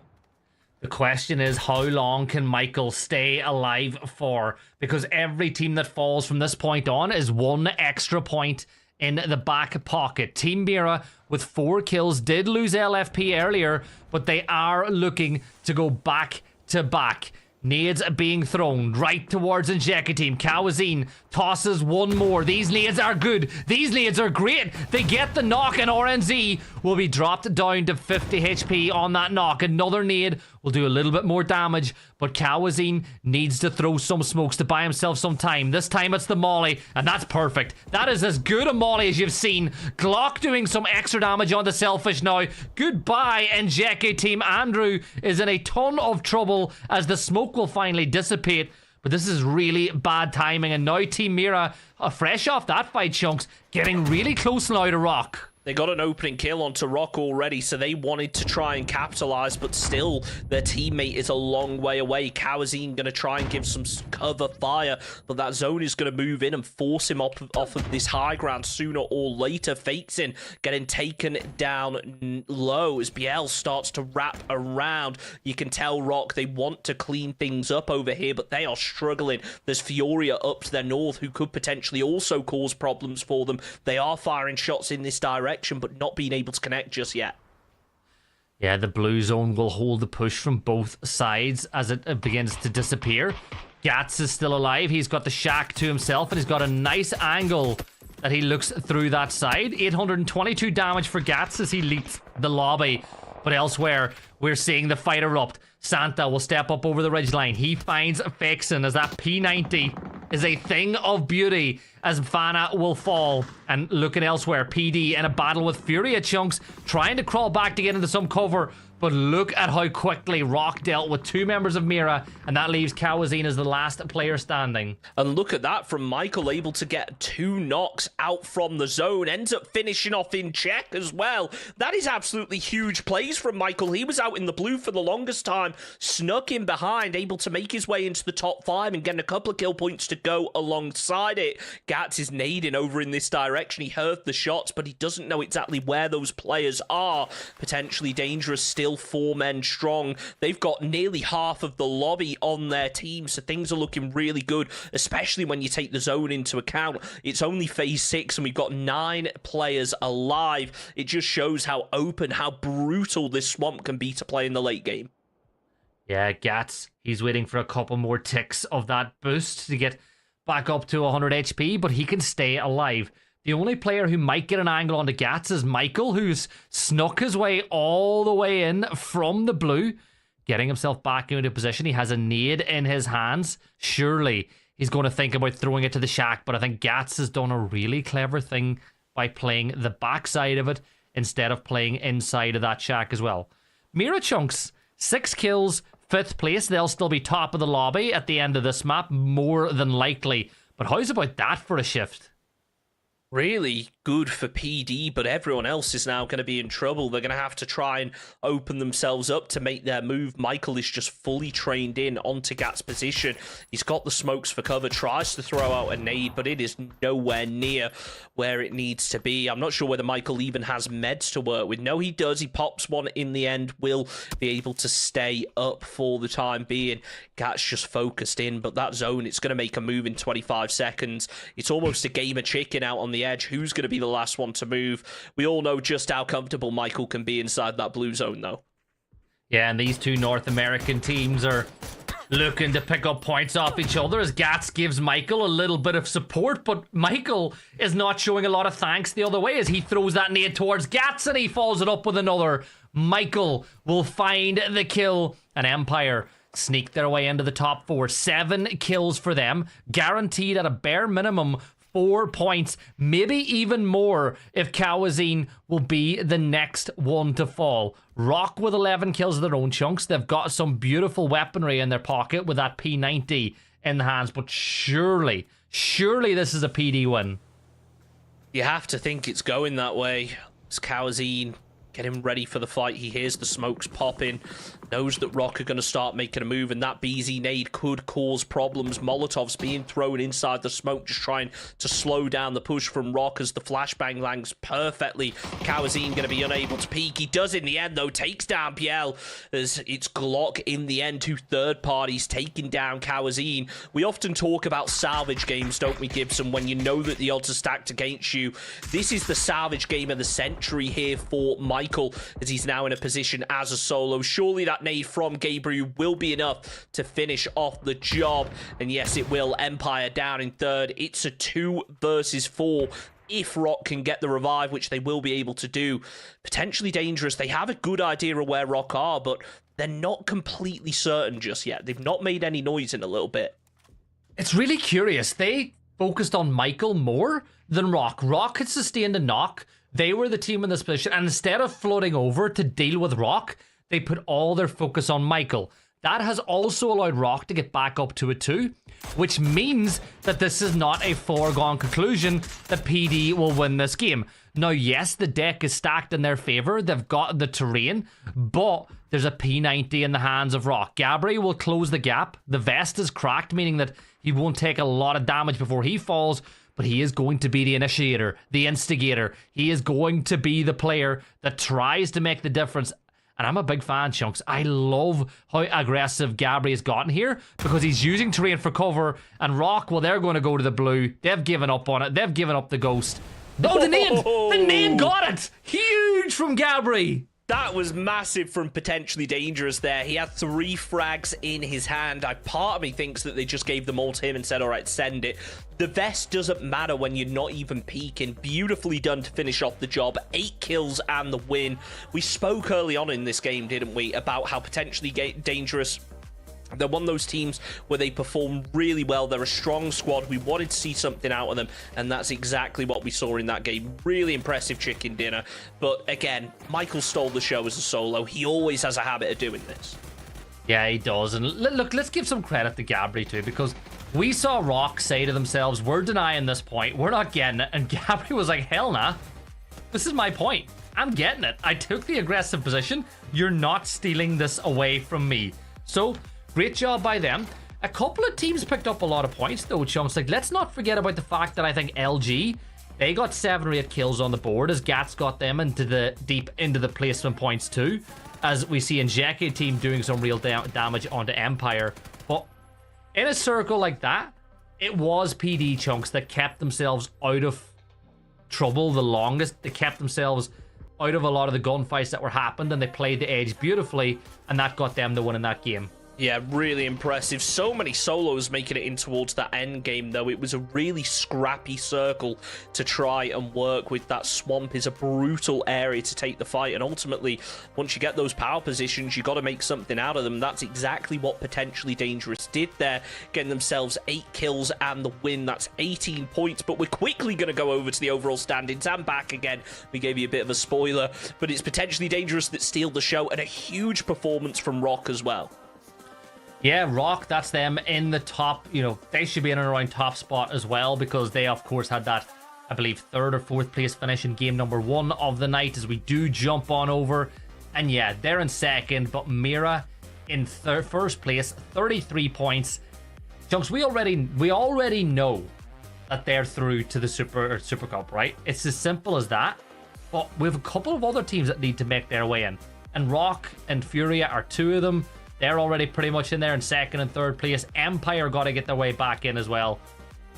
The question is, how long can Michael stay alive for? Because every team that falls from this point on is 1 extra point in the back pocket. Team Mira with 4 kills did lose LFP earlier, but they are looking to go back to back. Nades being thrown right towards Injeka team. Kawazine tosses one more. These nades are good. These nades are great. They get the knock, and RNZ will be dropped down to 50 HP on that knock. Another nade will do a little bit more damage, but Kawazine needs to throw some smokes to buy himself some time. This time it's the molly, and that's perfect. That is as good a molly as you've seen. Glock doing some extra damage on the Selfish now. Goodbye, Injeka team. Andrew is in a ton of trouble as the smoke will finally dissipate, but this is really bad timing, and now Team Mira, fresh off that fight, Chunks, getting really close now to Rock. They got an opening kill onto Rock already, so they wanted to try and capitalize, but still, their teammate is a long way away. Kawazine going to try and give some cover fire, but that zone is going to move in and force him off of this high ground sooner or later. Fakes in, getting taken down low as BL starts to wrap around. You can tell Rock, they want to clean things up over here, but they are struggling. There's Fioria up to their north who could potentially also cause problems for them. They are firing shots in this direction, direction, but not being able to connect just yet. Yeah, the blue zone will hold the push from both sides as it begins to disappear. Gats is still alive. He's got the shack to himself, and he's got a nice angle that he looks through that side. 822 damage for Gats as he leaps the lobby. But elsewhere, we're seeing the fight erupt. Santa will step up over the ridgeline. He finds Fexen as that P90 is a thing of beauty as Fana will fall. And looking elsewhere, PD in a battle with Fury at Chunks, trying to crawl back to get into some cover. But look at how quickly Rock dealt with 2 members of Mira, and that leaves Kawazine as the last player standing. And look at that from Michael, able to get 2 knocks out from the zone, ends up finishing off in check as well. That is absolutely huge plays from Michael. He was out in the blue for the longest time, snuck in behind, able to make his way into the top 5 and getting a couple of kill points to go alongside it. Gats is nading over in this direction. He heard the shots, but he doesn't know exactly where those players are. Potentially dangerous still. 4 men strong. They've got nearly half of the lobby on their team, so things are looking really good, especially when you take the zone into account. It's only phase 6 and we've got 9 players alive. It just shows how open, how brutal this swamp can be to play in the late game. Yeah, Gats, he's waiting for a couple more ticks of that boost to get back up to 100 HP, but he can stay alive. The only player who might get an angle onto Gats is Michael, who's snuck his way all the way in from the blue, getting himself back into position. He has a nade in his hands. Surely he's going to think about throwing it to the shack, but I think Gats has done a really clever thing by playing the backside of it instead of playing inside of that shack as well. Mira Chunks, 6 kills, 5th place. They'll still be top of the lobby at the end of this map, more than likely. But how's about that for a shift? Really good for PD, but everyone else is now going to be in trouble. They're going to have to try and open themselves up to make their move. Michael is just fully trained in onto Gat's position. He's got the smokes for cover, tries to throw out a nade, but it is nowhere near where it needs to be. I'm not sure whether Michael even has meds to work with. No, he does. He pops one in the end, will be able to stay up for the time being. Gat's just focused in, but that zone, it's going to make a move in 25 seconds. It's almost a game of chicken out on the edge. Who's going to be the last one to move? We all know just how comfortable Michael can be inside that blue zone, though. Yeah, and these 2 North American teams are looking to pick up points off each other as Gats gives Michael a little bit of support, but Michael is not showing a lot of thanks the other way as he throws that nade towards Gats and he follows it up with another. Michael will find the kill, and Empire sneak their way into the top 4. 7 kills for them, guaranteed at a bare minimum 4 points, maybe even more if Kawazine will be the next one to fall. Rock with 11 kills of their own. Chunks, they've got some beautiful weaponry in their pocket with that P90 in the hands, but surely this is a PD win. You have to think it's going that way. It's Kawazine getting ready for the fight. He hears the smokes popping, knows that Rock are going to start making a move, and that BZ nade could cause problems. Molotovs being thrown inside the smoke, just trying to slow down the push from Rock as the flashbang lands perfectly. Kawazine going to be unable to peek. He does in the end, though, takes down PL as it's Glock in the end. 2 third parties taking down Kawazine. We often talk about salvage games, don't we, Gibson, when you know that the odds are stacked against you. This is the salvage game of the century here for Michael, as he's now in a position as a solo. Surely that nade from Gabriel will be enough to finish off the job, and yes, it will. Empire down in 3rd. It's a 2 versus 4. If Rock can get the revive, which they will be able to do. Potentially dangerous. They have a good idea of where Rock are, but they're not completely certain just yet. They've not made any noise in a little bit. It's really curious. They focused on Michael more than Rock. Rock had sustained a knock. They were the team in this position, and instead of floating over to deal with Rock, they put all their focus on Michael. That has also allowed Rock to get back up to a 2, which means that this is not a foregone conclusion that PD will win this game. Now, yes, the deck is stacked in their favor. They've got the terrain, but there's a P90 in the hands of Rock. Gabri will close the gap. The vest is cracked, meaning that he won't take a lot of damage before he falls, but he is going to be the initiator, the instigator. He is going to be the player that tries to make the difference. And I'm a big fan, Chunks. I love how aggressive Gabri has gotten here because he's using terrain for cover. And Rock, well, they're going to go to the blue. They've given up on it. They've given up the ghost. Oh, the nade! The nade got it! Huge from Gabri! That was massive from potentially dangerous there. He had 3 frags in his hand. Part of me thinks that they just gave them all to him and said, all right, send it. The vest doesn't matter when you're not even peeking. Beautifully done to finish off the job. 8 kills and the win. We spoke early on in this game, didn't we, about how potentially dangerous. They're one of those teams where they perform really well. They're a strong squad. We wanted to see something out of them, and that's exactly what we saw in that game. Really impressive chicken dinner. But again, Michael stole the show as a solo. He always has a habit of doing this. Yeah, he does. And look, let's give some credit to Gabri too, because we saw Rock say to themselves, we're denying this point. We're not getting it. And Gabri was like, hell nah. This is my point. I'm getting it. I took the aggressive position. You're not stealing this away from me. So great job by them. A couple of teams picked up a lot of points though, Chunks. Like, let's not forget about the fact that I think LG, they got 7 or 8 kills on the board as Gats got them deep into the placement points too. As we see Njeke team doing some real damage onto Empire. But in a circle like that, it was PD, Chunks, that kept themselves out of trouble the longest. They kept themselves out of a lot of the gunfights that were happened, and they played the edge beautifully, and that got them the win in that game. Yeah, really impressive. So many solos making it in towards that end game, though. It was a really scrappy circle to try and work with. That swamp is a brutal area to take the fight, and ultimately, once you get those power positions, you got to make something out of them. That's exactly what potentially dangerous did there, getting themselves 8 kills and the win. That's 18 points, but we're quickly going to go over to the overall standings and back again. We gave you a bit of a spoiler, but it's potentially dangerous that steal the show, and a huge performance from Rock as well. Yeah, Rock, that's them in the top. You know, they should be in and around top spot as well, because they, of course, had that, I believe, 3rd or 4th place finish in game number 1 of the night, as we do jump on over. And yeah, they're in 2nd, but Mira in 1st place, 33 points. Chunks, we already know that they're through to the Super Cup, right? It's as simple as that. But we have a couple of other teams that need to make their way in. And Rock and Furia are 2 of them. They're already pretty much in there in 2nd and 3rd place. Empire got to get their way back in as well.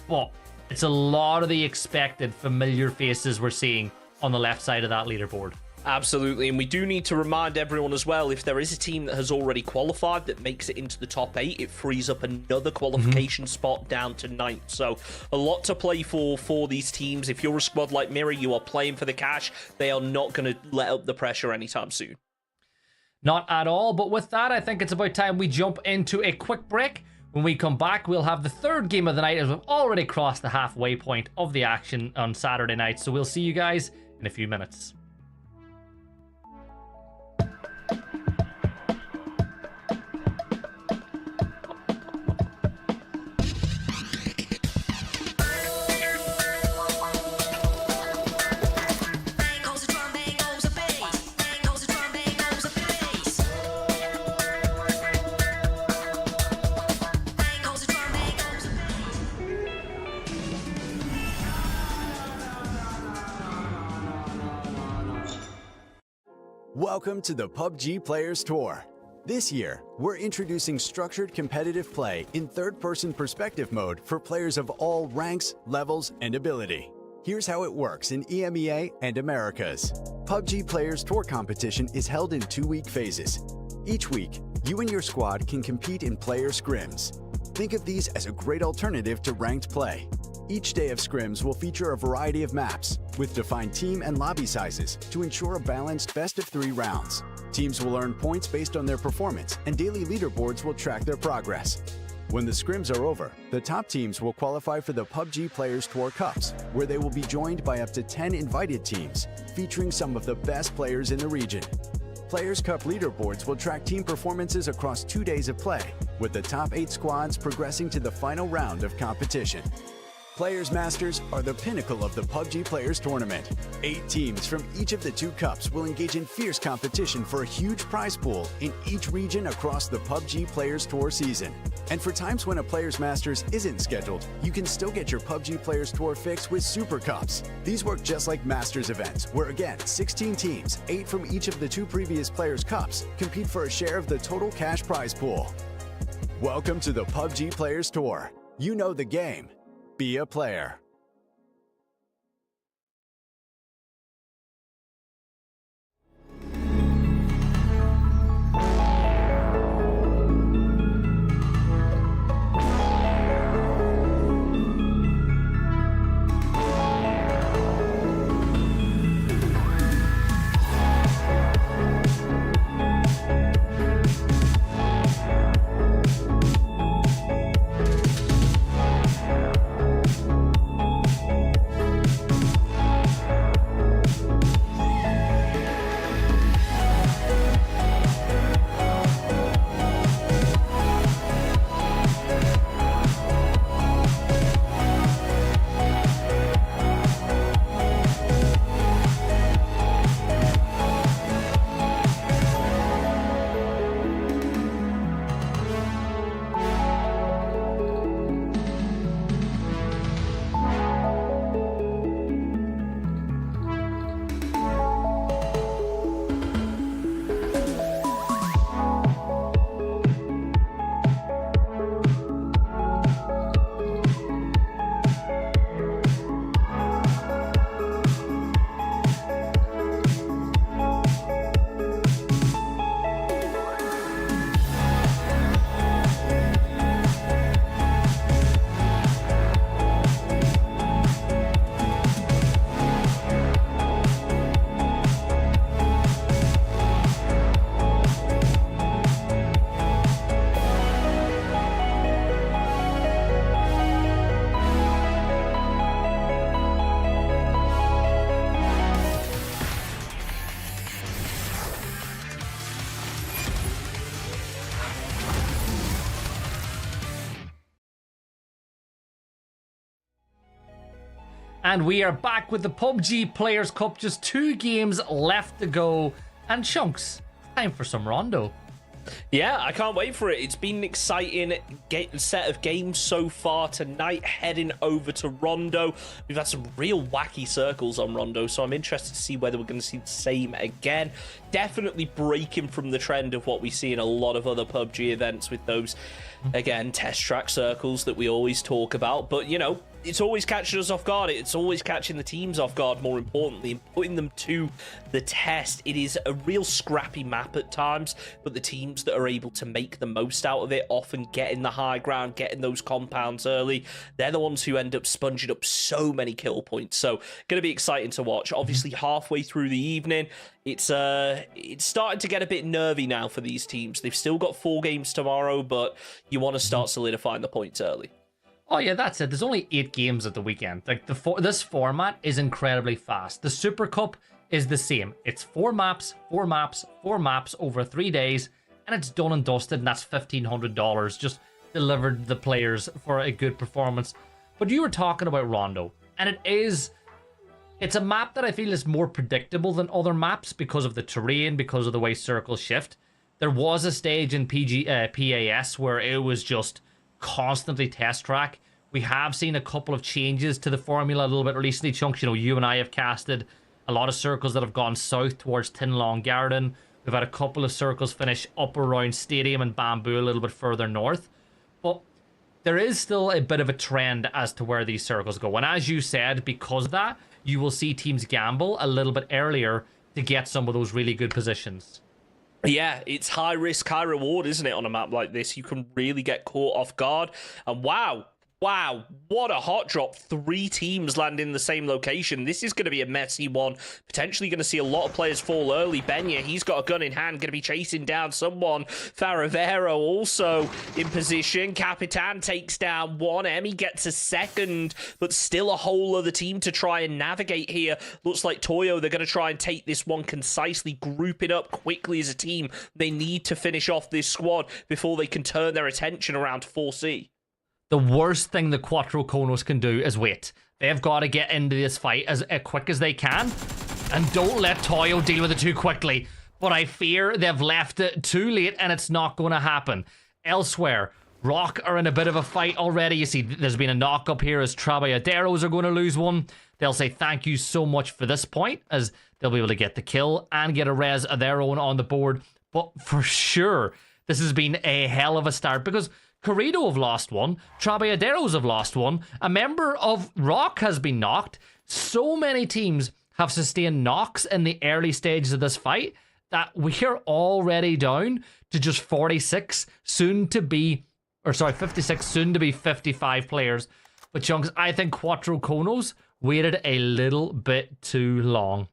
But it's a lot of the expected familiar faces we're seeing on the left side of that leaderboard. Absolutely, and we do need to remind everyone as well, if there is a team that has already qualified that makes it into the top 8, it frees up another qualification spot down to 9th. So a lot to play for these teams. If you're a squad like Mira, you are playing for the cash. They are not going to let up the pressure anytime soon. Not at all, but with that, I think it's about time we jump into a quick break. When we come back, we'll have the 3rd game of the night, as we've already crossed the halfway point of the action on Saturday night. So we'll see you guys in a few minutes. Welcome to the PUBG Players Tour. This year, we're introducing structured competitive play in third-person perspective mode for players of all ranks, levels, and ability. Here's how it works in EMEA and Americas. PUBG Players Tour competition is held in 2-week phases. Each week, you and your squad can compete in player scrims. Think of these as a great alternative to ranked play. Each day of scrims will feature a variety of maps, with defined team and lobby sizes to ensure a balanced best-of-3 rounds. Teams will earn points based on their performance, and daily leaderboards will track their progress. When the scrims are over, the top teams will qualify for the PUBG Players Tour Cups, where they will be joined by up to 10 invited teams, featuring some of the best players in the region. Players Cup leaderboards will track team performances across 2 days of play, with the top 8 squads progressing to the final round of competition. Players Masters are the pinnacle of the PUBG Players Tournament. 8 teams from each of the 2 cups will engage in fierce competition for a huge prize pool in each region across the PUBG Players Tour season. And for times when a Players Masters isn't scheduled, you can still get your PUBG Players Tour fix with Super Cups. These work just like Masters events, where again, 16 teams, 8 from each of the 2 previous Players Cups, compete for a share of the total cash prize pool. Welcome to the PUBG Players Tour. You know the game. Be a player. And we are back with the PUBG Players Cup. Just 2 games left to go. And Chunks, time for some Rondo. Yeah, I can't wait for it. It's been an exciting set of games so far tonight, heading over to Rondo. We've had some real wacky circles on Rondo, so I'm interested to see whether we're going to see the same again. Definitely breaking from the trend of what we see in a lot of other PUBG events with those, again, test track circles that we always talk about. But, you know, it's always catching us off guard. It's always catching the teams off guard, more importantly, and putting them to the test. It is a real scrappy map at times, but the teams that are able to make the most out of it, often getting the high ground, getting those compounds early, they're the ones who end up sponging up so many kill points. So, going to be exciting to watch. Obviously, halfway through the evening, it's starting to get a bit nervy now for these teams. They've still got 4 games tomorrow, but you want to start solidifying the points early. Oh yeah, that's it. There's only 8 games at the weekend. Like this format is incredibly fast. The Super Cup is the same. It's 4 maps over 3 days, and it's done and dusted, and that's $1,500 just delivered to the players for a good performance. But you were talking about Rondo, and it's a map that I feel is more predictable than other maps because of the terrain, because of the way circles shift. There was a stage in PAS where it was just constantly test track. We have seen a couple of changes to the formula a little bit recently, Chunks. You know, you and I have casted a lot of circles that have gone south towards Tinlong Garden. We've had a couple of circles finish up around Stadium and Bamboo a little bit further north. But there is still a bit of a trend as to where these circles go. And as you said, because of that, you will see teams gamble a little bit earlier to get some of those really good positions. Yeah, it's high risk, high reward, isn't it, on a map like this? You can really get caught off guard. And wow, what a hot drop. 3 teams land in the same location. This is going to be a messy one. Potentially going to see a lot of players fall early. Benya, he's got a gun in hand, going to be chasing down someone. Faravero also in position. Capitan takes down one. Emmy gets a second, but still a whole other team to try and navigate here. Looks like Toyo, they're going to try and take this one concisely, group it up quickly as a team. They need to finish off this squad before they can turn their attention around 4C. The worst thing the Quattro Konos can do is wait. They've got to get into this fight as quick as they can. And don't let Toyo deal with it too quickly. But I fear they've left it too late and it's not going to happen. Elsewhere, Rock are in a bit of a fight already. You see, there's been a knock up here as Trabajaderos are going to lose one. They'll say thank you so much for this point, as they'll be able to get the kill and get a res of their own on the board. But for sure, this has been a hell of a start, because Corrido have lost one, Trabajaderos have lost one, a member of Rock has been knocked. So many teams have sustained knocks in the early stages of this fight that we're already down to just 56, soon to be 55, soon to be 55 players. But Chunks, I think Quattro Konos waited a little bit too long.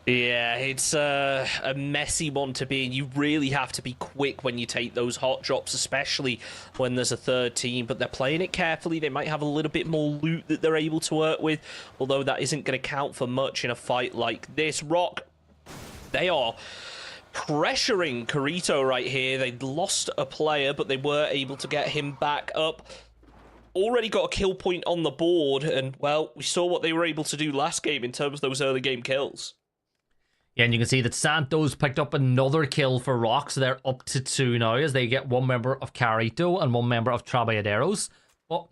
Yeah, it's a messy one to be in. You really have to be quick when you take those hot drops, especially when there's a third team. But they're playing it carefully. They might have a little bit more loot that they're able to work with, although that isn't going to count for much in a fight like this. Rock, they are pressuring Corrito right here. They lost a player, but they were able to get him back up. Already got a kill point on the board, and, well, we saw what they were able to do last game in terms of those early game kills. Yeah, and you can see that Santos picked up another kill for Rock, so they're up to 2 now as they get one member of Carito and one member of Trabajaderos. But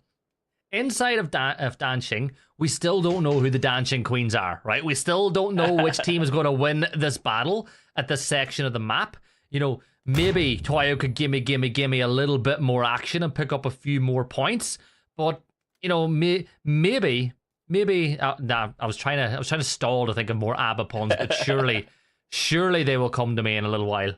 inside of Dancing, we still don't know who the Dancing Queens are, right? We still don't know which team is going to win this battle at this section of the map. You know, maybe Toyo could gimme a little bit more action and pick up a few more points. But, you know, maybe I was trying to stall to think of more ABBA puns, but surely they will come to me in a little while.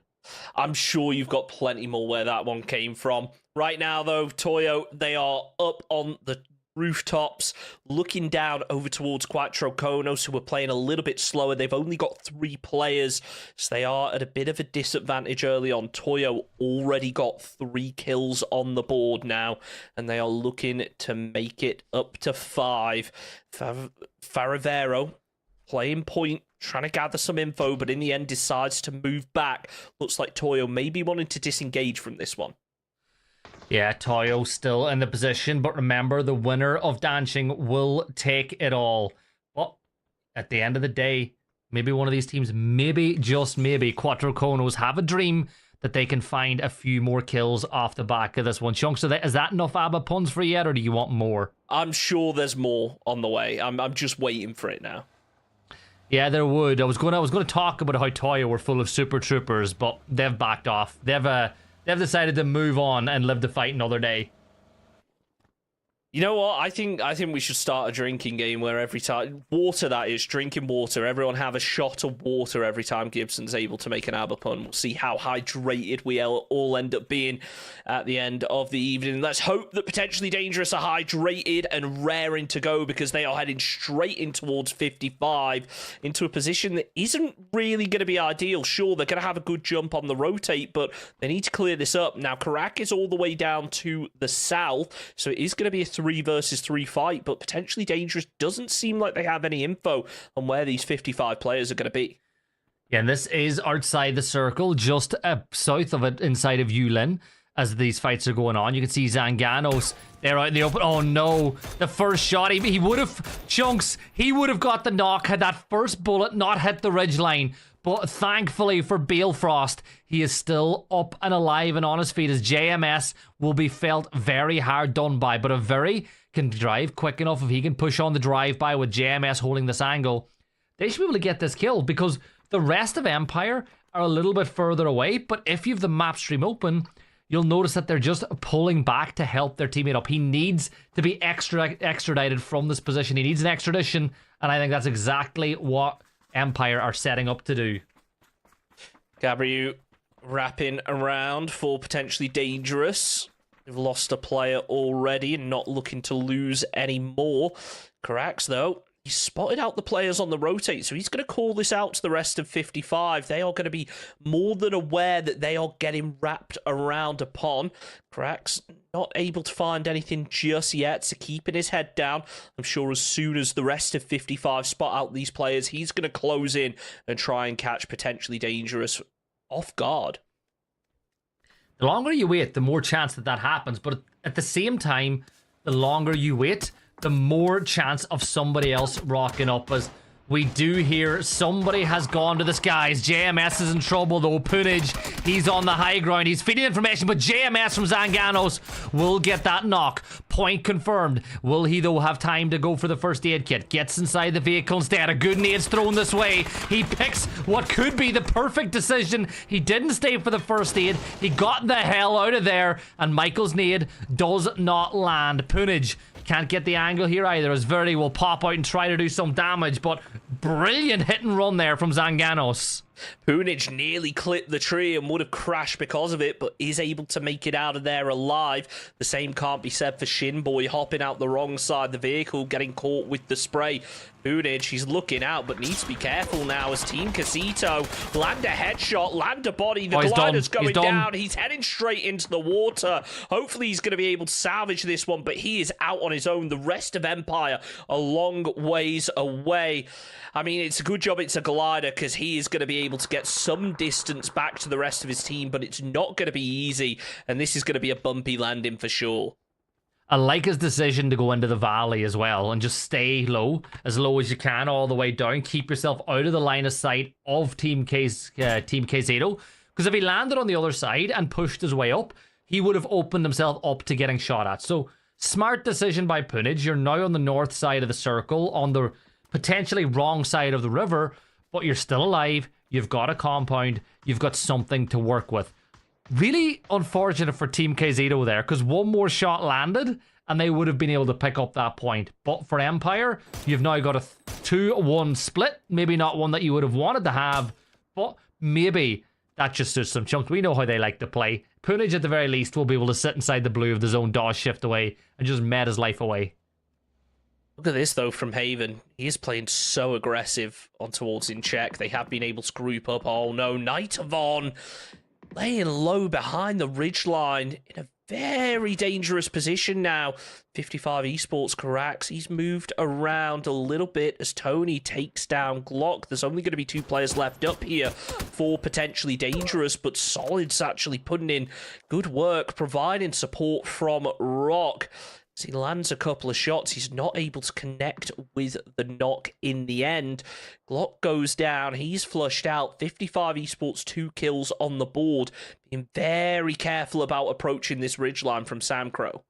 I'm sure you've got plenty more where that one came from. Right now, though, Toyo, they are up on the rooftops, looking down over towards Quattro Konos, who are playing a little bit slower. They've only got 3 players, so they are at a bit of a disadvantage early on. Toyo already got 3 kills on the board now, and they are looking to make it up to 5. Faravero playing point, trying to gather some info, but in the end decides to move back. Looks like Toyo may be wanting to disengage from this one. Yeah, Toyo still in the position, but remember, the winner of dancing will take it all. But at the end of the day, maybe one of these teams, maybe, just maybe, Quattro Conos have a dream that they can find a few more kills off the back of this one. Chunks, is that enough ABBA puns for you yet, or do you want more? I'm sure there's more on the way. I'm just waiting for it now. Yeah, there would. I was going to talk about how Toyo were full of super troopers, but they've backed off. They've decided to move on and live to fight another day. You know what? I think we should start a drinking game where every time water, that is, drinking water, everyone have a shot of water every time Gibson's able to make an ABBA pun. We'll see how hydrated we all end up being at the end of the evening. Let's hope that Potentially Dangerous are hydrated and raring to go, because they are heading straight in towards 55 into a position that isn't really going to be ideal. Sure, they're going to have a good jump on the rotate, but they need to clear this up. Now, Karak is all the way down to the south, so it is going to be a 3 versus 3 fight, but Potentially Dangerous doesn't seem like they have any info on where these 55 players are going to be. Yeah, and this is outside the circle, just south of it, inside of Yulin, as these fights are going on. You can see Zanganos, they're out in the open. Oh no, the first shot, he would have, Chunks, he would have got the knock had that first bullet not hit the ridgeline. But thankfully for Balefrost, he is still up and alive and on his feet, as JMS will be felt very hard done by. But if Very can drive quick enough, if he can push on the drive-by with JMS holding this angle, they should be able to get this kill, because the rest of Empire are a little bit further away. But if you have the map stream open, you'll notice that they're just pulling back to help their teammate up. He needs to be extradited from this position. He needs an extradition, and I think that's exactly what Empire are setting up to do. Gabriel wrapping around for Potentially Dangerous. They've lost a player already and not looking to lose any more. Karax, though, he's spotted out the players on the rotate, so he's going to call this out to the rest of 55. They are going to be more than aware that they are getting wrapped around upon. Karax not able to find anything just yet, so keeping his head down. I'm sure as soon as the rest of 55 spot out these players, he's going to close in and try and catch Potentially Dangerous off guard. The longer you wait, the more chance that happens. But at the same time, the longer you wait, the more chance of somebody else rocking up, as we do hear somebody has gone to the skies. JMS is in trouble though. Punage, he's on the high ground. He's feeding information, but JMS from Zanganos will get that knock. Point confirmed. Will he though have time to go for the first aid kit? Gets inside the vehicle instead. A good nade's thrown this way. He picks what could be the perfect decision. He didn't stay for the first aid. He got the hell out of there, and Michael's nade does not land. Punage can't get the angle here either, as Verdi will pop out and try to do some damage, but brilliant hit and run there from Zanganos. Punich nearly clipped the tree and would have crashed because of it, but is able to make it out of there alive. The same can't be said for Shinboy, hopping out the wrong side of the vehicle, getting caught with the spray. Punich, he's looking out, but needs to be careful now as Team Casito land a headshot, land a body. The glider's going down. He's heading straight into the water. Hopefully he's going to be able to salvage this one, but he is out on his own. The rest of Empire a long ways away. I mean, it's a good job it's a glider, because he is going to be able to get some distance back to the rest of his team, but it's not going to be easy, and this is going to be a bumpy landing for sure. I like his decision to go into the valley as well and just stay low as you can all the way down. Keep yourself out of the line of sight of Team KZito, because if he landed on the other side and pushed his way up, he would have opened himself up to getting shot at. So, smart decision by Punage. You're now on the north side of the circle, on the potentially wrong side of the river, but you're still alive. You've got a compound. You've got something to work with. Really unfortunate for Team KZito there, because one more shot landed and they would have been able to pick up that point. But for Empire, you've now got a 2-1 split. Maybe not one that you would have wanted to have, but maybe that just suits some Chunks. We know how they like to play. Punage, at the very least, will be able to sit inside the blue of the zone, dodge shift away, and just met his life away. Look at this, though, from Haven. He is playing so aggressive on towards in check. They have been able to group up. Oh, no. Night of On laying low behind the ridgeline in a very dangerous position now. 55 Esports Carax, he's moved around a little bit as Tony takes down Glock. There's only going to be 2 players left up here for potentially dangerous, but Solid's actually putting in good work, providing support from Rock. As he lands a couple of shots, he's not able to connect with the knock in the end. Glock goes down, he's flushed out. 55 Esports, 2 kills on the board. Being very careful about approaching this ridgeline from Sam Crow.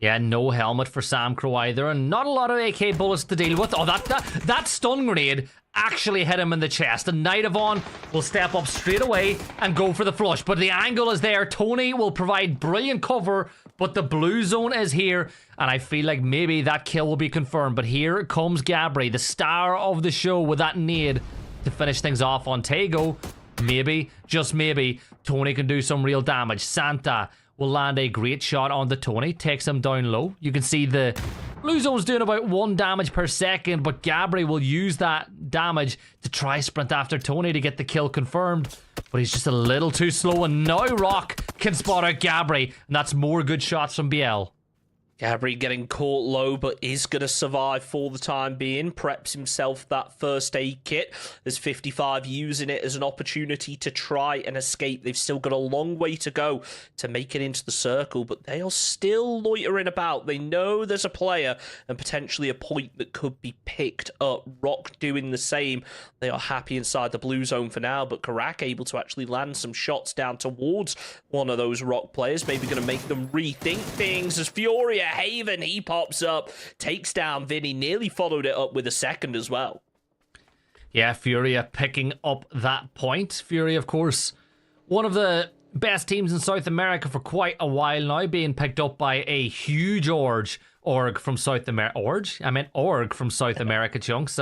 Yeah, no helmet for Sam Crow either, and not a lot of AK bullets to deal with. Oh, that stun grenade actually hit him in the chest. And Nightavon will step up straight away and go for the flush. But the angle is there. Tony will provide brilliant cover, but the blue zone is here, and I feel like maybe that kill will be confirmed. But here comes Gabri, the star of the show, with that nade to finish things off on Tego. Maybe, just maybe, Tony can do some real damage. Santa will land a great shot on the Tony, takes him down low. You can see the blue zone's doing about 1 damage per second, but Gabri will use that damage to try sprint after Tony to get the kill confirmed. But he's just a little too slow, and now Rock can spot out Gabri, and that's more good shots from BL. Gabri getting caught low, but is going to survive for the time being. Preps himself that first aid kit. There's 55 using it as an opportunity to try and escape. They've still got a long way to go to make it into the circle, but they are still loitering about. They know there's a player and potentially a point that could be picked up. Rock doing the same. They are happy inside the blue zone for now, but Karak able to actually land some shots down towards one of those Rock players. Maybe going to make them rethink things as Furia Haven, he pops up, takes down Vinny, nearly followed it up with a second as well. Yeah, Furia picking up that point. Furia, of course, one of the best teams in South America for quite a while now, being picked up by a huge org from South America. Org from South America, Chunks.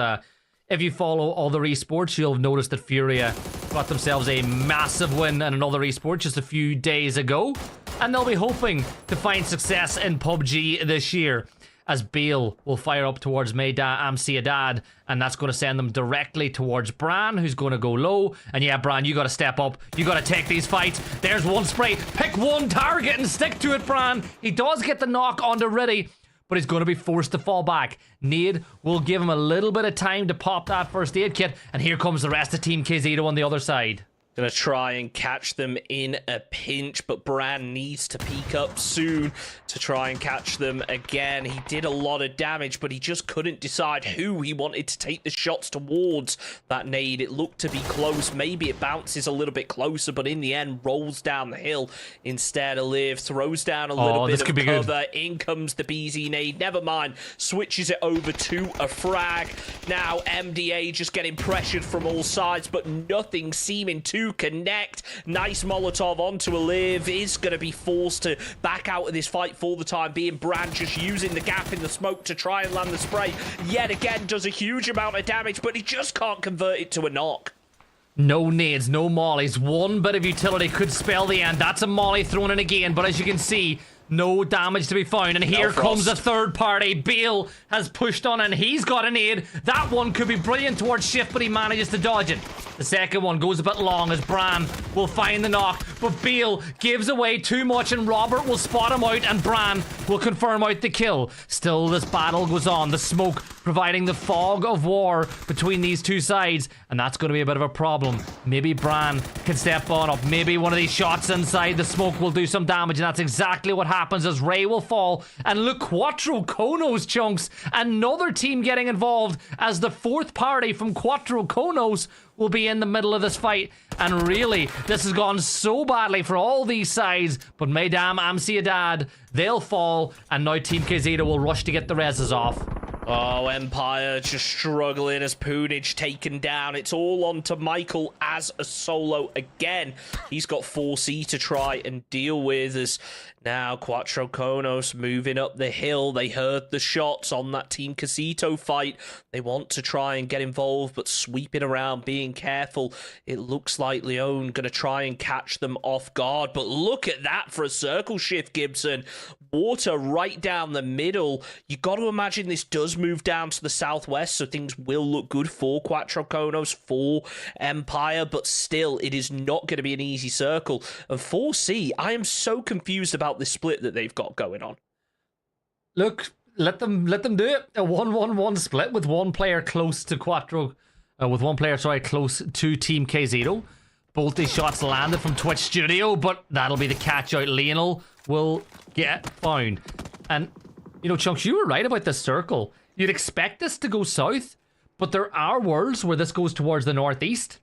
If you follow other esports, you'll have noticed that Furia got themselves a massive win in another esport just a few days ago. And they'll be hoping to find success in PUBG this year, as Bale will fire up towards Meda Amsiadad, and that's going to send them directly towards Bran, who's going to go low. And yeah, Bran, you got to step up. You got to take these fights. There's one spray. Pick one target and stick to it, Bran. He does get the knock onto Riddy, but he's going to be forced to fall back. Nade will give him a little bit of time to pop that first aid kit, and here comes the rest of Team KZito on the other side. Gonna try and catch them in a pinch, but Bran needs to peek up soon to try and catch them again. He did a lot of damage, but he just couldn't decide who he wanted to take the shots towards that nade. It looked to be close. Maybe it bounces a little bit closer, but in the end, rolls down the hill instead of Liv. Throws down a little bit of cover. In comes the BZ nade. Never mind. Switches it over to a frag. Now, MDA just getting pressured from all sides, but nothing seeming to connect. Nice Molotov onto a Liv. Is going to be forced to back out of this fight for the time being. Brand just using the gap in the smoke to try and land the spray. Yet again, does a huge amount of damage, but he just can't convert it to a knock. No nades, no mollies. One bit of utility could spell the end. That's a molly thrown in again, but as you can see, no damage to be found. And here comes a third party. Bale has pushed on and he's got an aid. That one could be brilliant towards Shift, but he manages to dodge it. The second one goes a bit long as Bran will find the knock, but Bale gives away too much and Robert will spot him out and Bran will confirm out the kill. Still, this battle goes on. The smoke providing the fog of war between these two sides, and that's going to be a bit of a problem. Maybe Bran can step on up. Maybe one of these shots inside the smoke will do some damage, and that's exactly what happens as Ray will fall. And look, Quattro Konos, Chunks, another team getting involved as the fourth party from Quattro Konos will be in the middle of this fight. And really, this has gone so badly for all these sides, but Mesdames Amsiadad, they'll fall, and now Team KZito will rush to get the reses off. Oh, Empire just struggling as Poonage taken down. It's all on to Michael as a solo again. He's got 4C to try and deal with as now Quattro Konos moving up the hill. They heard the shots on that Team Casito fight. They want to try and get involved, but sweeping around, being careful. It looks like Leon going to try and catch them off guard, but look at that for a circle shift, Gibson. Water right down the middle. You got to imagine this does does move down to the southwest, so things will look good for Quattro Konos, for Empire, but still, it is not going to be an easy circle. And 4C, I am so confused about this split that they've got going on. Look, let them do it. A 1-1-1 split with one player close to Quattro, close to Team K0. Both these shots landed from Twitch Studio, but that'll be the catch out. Lionel will get found. And, you know, Chunks, you were right about this circle. You'd expect this to go south, but there are worlds where this goes towards the northeast.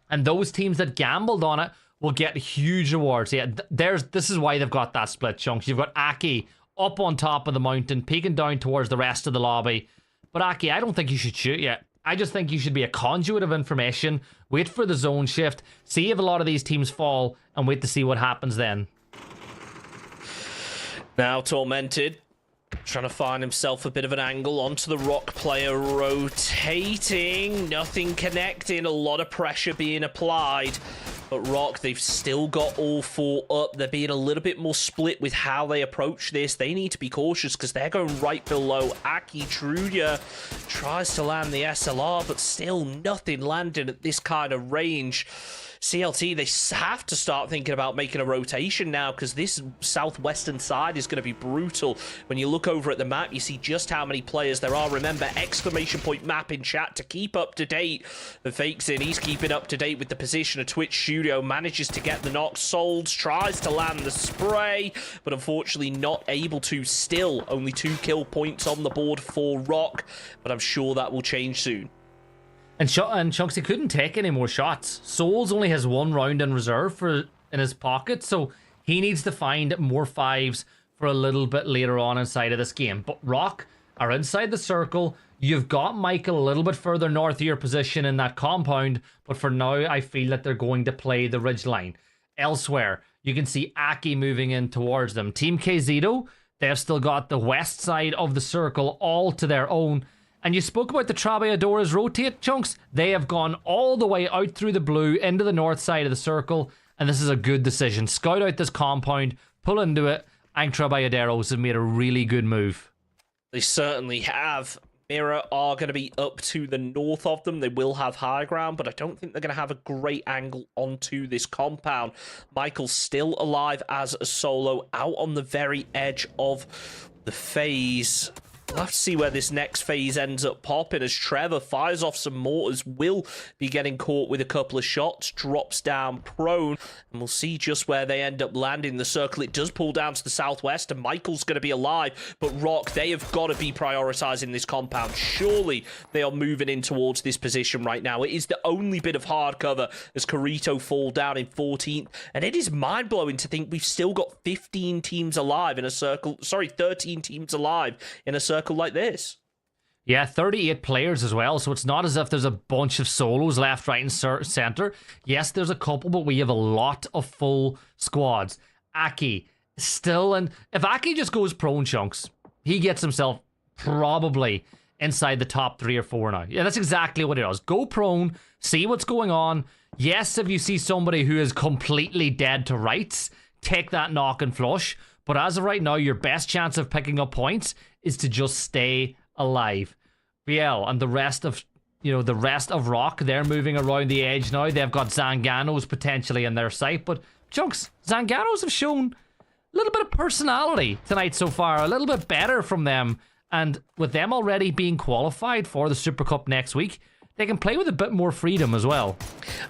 And those teams that gambled on it will get huge rewards. Yeah, this is why they've got that split, Chunks. You've got Aki up on top of the mountain, peeking down towards the rest of the lobby. But Aki, I don't think you should shoot yet. I just think you should be a conduit of information, wait for the zone shift, see if a lot of these teams fall, and wait to see what happens then. Now Tormented, trying to find himself a bit of an angle onto the Rock player, rotating, nothing connecting, a lot of pressure being applied. But Rock, they've still got all four up. They're being a little bit more split with how they approach this. They need to be cautious because they're going right below. Aki Trudia tries to land the SLR, but still nothing landing at this kind of range. CLT, they have to start thinking about making a rotation now because this southwestern side is going to be brutal. When you look over at the map, you see just how many players there are. Remember, exclamation point map in chat to keep up to date. The Fakes in, he's keeping up to date with the position of Twitch Studio, manages to get the knock. Solds tries to land the spray, but unfortunately not able to. Still, only 2 kill points on the board for Rock, but I'm sure that will change soon. And Chunksy couldn't take any more shots. Souls only has 1 round in reserve in his pocket, so he needs to find more 5s for a little bit later on inside of this game. But Rock are inside the circle. You've got Michael a little bit further north of your position in that compound, but for now, I feel that they're going to play the ridge line. Elsewhere, you can see Aki moving in towards them. Team K0, they've still got the west side of the circle all to their own. And you spoke about the Trabeadoras rotate, Chunks. They have gone all the way out through the blue into the north side of the circle, and this is a good decision. Scout out this compound, pull into it, and Trabeadoras have made a really good move. They certainly have. Mira are going to be up to the north of them. They will have high ground, but I don't think they're going to have a great angle onto this compound. Michael's still alive as a solo, out on the very edge of the phase. We'll have to see where this next phase ends up popping as Trevor fires off some mortars, will be getting caught with a couple of shots, drops down prone, and we'll see just where they end up landing. The circle, it does pull down to the southwest, and Michael's going to be alive, but Rock, they have got to be prioritizing this compound. Surely they are moving in towards this position right now. It is the only bit of hard cover as Corito fall down in 14th, and it is mind-blowing to think we've still got 15 teams alive in a circle, 13 teams alive in a circle like this. Yeah, 38 players as well, so it's not as if there's a bunch of solos left, right, and center. Yes, there's a couple, but we have a lot of full squads. Aki still, and if Aki just goes prone, Chunks, he gets himself probably inside the top 3 or 4 now. Yeah, that's exactly what it does. Go prone, see what's going on. Yes, if you see somebody who is completely dead to rights, take that knock and flush. But as of right now, your best chance of picking up points is to just stay alive. BL and the rest of Rock, they're moving around the edge now. They've got Zanganos potentially in their sight, but Chunks, Zanganos have shown a little bit of personality tonight so far, a little bit better from them, and with them already being qualified for the Super Cup next week, they can play with a bit more freedom as well.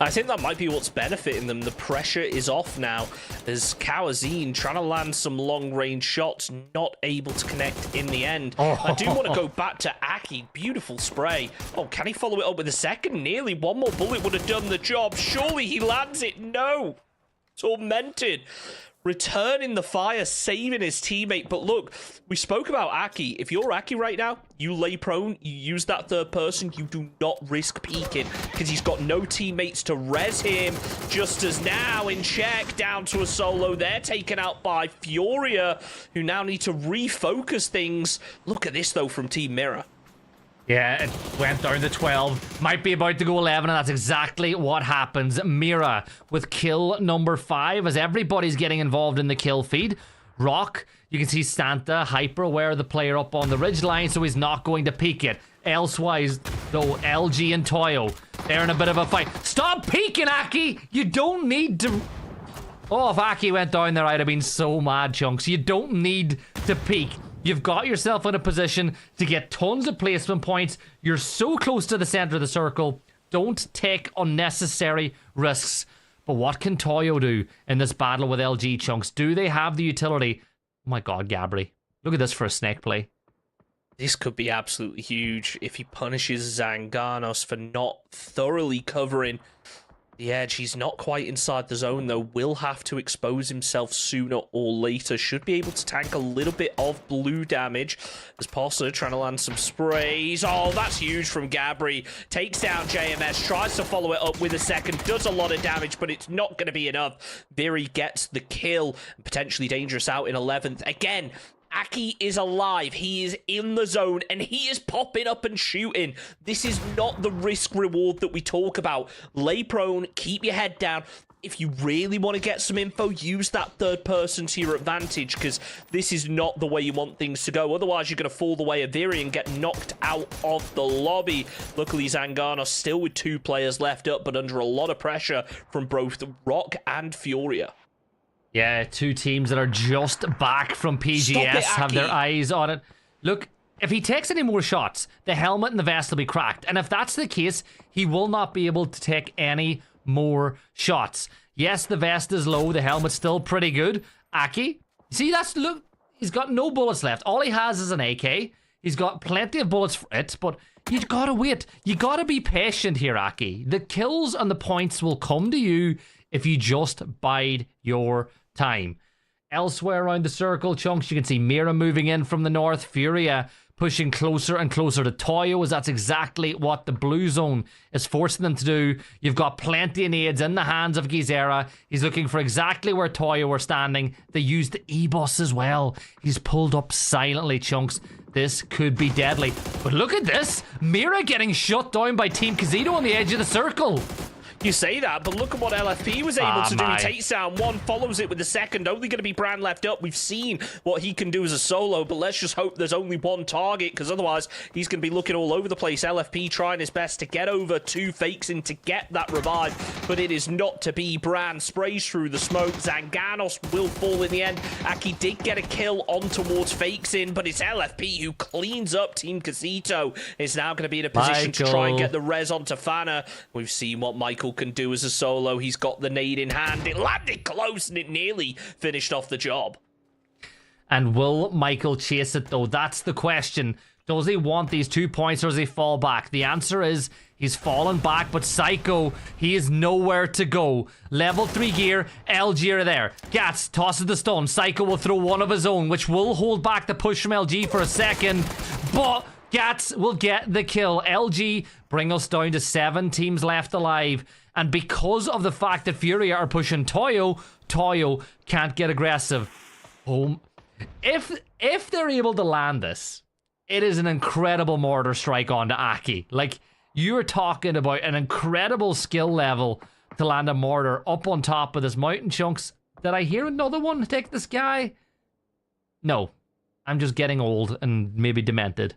I think that might be what's benefiting them. The pressure is off now as Kawazine trying to land some long-range shots, not able to connect in the end. I do want to go back to Aki. Beautiful spray. Oh, can he follow it up with a second? Nearly one more bullet would have done the job. Surely he lands it. No. Tormented. Returning the fire, saving his teammate. But look, we spoke about Aki. If you're Aki right now, you lay prone, you use that third person, you do not risk peeking because he's got no teammates to res him. Just as now in check, down to a solo. They're taken out by Furia, who now need to refocus things. Look at this, though, from Team Mirror. Yeah, it went down to 12. Might be about to go 11, and that's exactly what happens. Mira with kill number 5 as everybody's getting involved in the kill feed. Rock, You can see Santa hyper aware of the player up on the ridge line, so he's not going to peek it. Elsewise, though, LG and Toyo, they're in a bit of a fight. Stop peeking, Aki! You don't need to... Oh, if Aki went down there, I'd have been so mad, Chunks. You don't need to peek. You've got yourself in a position to get tons of placement points. You're so close to the center of the circle. Don't take unnecessary risks. But what can Toyo do in this battle with LG, Chunks? Do they have the utility? Oh my god, Gabri. Look at this for a snake play. This could be absolutely huge if he punishes Zanganos for not thoroughly covering the edge. He's not quite inside the zone, though. Will have to expose himself sooner or later. Should be able to tank a little bit of blue damage. As Posse trying to land some sprays. Oh, that's huge from Gabri. Takes down JMS. Tries to follow it up with a second. Does a lot of damage, but it's not going to be enough. Viri gets the kill. Potentially dangerous out in 11th. Again, Aki is alive, he is in the zone, and he is popping up and shooting. This is not the risk reward that we talk about. Lay prone, keep your head down. If you really want to get some info, use that third person to your advantage, because this is not the way you want things to go. Otherwise, you're going to fall the way of Viri and get knocked out of the lobby. Luckily, Zanganos still with 2 players left up, but under a lot of pressure from both Rock and Furia. Yeah, 2 teams that are just back from PGS have their eyes on it. Look, if he takes any more shots, the helmet and the vest will be cracked. And if that's the case, he will not be able to take any more shots. Yes, the vest is low, the helmet's still pretty good. Aki, see, look, he's got no bullets left. All he has is an AK. He's got plenty of bullets for it, but you gotta wait. You gotta be patient here, Aki. The kills and the points will come to you if you just bide your time. Elsewhere around the circle, Chunks, you can see Mira moving in from the north. Furia pushing closer and closer to Toyo, as that's exactly what the blue zone is forcing them to do. You've got plenty of nades in the hands of Gizera. He's looking for exactly where Toyo were standing. They used the E-bus as well. He's pulled up silently, Chunks. This could be deadly. But look at this. Mira getting shut down by Team Kazito on the edge of the circle. You say that, but look at what LFP was able to do. He takes down 1, follows it with the second. Only going to be Brand left up. We've seen what he can do as a solo, but let's just hope there's only 1 target, because otherwise he's going to be looking all over the place. LFP trying his best to get over 2 fakes in to get that revive, but it is not to be. Brand sprays through the smoke. Zanganos will fall in the end. Aki did get a kill on towards fakes in, but it's LFP who cleans up Team Casito. Is now going to be in a position to try and get the res onto Fana. We've seen what Michael can do as a solo. He's got the nade in hand. It landed close and it nearly finished off the job. And will Michael chase it though? That's the question. Does he want these 2 points or does he fall back? The answer is he's fallen back, but Psycho, he is nowhere to go. Level 3 gear, LG are there. Gats tosses the stone. Psycho will throw one of his own, which will hold back the push from LG for a second, but Gats will get the kill. LG bring us down to 7 teams left alive. And because of the fact that Furia are pushing Toyo, Toyo can't get aggressive. If they're able to land this, it is an incredible mortar strike onto Aki. Like, you're talking about an incredible skill level to land a mortar up on top of this mountain, Chunks. Did I hear another one take this guy? No. I'm just getting old and maybe demented.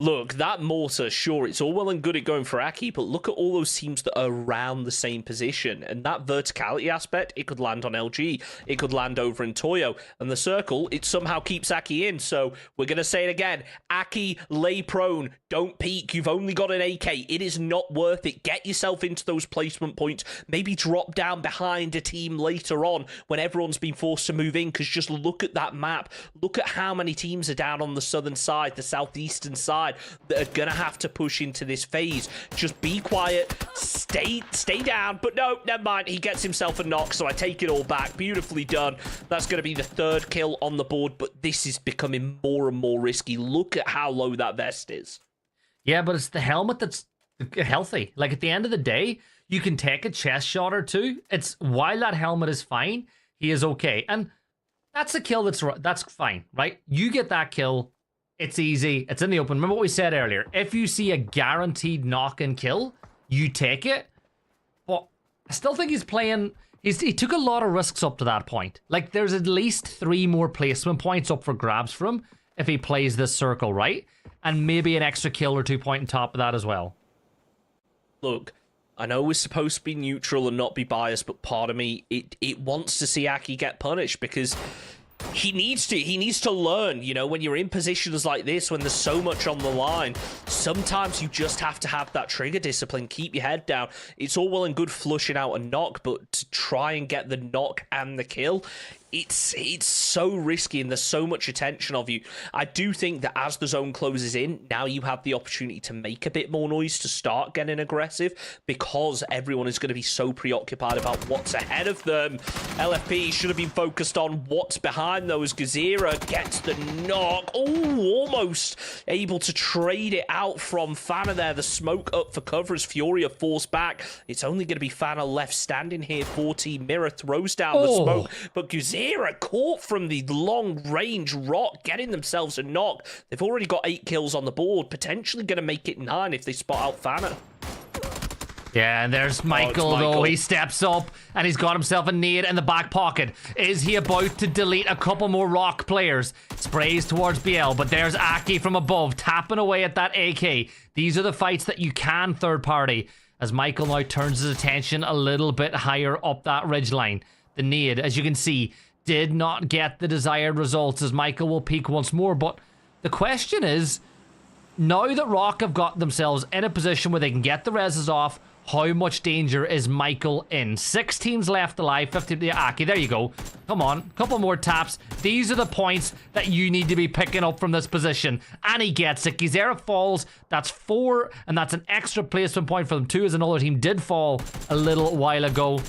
Look, that mortar, sure, it's all well and good at going for Aki, but look at all those teams that are around the same position. And that verticality aspect, it could land on LG. It could land over in Toyo. And the circle, it somehow keeps Aki in. So we're going to say it again. Aki, lay prone. Don't peek. You've only got an AK. It is not worth it. Get yourself into those placement points. Maybe drop down behind a team later on when everyone's been forced to move in, because just look at that map. Look at how many teams are down on the southern side, the southeastern side, that are gonna have to push into this phase. Just be quiet, stay down. But no, never mind, he gets himself a knock, so I take it all back. Beautifully done. That's gonna be the 3rd kill on the board, but this is becoming more and more risky. Look at how low that vest is. Yeah, but it's the helmet that's healthy. Like, at the end of the day, you can take a chest shot or 2. It's while that helmet is fine, he is okay. And that's a kill that's fine, right? You get that kill. It's easy. It's in the open. Remember what we said earlier. If you see a guaranteed knock and kill, you take it. But I still think he's playing He took a lot of risks up to that point. Like, there's at least 3 more placement points up for grabs for him if he plays this circle right, and maybe an extra kill or 2 point on top of that as well. Look, I know we're supposed to be neutral and not be biased, but part of me, it wants to see Aki get punished, because he needs to learn, you know, when you're in positions like this, when there's so much on the line, sometimes you just have to have that trigger discipline, keep your head down. It's all well and good flushing out a knock, but to try and get the knock and the kill, it's so risky, and there's so much attention of you. I do think that as the zone closes in, now you have the opportunity to make a bit more noise, to start getting aggressive, because everyone is going to be so preoccupied about what's ahead of them. LFP should have been focused on what's behind those. Gazira gets the knock. Oh, almost able to trade it out from Fana there. The smoke up for cover as Fury are forced back. It's only going to be Fana left standing here for Team Mirror. Throws down the smoke, but Gazira caught from the long-range rock, getting themselves a knock. They've already got 8 kills on the board, potentially going to make it 9 if they spot out Fana. Yeah, and there's Michael, though. He steps up, and he's got himself a nade in the back pocket. Is he about to delete a couple more Rock players? Sprays towards BL, but there's Aki from above, tapping away at that AK. These are the fights that you can third-party, as Michael now turns his attention a little bit higher up that ridgeline. The nade, as you can see, did not get the desired results, as Michael will peek once more. But the question is, now that Rock have got themselves in a position where they can get the reses off, how much danger is Michael in? 6 teams left alive, 50 to Aki. There you go. Come on, couple more taps. These are the points that you need to be picking up from this position. And he gets it. Gizera falls. That's 4, and that's an extra placement point for them too, as another team did fall a little while ago.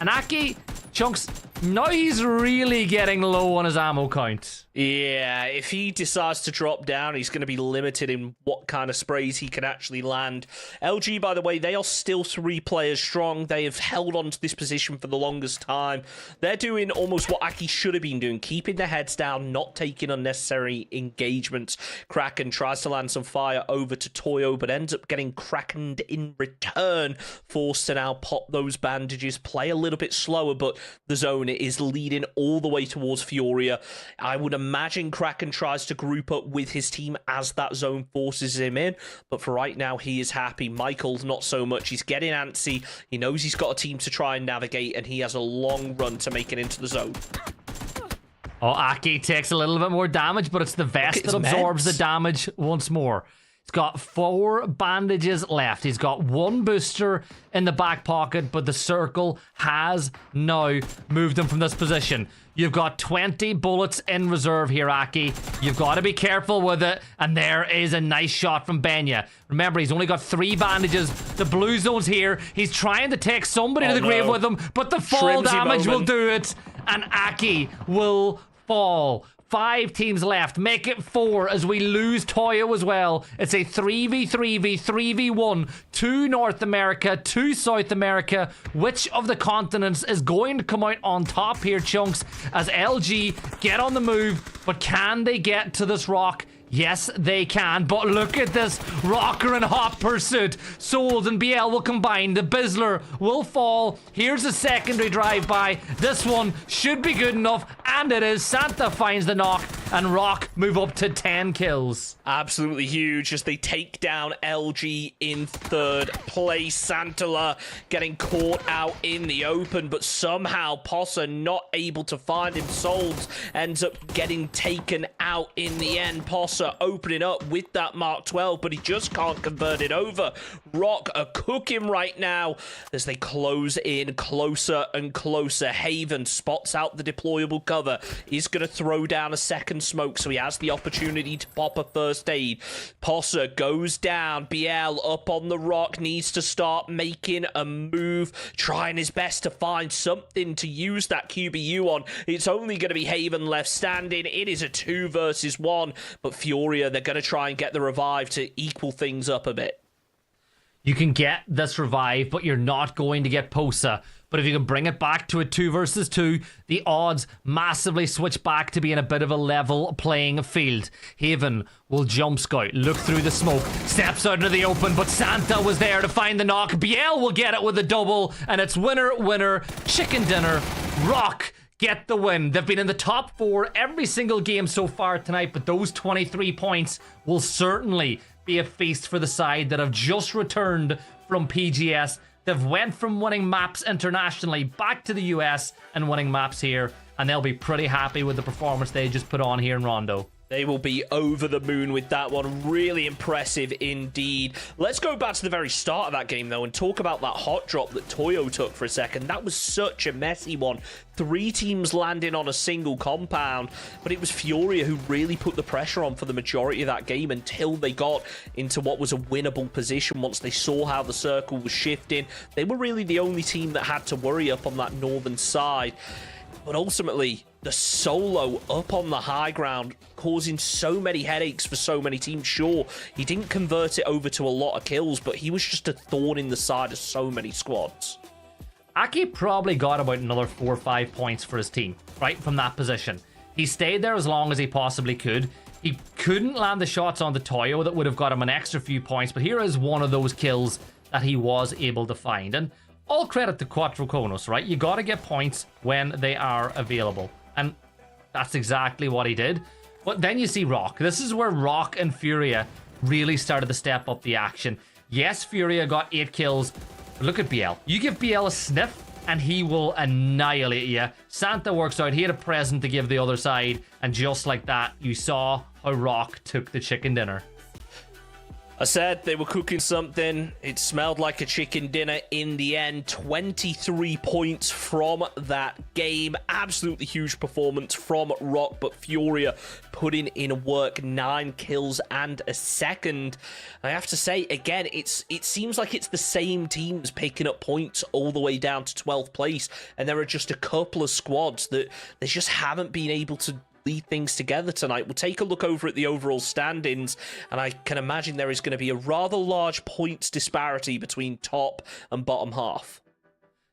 And Aki, Chunks, now he's really getting low on his ammo count. Yeah, if he decides to drop down, he's going to be limited in what kind of sprays he can actually land. LG, by the way, they are still 3 players strong. They have held on to this position for the longest time. They're doing almost what Aki should have been doing, keeping their heads down, not taking unnecessary engagements. Kraken tries to land some fire over to Toyo, but ends up getting Krakened in return, forced to now pop those bandages, play a little bit slower, but the zone is leading all the way towards Fioria. I would imagine Kraken tries to group up with his team as that zone forces him in, but for right now, he is happy. Michael's not so much. He's getting antsy. He knows he's got a team to try and navigate, and he has a long run to make it into the zone. Oh, Aki takes a little bit more damage, but it's the vest that absorbs the damage once more. He's got 4 bandages left. He's got 1 booster in the back pocket, but the circle has now moved him from this position. You've got 20 bullets in reserve here, Aki. You've got to be careful with it. And there is a nice shot from Benya. Remember, he's only got 3 bandages. The blue zone's here. He's trying to take somebody to the grave with him, but the fall damage will do it. And Aki will fall. 5 teams left. Make it 4 as we lose Toyo as well. It's a 3v3v, 3v1. 2 North America, 2 South America. Which of the continents is going to come out on top here, Chunks, as LG get on the move, but can they get to this rock? Yes, they can, but look at this rocker and hop pursuit. Souls and BL will combine. The Bizzler will fall. Here's a secondary drive-by. This one should be good enough, and it is. Santa finds the knock, and Rock move up to 10 kills. Absolutely huge as they take down LG in 3rd place. Santala getting caught out in the open, but somehow Possa not able to find him. Souls ends up getting taken out in the end. Possa opening up with that Mark 12, but he just can't convert it over. Rock are cooking right now as they close in closer and closer. Haven spots out the deployable cover. He's going to throw down a second smoke, so he has the opportunity to pop a first aid. Possa goes down. BL up on the rock, needs to start making a move, trying his best to find something to use that QBU on. It's only going to be Haven left standing. It is a 2 versus 1, but Fioria, they're going to try and get the revive to equal things up a bit. You can get this revive, but you're not going to get Posa. But if you can bring it back to a 2 versus 2, the odds massively switch back to being a bit of a level playing field. Haven will jump scout, look through the smoke, steps out into the open, but Santa was there to find the knock. Biel will get it with a double, and it's winner, winner, chicken dinner. Rock get the win. They've been in the top 4 every single game so far tonight, but those 23 points will certainly be a feast for the side that have just returned from PGS. They've went from winning maps internationally back to the US and winning maps here, and they'll be pretty happy with the performance they just put on here in Rondo. They will be over the moon with that one. Really impressive indeed. Let's go back to the very start of that game, though, and talk about that hot drop that Toyo took for a second. That was such a messy one. 3 teams landing on a single compound, but it was Furia who really put the pressure on for the majority of that game until they got into what was a winnable position. Once they saw how the circle was shifting, they were really the only team that had to worry up on that northern side. But ultimately, the solo up on the high ground, causing so many headaches for so many teams. Sure, he didn't convert it over to a lot of kills, but he was just a thorn in the side of so many squads. Aki probably got about another 4 or 5 points for his team, right, from that position. He stayed there as long as he possibly could. He couldn't land the shots on the Toyo that would have got him an extra few points, but here is one of those kills that he was able to find. And all credit to Quattro Konos, right? You got to get points when they are available. And that's exactly what he did. But then you see Rock. This is where Rock and Furia really started to step up the action. Yes, Furia got 8 kills. But look at BL. You give BL a sniff and he will annihilate you. Santa works out. He had a present to give the other side. And just like that, you saw how Rock took the chicken dinner. I said they were cooking something. It smelled like a chicken dinner in the end. 23 points from that game. Absolutely huge performance from Rock, but Furia putting in work. 9 kills and a second. I have to say, again, it seems like it's the same teams picking up points all the way down to 12th place, and there are just a couple of squads that they just haven't been able to lead things together tonight. We'll take a look over at the overall standings, and I can imagine there is going to be a rather large points disparity between top and bottom half.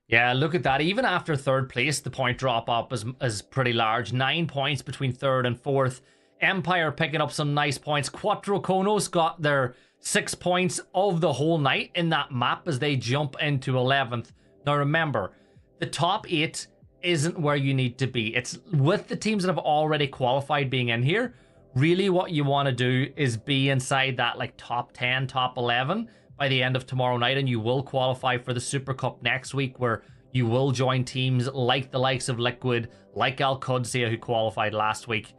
Yeah, look at that. Even after 3rd place, the point drop up is pretty large. 9 points between 3rd and 4th. Empire picking up some nice points. Quattro Konos got their 6 points of the whole night in that map as they jump into 11th. Now remember, the top 8 isn't where you need to be. It's with the teams that have already qualified being in here. Really what you want to do is be inside that like top 10, top 11 by the end of tomorrow night, and you will qualify for the Super Cup next week, where you will join teams like the likes of Liquid, like Al-Qudsiya, who qualified last week.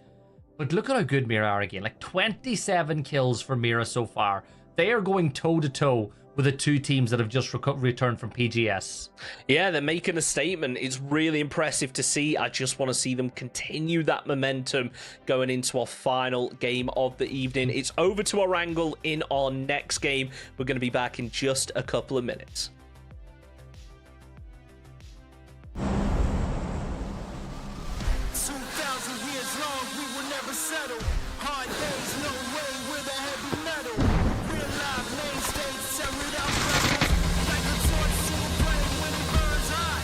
But look at how good Mira are again. Like 27 kills for Mira so far. They are going toe-to-toe with the 2 teams that have just returned from PGS. Yeah, they're making a statement. It's really impressive to see. I just want to see them continue that momentum going into our final game of the evening. It's over to our angle in our next game. We're going to be back in just a couple of minutes. 2,000 years long, we will never settle. Hard days, no way, we're the heavy metal. Real life main stage, tear it out, rebels. Like a torch, single flame when it burns hot.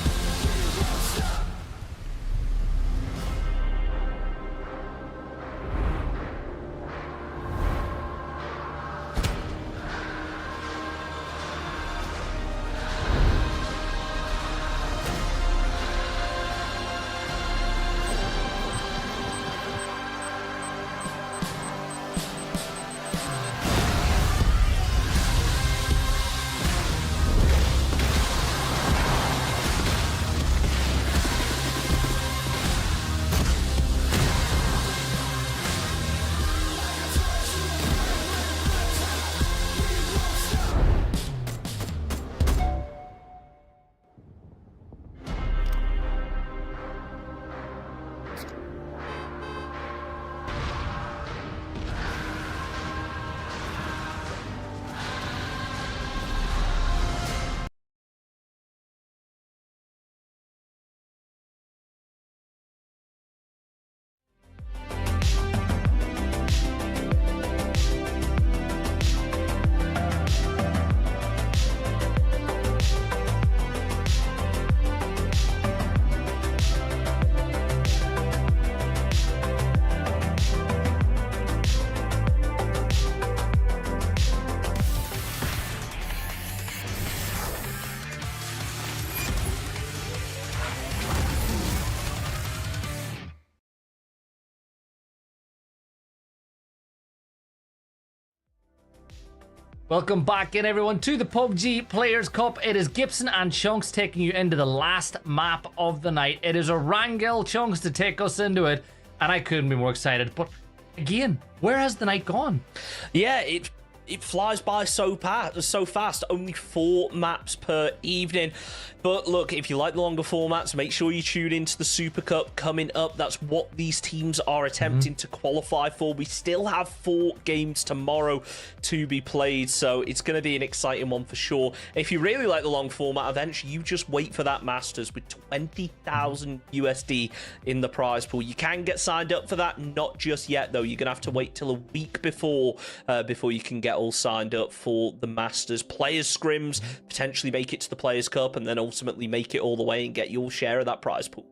Welcome back in, everyone, to the PUBG Players Cup. It is Gibson and Chunks taking you into the last map of the night. It is Erangel Chunks to take us into it, and I couldn't be more excited. But again, where has the night gone? Yeah, it flies by so fast. Only 4 maps per evening. But look, if you like the longer formats, make sure you tune into the Super Cup coming up. That's what these teams are attempting to qualify for. We still have 4 games tomorrow to be played, so it's going to be an exciting one for sure. If you really like the long format events, you just wait for that Masters with 20,000 USD in the prize pool. You can get signed up for that, not just yet though. You're going to have to wait till a week before you can get all signed up for the Masters. Players scrims, potentially make it to the Players Cup, and then ultimately make it all the way and get your share of that prize pool.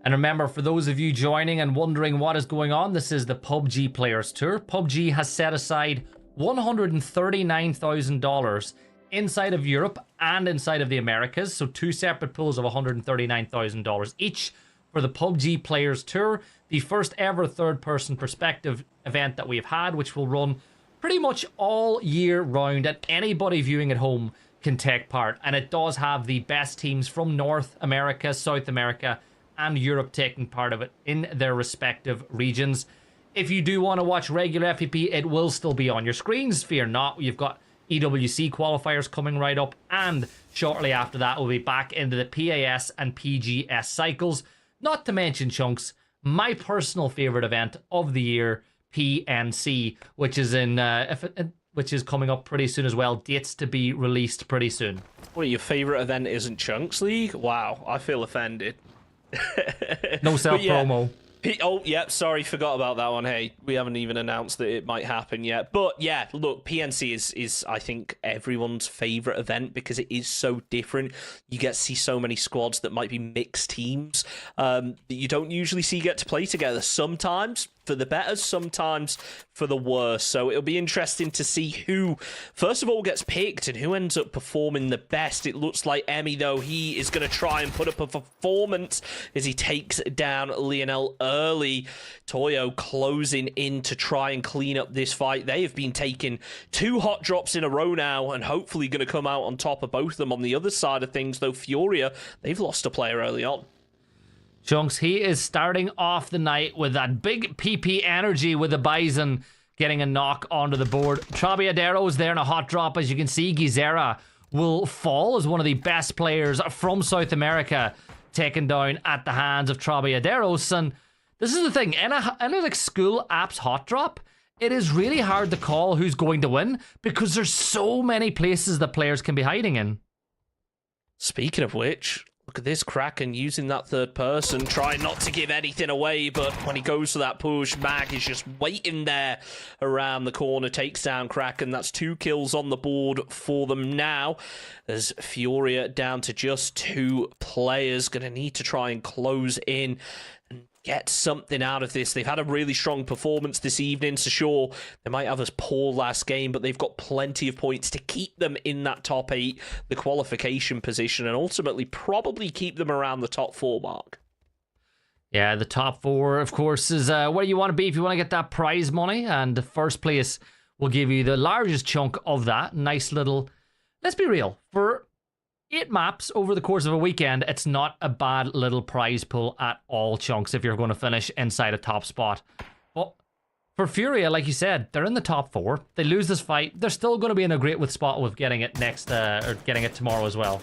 And remember, for those of you joining and wondering what is going on, this is the PUBG Players Tour. PUBG has set aside $139,000 inside of Europe and inside of the Americas, so 2 separate pools of $139,000 each for the PUBG Players Tour, the first ever third-person perspective event that we've had, which will run pretty much all year round, and anybody viewing at home can take part. And it does have the best teams from North America, South America, and Europe taking part of it in their respective regions. If you do want to watch regular FEP, it will still be on your screens. Fear not, you've got EWC qualifiers coming right up, and shortly after that we'll be back into the PAS and PGS cycles. Not to mention, Chunks, my personal favorite event of the year, PNC, which is which is coming up pretty soon as well. Dates to be released pretty soon. What, your favorite event isn't Chunks League? Wow, I feel offended. No self-promo. Oh, yeah, sorry, forgot about that one. Hey, we haven't even announced that it might happen yet. But yeah, look, PNC is I think, everyone's favorite event because it is so different. You get to see so many squads that might be mixed teams that you don't usually see get to play together. Sometimes for the better, sometimes for the worse. So it'll be interesting to see who, first of all, gets picked and who ends up performing the best. It looks like Emmy, though, he is going to try and put up a performance as he takes down Lionel early. Toyo closing in to try and clean up this fight. They have been taking 2 hot drops in a row now and hopefully going to come out on top of both of them. On the other side of things, though, Furia, they've lost a player early on. Chunks, he is starting off the night with that big PP energy with the Bison getting a knock onto the board. Trabiadero is there in a hot drop. As you can see, Gizera will fall as one of the best players from South America taken down at the hands of Trabiaderos. And this is the thing, in a like school apps hot drop, it is really hard to call who's going to win because there's so many places that players can be hiding in. Speaking of which, look at this Kraken using that third person, trying not to give anything away, but when he goes for that push, Mag is just waiting there around the corner, takes down Kraken. That's 2 kills on the board for them now, as Furia down to just 2 players. Going to need to try and close in and get something out of this. They've had a really strong performance this evening, so sure, they might have a poor last game, but they've got plenty of points to keep them in that top 8, the qualification position, and ultimately probably keep them around the top 4 mark. Yeah, the top 4, of course, is where you want to be if you want to get that prize money, and the first place will give you the largest chunk of that. Nice little, let's be real, for 8 maps over the course of a weekend, it's not a bad little prize pool at all, Chunks, if you're going to finish inside a top spot. But for Furia, like you said, they're in the top 4. They lose this fight, they're still going to be in a great spot with getting it next, or getting it tomorrow as well.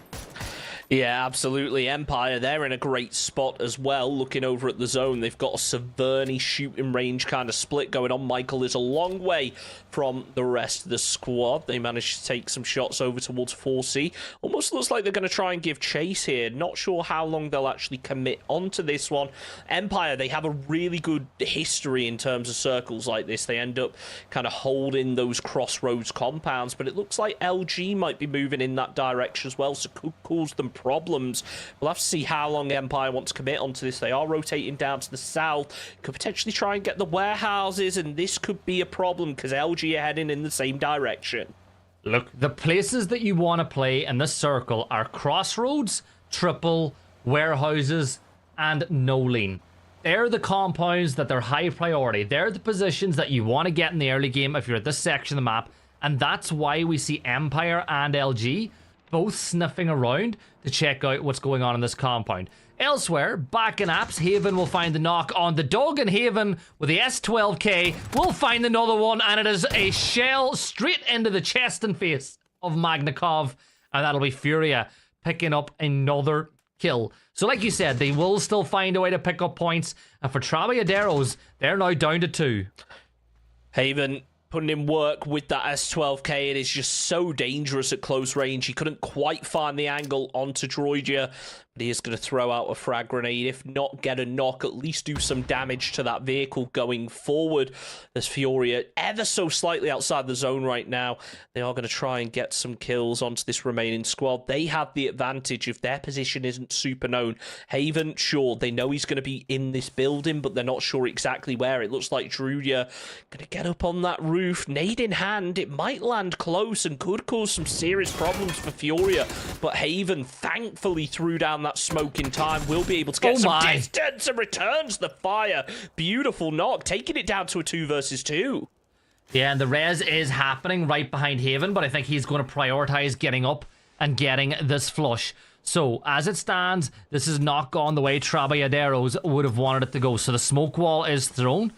Yeah, absolutely. Empire, they're in a great spot as well. Looking over at the zone, they've got a Severny shooting range kind of split going on. Michael is a long way from the rest of the squad. They managed to take some shots over towards 4C. Almost looks like they're going to try and give chase here. Not sure how long they'll actually commit onto this one. Empire, they have a really good history in terms of circles like this. They end up kind of holding those crossroads compounds, but it looks like LG might be moving in that direction as well, so could cause them problems. We'll have to see how long Empire want to commit onto this. They are rotating down to the south. Could potentially try and get the warehouses, and this could be a problem because LG are heading in the same direction. Look, the places that you want to play in this circle are crossroads, triple, warehouses, and no lean. They're the compounds that they're high priority. They're the positions that you want to get in the early game if you're at this section of the map, And that's why we see Empire and LG both sniffing around to check out what's going on in this compound. Elsewhere, back in apps, Haven will find the knock on the dog, and Haven with the S12K will find another one, and it is a shell straight into the chest and face of Magnikov, and that'll be Furia picking up another kill. So like you said, they will still find a way to pick up points, and for Trabajaderos, they're now down to 2. Haven putting in work with that S12K. It is just so dangerous at close range. He couldn't quite find the angle onto Droidia, but he is going to throw out a frag grenade. If not get a knock, at least do some damage to that vehicle going forward. There's Furia ever so slightly outside the zone right now. They are going to try and get some kills onto this remaining squad. They have the advantage if their position isn't super known. Haven, sure, they know he's going to be in this building, but they're not sure exactly where. It looks like Droidia going to get up on that roof. Nade in hand, it might land close and could cause some serious problems for Furia, but Haven thankfully threw down that smoke in time. Will be able to get some distance and returns the fire. Beautiful knock, taking it down to a 2 versus 2. Yeah, and the res is happening right behind Haven, but I think he's going to prioritize getting up and getting this flush. So, as it stands, this is not gone the way Trabajaderos would have wanted it to go. So the smoke wall is thrown.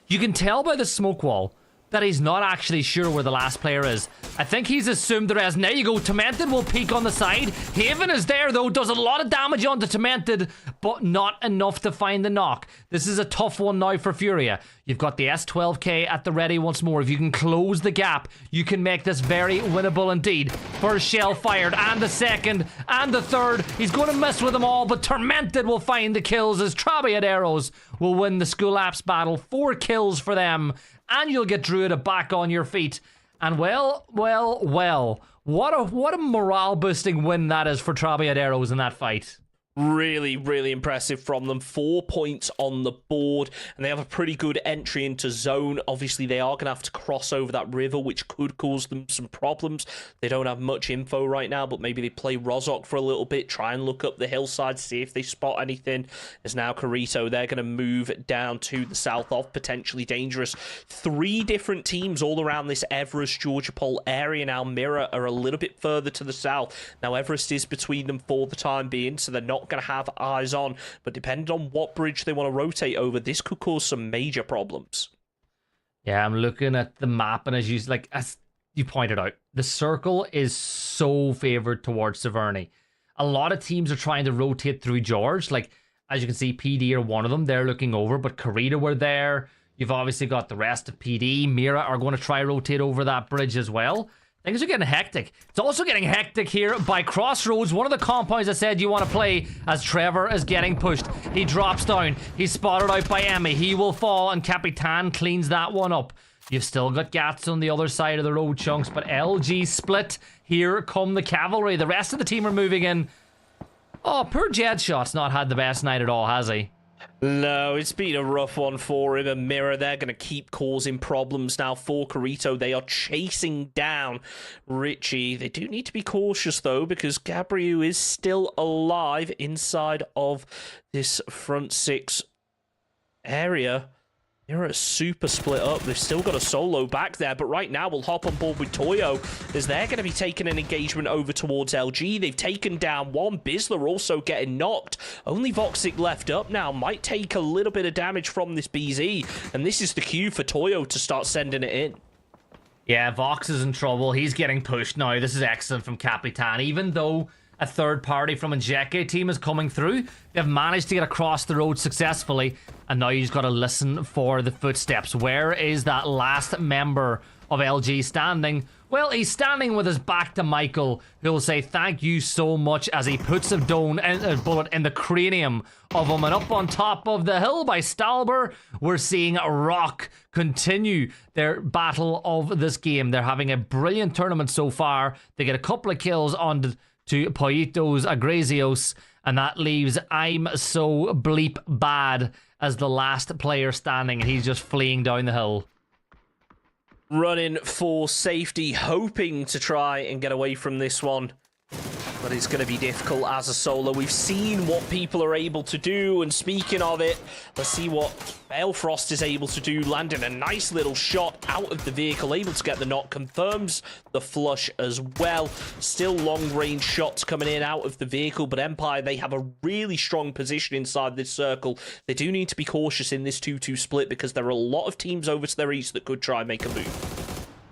You can tell by the smoke wall that he's not actually sure where the last player is. I think he's assumed the rest. Now you go, Tormented will peek on the side. Haven is there though, does a lot of damage onto Tormented, but not enough to find the knock. This is a tough one now for Furia. You've got the S12K at the ready once more. If you can close the gap, you can make this very winnable indeed. First shell fired, and the second, and the third. He's going to mess with them all, but Tormented will find the kills as Trabajaderos will win the School Apps battle. 4 kills for them, and you'll get Druida back on your feet. And well, what a morale-boosting win that is for Trabajaderos in that fight. Really, really impressive from them. 4 points on the board, and they have a pretty good entry into zone. Obviously, they are going to have to cross over that river, which could cause them some problems. They don't have much info right now, but maybe they play Rozok for a little bit, try and look up the hillside, see if they spot anything. There's now Carito. They're going to move down to the south of potentially dangerous. 3 different teams all around this Everest, Georgia Pole area now. Mirror are a little bit further to the south. Now, Everest is between them for the time being, so they're not going to have eyes on, but depending on what bridge they want to rotate over, this could cause some major problems. Yeah, I'm looking at the map, and as you pointed out, the circle is so favored towards Severny. A lot of teams are trying to rotate through George. Like, as you can see, PD are one of them. They're looking over, but Carita were there. You've obviously got the rest of PD. Mira are going to try rotate over that bridge as well. Things are getting hectic. It's also getting hectic here by Crossroads, one of the compounds I said you want to play, as Trevor is getting pushed. He drops down. He's spotted out by Emmy. He will fall, and Capitan cleans that one up. You've still got Gats on the other side of the road, Chunks, but LG split. Here come the cavalry. The rest of the team are moving in. Oh, poor Jedshot's not had the best night at all, has he? No, it's been a rough one for him. And Mirror, they're going to keep causing problems now for Carito. They are chasing down Richie. They do need to be cautious, though, because Gabriel is still alive inside of this front 6 area. They're super split up. They've still got a solo back there, but right now we'll hop on board with Toyo, as they're going to be taking an engagement over towards LG. They've taken down one. Bizzler also getting knocked. Only Voxic left up now. Might take a little bit of damage from this BZ, and this is the cue for Toyo to start sending it in. Yeah, Vox is in trouble. He's getting pushed now. This is excellent from Capitan. Even though a third party from Njeke team is coming through, they've managed to get across the road successfully, and now you just got to listen for the footsteps. Where is that last member of LG standing? Well, he's standing with his back to Michael, who will say thank you so much as he puts a bullet in the cranium of him. And up on top of the hill by Stalber, we're seeing Rock continue their battle of this game. They're having a brilliant tournament so far. They get a couple of kills on to Poitos Agrazios, and that leaves I'm So Bleep Bad as the last player standing, and he's just fleeing down the hill. Running for safety, hoping to try and get away from this one. but it's going to be difficult as a solo. We've seen what people are able to do, and speaking of it, let's see what Balefrost is able to do, landing a nice little shot out of the vehicle, able to get the knock, confirms the flush as well. Still long-range shots coming in out of the vehicle, but Empire, they have a really strong position inside this circle. They do need to be cautious in this 2-2 split because there are a lot of teams over to their east that could try and make a move.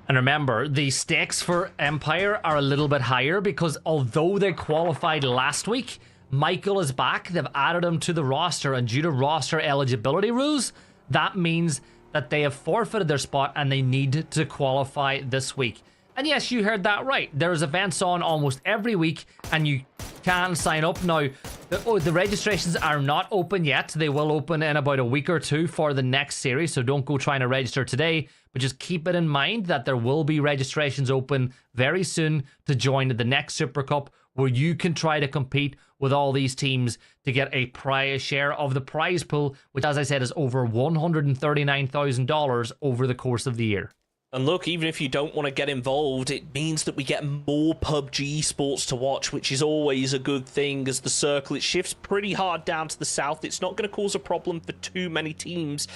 And remember, the stakes for Empire are a little bit higher because although they qualified last week, Michael is back. They've added him to the roster, and due to roster eligibility rules, that means that they have forfeited their spot and they need to qualify this week. And yes, you heard that right. There's events on almost every week, and you can sign up. Now, the registrations are not open yet. They will open in about a week or two for the next series, so don't go trying to register today. But just keep it in mind that there will be registrations open very soon to join the next Super Cup, where you can try to compete with all these teams to get a prize share of the prize pool, which, as I said, is over $139,000 over the course of the year. And look, even if you don't want to get involved, it means that we get more PUBG Esports to watch, which is always a good thing. As the circle, it shifts pretty hard down to the south. It's not going to cause a problem for too many teams,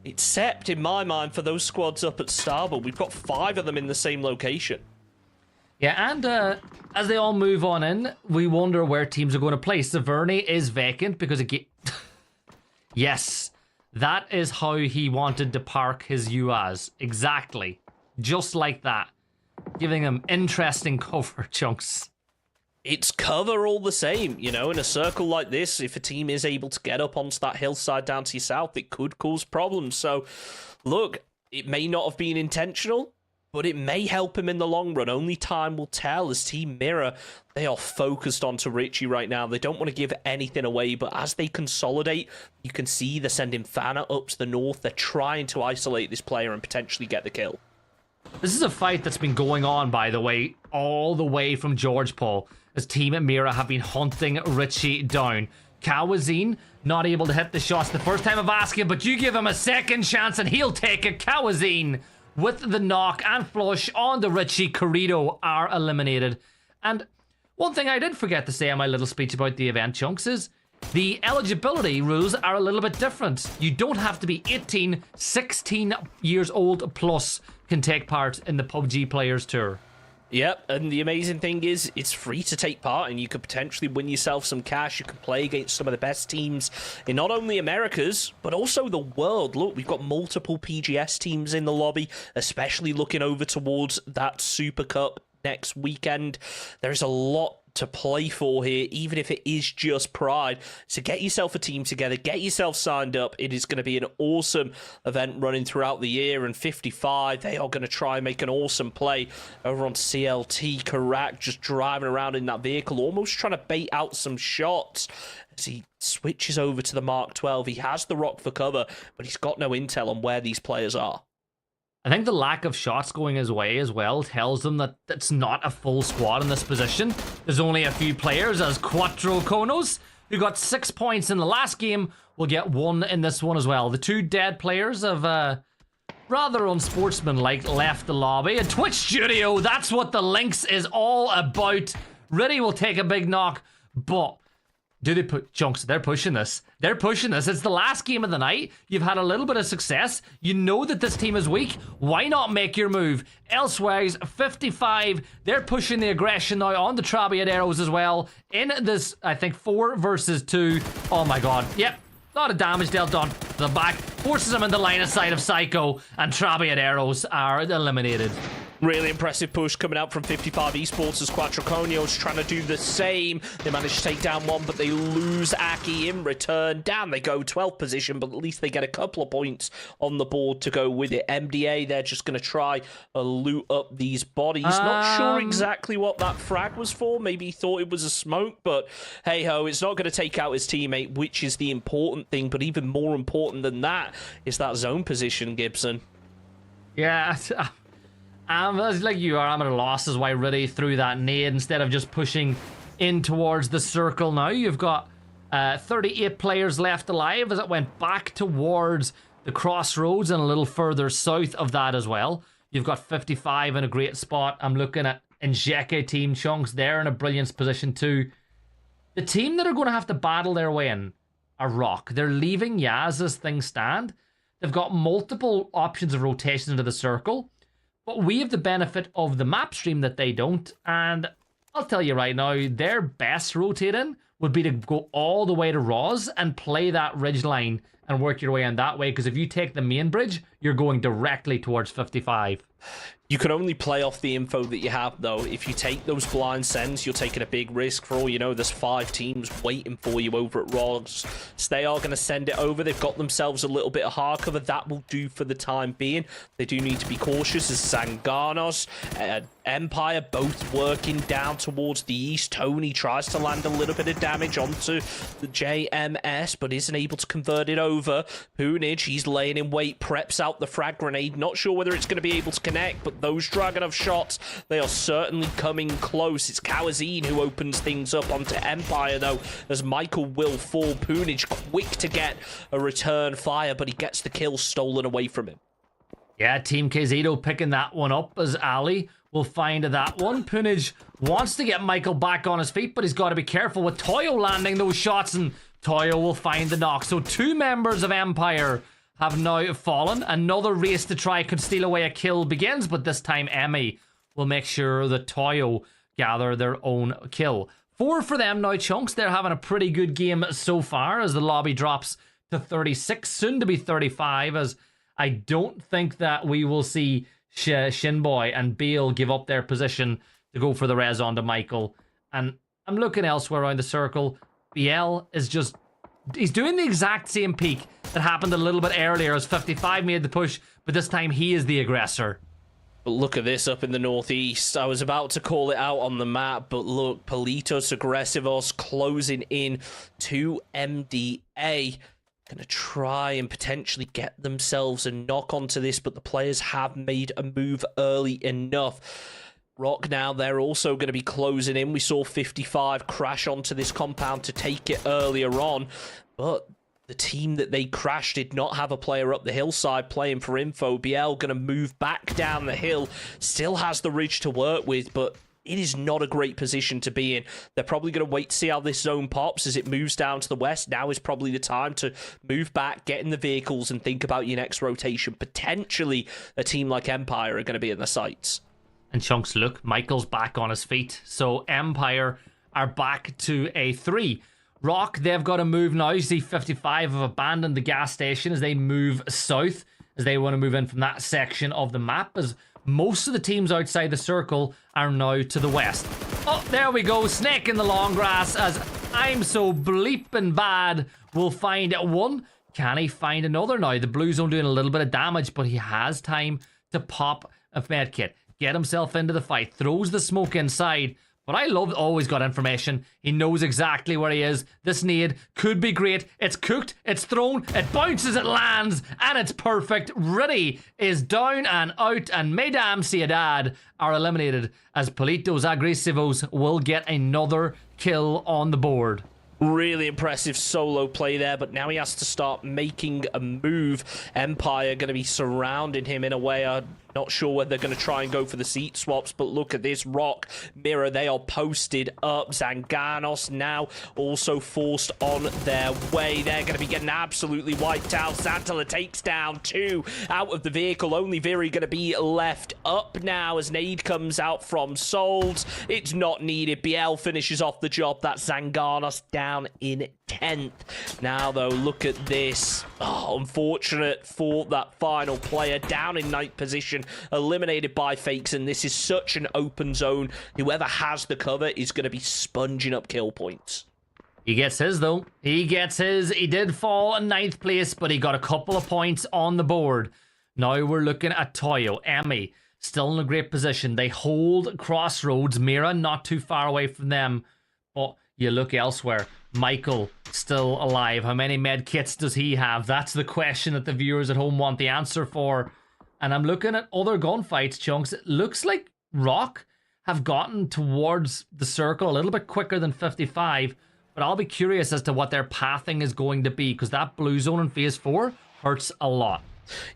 except, in my mind, for those squads up at Starboard. We've got 5 of them in the same location. Yeah, and as they all move on in, we wonder where teams are going to play. Severny is vacant because it yes, that is how he wanted to park his UAs. Exactly. Just like that. Giving him interesting cover, Chunks. It's cover all the same, you know, in a circle like this, if a team is able to get up onto that hillside down to your south, it could cause problems. So, look, it may not have been intentional, but it may help him in the long run. Only time will tell. As Team Mirror, they are focused onto Richie right now. They don't want to give anything away, but as they consolidate, you can see they're sending Fana up to the north. They're trying to isolate this player and potentially get the kill. This is a fight that's been going on, by the way, all the way from George Paul, as Team Mirror have been hunting Richie down. Kawazine not able to hit the shots the first time of asking, but you give him a second chance and he'll take it. Kawazine with the knock and flush on the Richie. Corrido are eliminated. And one thing I did forget to say in my little speech about the event, Chunks, is the eligibility rules are a little bit different. You don't have to be 18, 16 years old plus can take part in the PUBG Players Tour. Yep, and the amazing thing is, it's free to take part, and you could potentially win yourself some cash. You can play against some of the best teams in not only Americas, but also the world. Look, we've got multiple PGS teams in the lobby, especially looking over towards that Super Cup next weekend. There's a lot to play for here, even if it is just Pride. So get yourself a team together, get yourself signed up. It is going to be an awesome event running throughout the year. And 55, they are going to try and make an awesome play over on CLT. Karak just driving around in that vehicle, almost trying to bait out some shots as he switches over to the Mark 12. He has the rock for cover, but he's got no intel on where these players are. I think the lack of shots going his way as well tells them that it's not a full squad in this position. There's only a few players, as Quattro Konos, who got 6 points in the last game, will get 1 in this one as well. The 2 dead players have rather unsportsmanlike left the lobby. And Twitch Studio, that's what the Lynx is all about. Riddy will take a big knock, but do they put Chunks? They're pushing this. They're pushing this. It's the last game of the night. You've had a little bit of success. You know that this team is weak. Why not make your move? Elsewise, 55. They're pushing the aggression now on the Trabiaderos as well. In this, I think, 4 versus 2. Oh my god. Yep. A lot of damage dealt on the back. Forces them in the line of sight of Psycho. And Trabiaderos are eliminated. Really impressive push coming out from 55 Esports as Quattroconio's trying to do the same. They manage to take down 1, but they lose Aki in return. Down they go, 12th position, but at least they get a couple of points on the board to go with it. MDA, they're just going to try and loot up these bodies. Not sure exactly what that frag was for. Maybe he thought it was a smoke, but hey-ho, it's not going to take out his teammate, which is the important thing. But even more important than that is that zone position, Gibson. Yeah, like you are, I'm at a loss as why Riddy threw that nade instead of just pushing in towards the circle now. You've got 38 players left alive as it went back towards the crossroads and a little further south of that as well. You've got 55 in a great spot. I'm looking at Njeke team, Chunks, they're in a brilliant position too. The team that are going to have to battle their way in are Rock. They're leaving Yaz as things stand. They've got multiple options of rotation into the circle, but we have the benefit of the map stream that they don't. And I'll tell you right now, their best rotating would be to go all the way to Roz and play that ridge line and work your way in that way, because if you take the main bridge, you're going directly towards 55. You can only play off the info that you have, though. If you take those blind sends, you're taking a big risk. For all you know, there's 5 teams waiting for you over at Roz. So they are going to send it over. They've got themselves a little bit of hard cover. That will do for the time being. They do need to be cautious as Zanganos, Empire, both working down towards the east. Tony tries to land a little bit of damage onto the JMS, but isn't able to convert it over. Poonage, he's laying in wait, preps out the frag grenade. Not sure whether it's going to be able to connect, but those Dragunov shots, they are certainly coming close. It's Kawazine who opens things up onto Empire, though, as Michael will fall. Poonage quick to get a return fire, but he gets the kill stolen away from him. Yeah, Team KZito picking that one up as Ali will find that one. Poonage wants to get Michael back on his feet, but he's got to be careful with Toyo landing those shots, and Toyo will find the knock. So 2 members of Empire have now fallen. Another race to try could steal away a kill begins, but this time Emmy will make sure that Toyo gather their own kill. 4 for them now, Chunks. They're having a pretty good game so far as the lobby drops to 36, soon to be 35, as I don't think that we will see Shinboy and Beal give up their position to go for the res onto Michael. And I'm looking elsewhere around the circle. BL is just... he's doing the exact same peak that happened a little bit earlier as 55 made the push, but this time he is the aggressor. But look at this up in the northeast. I was about to call it out on the map, but look, Politos Aggressivos closing in to MDA. Gonna try and potentially get themselves a knock onto this, but the players have made a move early enough. Rock now, they're also going to be closing in. We saw 55 crash onto this compound to take it earlier on, but the team that they crashed did not have a player up the hillside playing for info. BL going to move back down the hill, still has the ridge to work with, but it is not a great position to be in. They're probably going to wait to see how this zone pops as it moves down to the west. Now is probably the time to move back, get in the vehicles, and think about your next rotation. Potentially, a team like Empire are going to be in the sights. And Chunks, look, Michael's back on his feet. So Empire are back to a 3. Rock, they've got to move now. You see 55 have abandoned the gas station as they move south, as they want to move in from that section of the map, as most of the teams outside the circle are now to the west. Oh, there we go. Snake in the long grass as I'm so bleeping bad will find one. Can he find another now? The blue zone doing a little bit of damage, but he has time to pop a medkit. Get himself into the fight, throws the smoke inside, but I love always got information. He knows exactly where he is. This nade could be great. It's cooked, it's thrown, it bounces, it lands, and it's perfect. Riddy is down and out, and Mesdames Ciudad are eliminated as Politos Agresivos will get another kill on the board. Really impressive solo play there, but now he has to start making a move. Empire going to be surrounding him in a way I'm not sure whether they're going to try and go for the seat swaps, but look at this. Rock, Mirror, they are posted up. Zanganos now also forced on their way. They're going to be getting absolutely wiped out. Santala takes down 2 out of the vehicle. Only Viri going to be left up now as nade comes out from Souls. It's not needed. BL finishes off the job. That's Zanganos down in 10th. Now, though, look at this. Oh, unfortunate for that final player. Down in 9th position, eliminated by Fakes, and this is such an open zone. Whoever has the cover is going to be sponging up kill points. He gets his, though. He gets his. He did fall in 9th place, but he got a couple of points on the board. Now we're looking at Toyo. Emmy, still in a great position. They hold Crossroads. Mira, not too far away from them. But you look elsewhere. Michael, still alive. How many med kits does he have? That's the question that the viewers at home want the answer for. And I'm looking at other gunfights, Chunks. It looks like Rock have gotten towards the circle a little bit quicker than 55. But I'll be curious as to what their pathing is going to be, because that blue zone in phase 4 hurts a lot.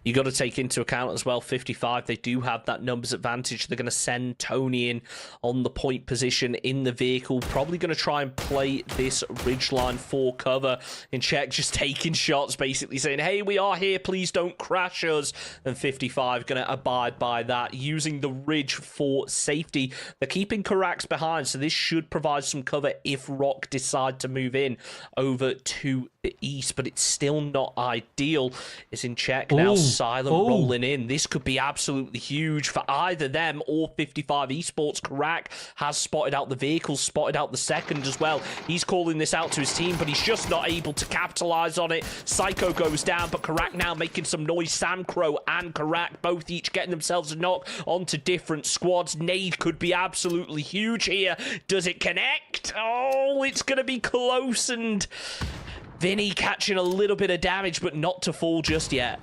You got to take into account as well, 55, they do have that numbers advantage. They're going to send Tony in on the point position in the vehicle. Probably going to try and play this ridgeline for cover. In check, just taking shots, basically saying, hey, we are here, please don't crash us. And 55 going to abide by that, using the ridge for safety. They're keeping Karax behind, so this should provide some cover if Rock decide to move in over to the east, but it's still not ideal. It's in check now, Silent rolling in. This could be absolutely huge for either them or 55 Esports. Karak has spotted out the vehicle, spotted out the second as well. He's calling this out to his team, but he's just not able to capitalize on it. Psycho goes down, but Karak now making some noise. Sam Crow and Karak both each getting themselves a knock onto different squads. Nade could be absolutely huge here. Does it connect? Oh, it's going to be close, and Vinny catching a little bit of damage, but not to fall just yet.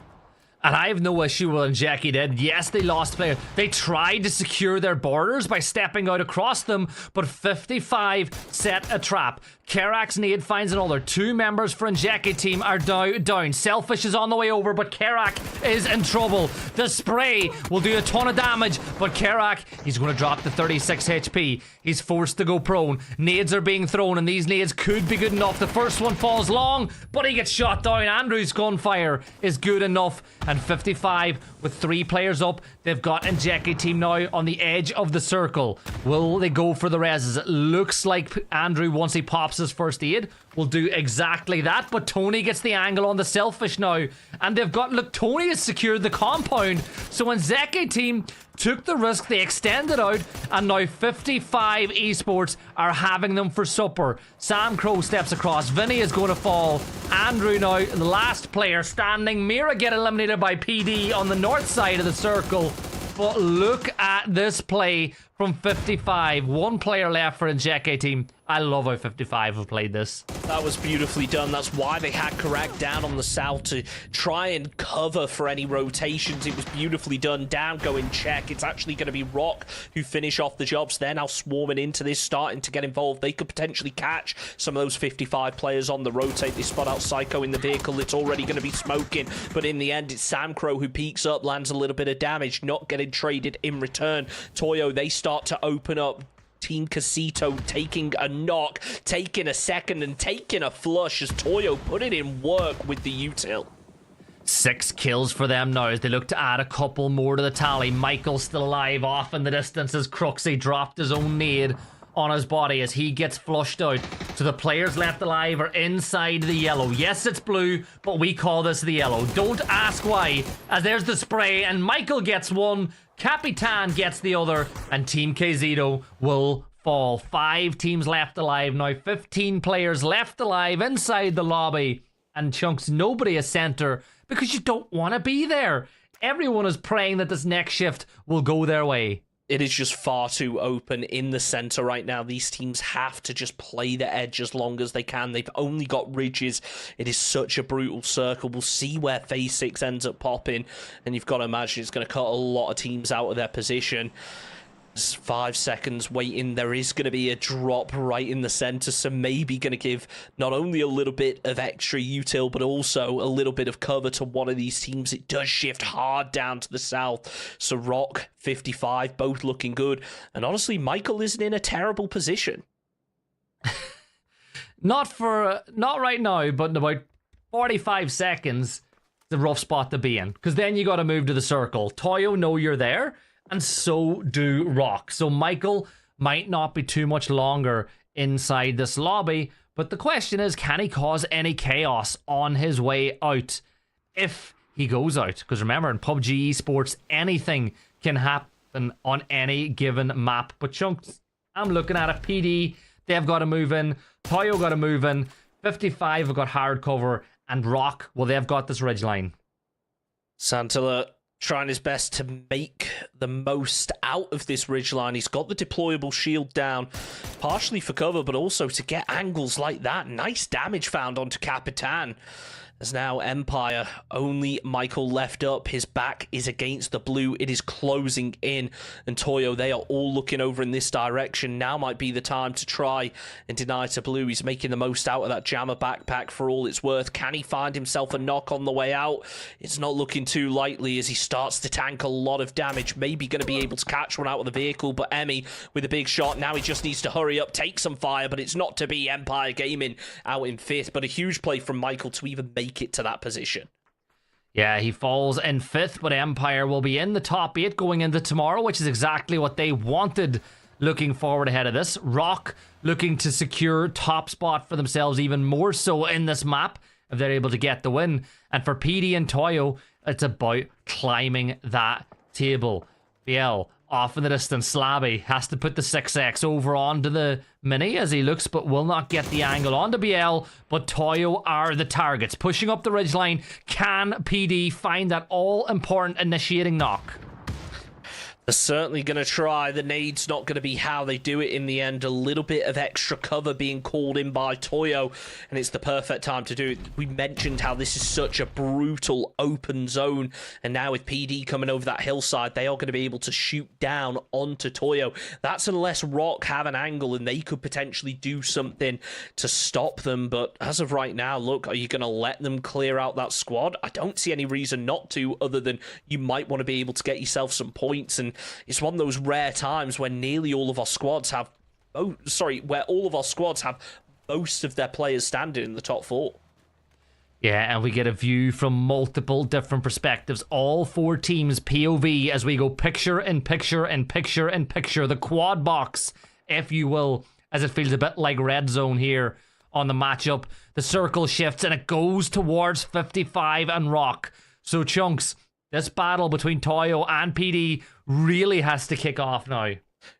And I have no issue with what Jackie did. Yes, they lost player. They tried to secure their borders by stepping out across them, but 55 set a trap. Kerak's nade finds another. 2 members for Njeki team are down. Selfish is on the way over, but Kerak is in trouble. The spray will do a ton of damage, but Kerak, he's going to drop to 36 HP. He's forced to go prone. Nades are being thrown, and these nades could be good enough. The first one falls long, but he gets shot down. Andrew's gunfire is good enough, and 55 with 3 players up. They've got Njeki team now on the edge of the circle. Will they go for the reses? It looks like Andrew, once he pops his first aid, will do exactly that, but Tony gets the angle on the Selfish now, and they've got, look, Tony has secured the compound, so when Zeki team took the risk, they extended out, and now 55 Esports are having them for supper. Sam Crow steps across. Vinny is going to fall. Andrew now, the last player standing. Mira get eliminated by PD on the north side of the circle. But look at this play from 55. 1 player left for Njeki team. I love how 55 have played this. That was beautifully done. That's why they had Karak down on the south to try and cover for any rotations. It was beautifully done. Down going check. It's actually going to be Rock who finish off the jobs. They're now swarming into this, starting to get involved. They could potentially catch some of those 55 players on the rotate. They spot out Psycho in the vehicle. It's already going to be smoking, but in the end, it's Sam Crow who peeks up, lands a little bit of damage, not getting traded in return. Toyo, they start to open up. Team Casito taking a knock, taking a second, and taking a flush as Toyo put it in work with the util. 6 kills for them now as they look to add a couple more to the tally. Michael's still alive off in the distance as Cruxy dropped his own nade on his body as he gets flushed out. So the players left alive are inside the yellow. Yes, it's blue, but we call this the yellow. Don't ask why, as there's the spray, and Michael gets one, Capitan gets the other, and Team Kzito will fall. 5 teams left alive now. 15 players left alive inside the lobby. And Chunks, nobody is center because you don't want to be there. Everyone is praying that this next shift will go their way. It is just far too open in the center right now. These teams have to just play the edge as long as they can. They've only got ridges. It is such a brutal circle. We'll see where phase 6 ends up popping, and you've got to imagine it's going to cut a lot of teams out of their position. 5 seconds waiting. There is going to be a drop right in the center, so maybe going to give not only a little bit of extra util, but also a little bit of cover to one of these teams. It does shift hard down to the south. So Rock, 55, both looking good. And honestly, Michael isn't in a terrible position. Not right now, but in about 45 seconds, the rough spot to be in. Because then you got to move to the circle. Toyo, know you're there. And so do Rock. So Michael might not be too much longer inside this lobby, but the question is, can he cause any chaos on his way out if he goes out? Because remember, in PUBG Esports, anything can happen on any given map. But Chunks, I'm looking at a PD. They've got to move in. Toyo got to move in. 55 have got hard cover. And Rock, well, they've got this ridgeline. Santilla trying his best to make the most out of this ridgeline. He's got the deployable shield down, partially for cover, but also to get angles like that. Nice damage found onto Capitan. As now Empire, only Michael left up. His back is against the blue. It is closing in. And Toyo, they are all looking over in this direction. Now might be the time to try and deny to blue. He's making the most out of that jammer backpack for all it's worth. Can he find himself a knock on the way out? It's not looking too likely as he starts to tank a lot of damage. Maybe going to be able to catch one out of the vehicle, but Emmy with a big shot. Now he just needs to hurry up, take some fire, but it's not to be. Empire Gaming out in 5th, but a huge play from Michael to even make it to that position. Yeah, he falls in 5th, but Empire will be in the top 8 going into tomorrow, which is exactly what they wanted looking forward ahead of this. Rock looking to secure top spot for themselves even more so in this map if they're able to get the win. And for PD and Toyo, it's about climbing that table. BL off in the distance. Slabby has to put the 6x over onto the Mini as he looks, but will not get the angle onto BL. But Toyo are the targets. Pushing up the ridgeline. Can PD find that all-important initiating knock? They're certainly going to try. The nade's not going to be how they do it in the end. A little bit of extra cover being called in by Toyo, and it's the perfect time to do it. We mentioned how this is such a brutal open zone, and now with PD coming over that hillside, they are going to be able to shoot down onto Toyo. That's unless Rock have an angle, and they could potentially do something to stop them. But as of right now, look, are you going to let them clear out that squad? I don't see any reason not to, other than you might want to be able to get yourself some points. And it's one of those rare times when nearly all of our squads have, where all of our squads have most of their players standing in the top 4. Yeah, and we get a view from multiple different perspectives. All 4 teams POV as we go picture in picture in picture in picture. The quad box, if you will, as it feels a bit like red zone here on the matchup. The circle shifts and it goes towards 55 and Rock. So Chunks, this battle between Toyo and PD really has to kick off now.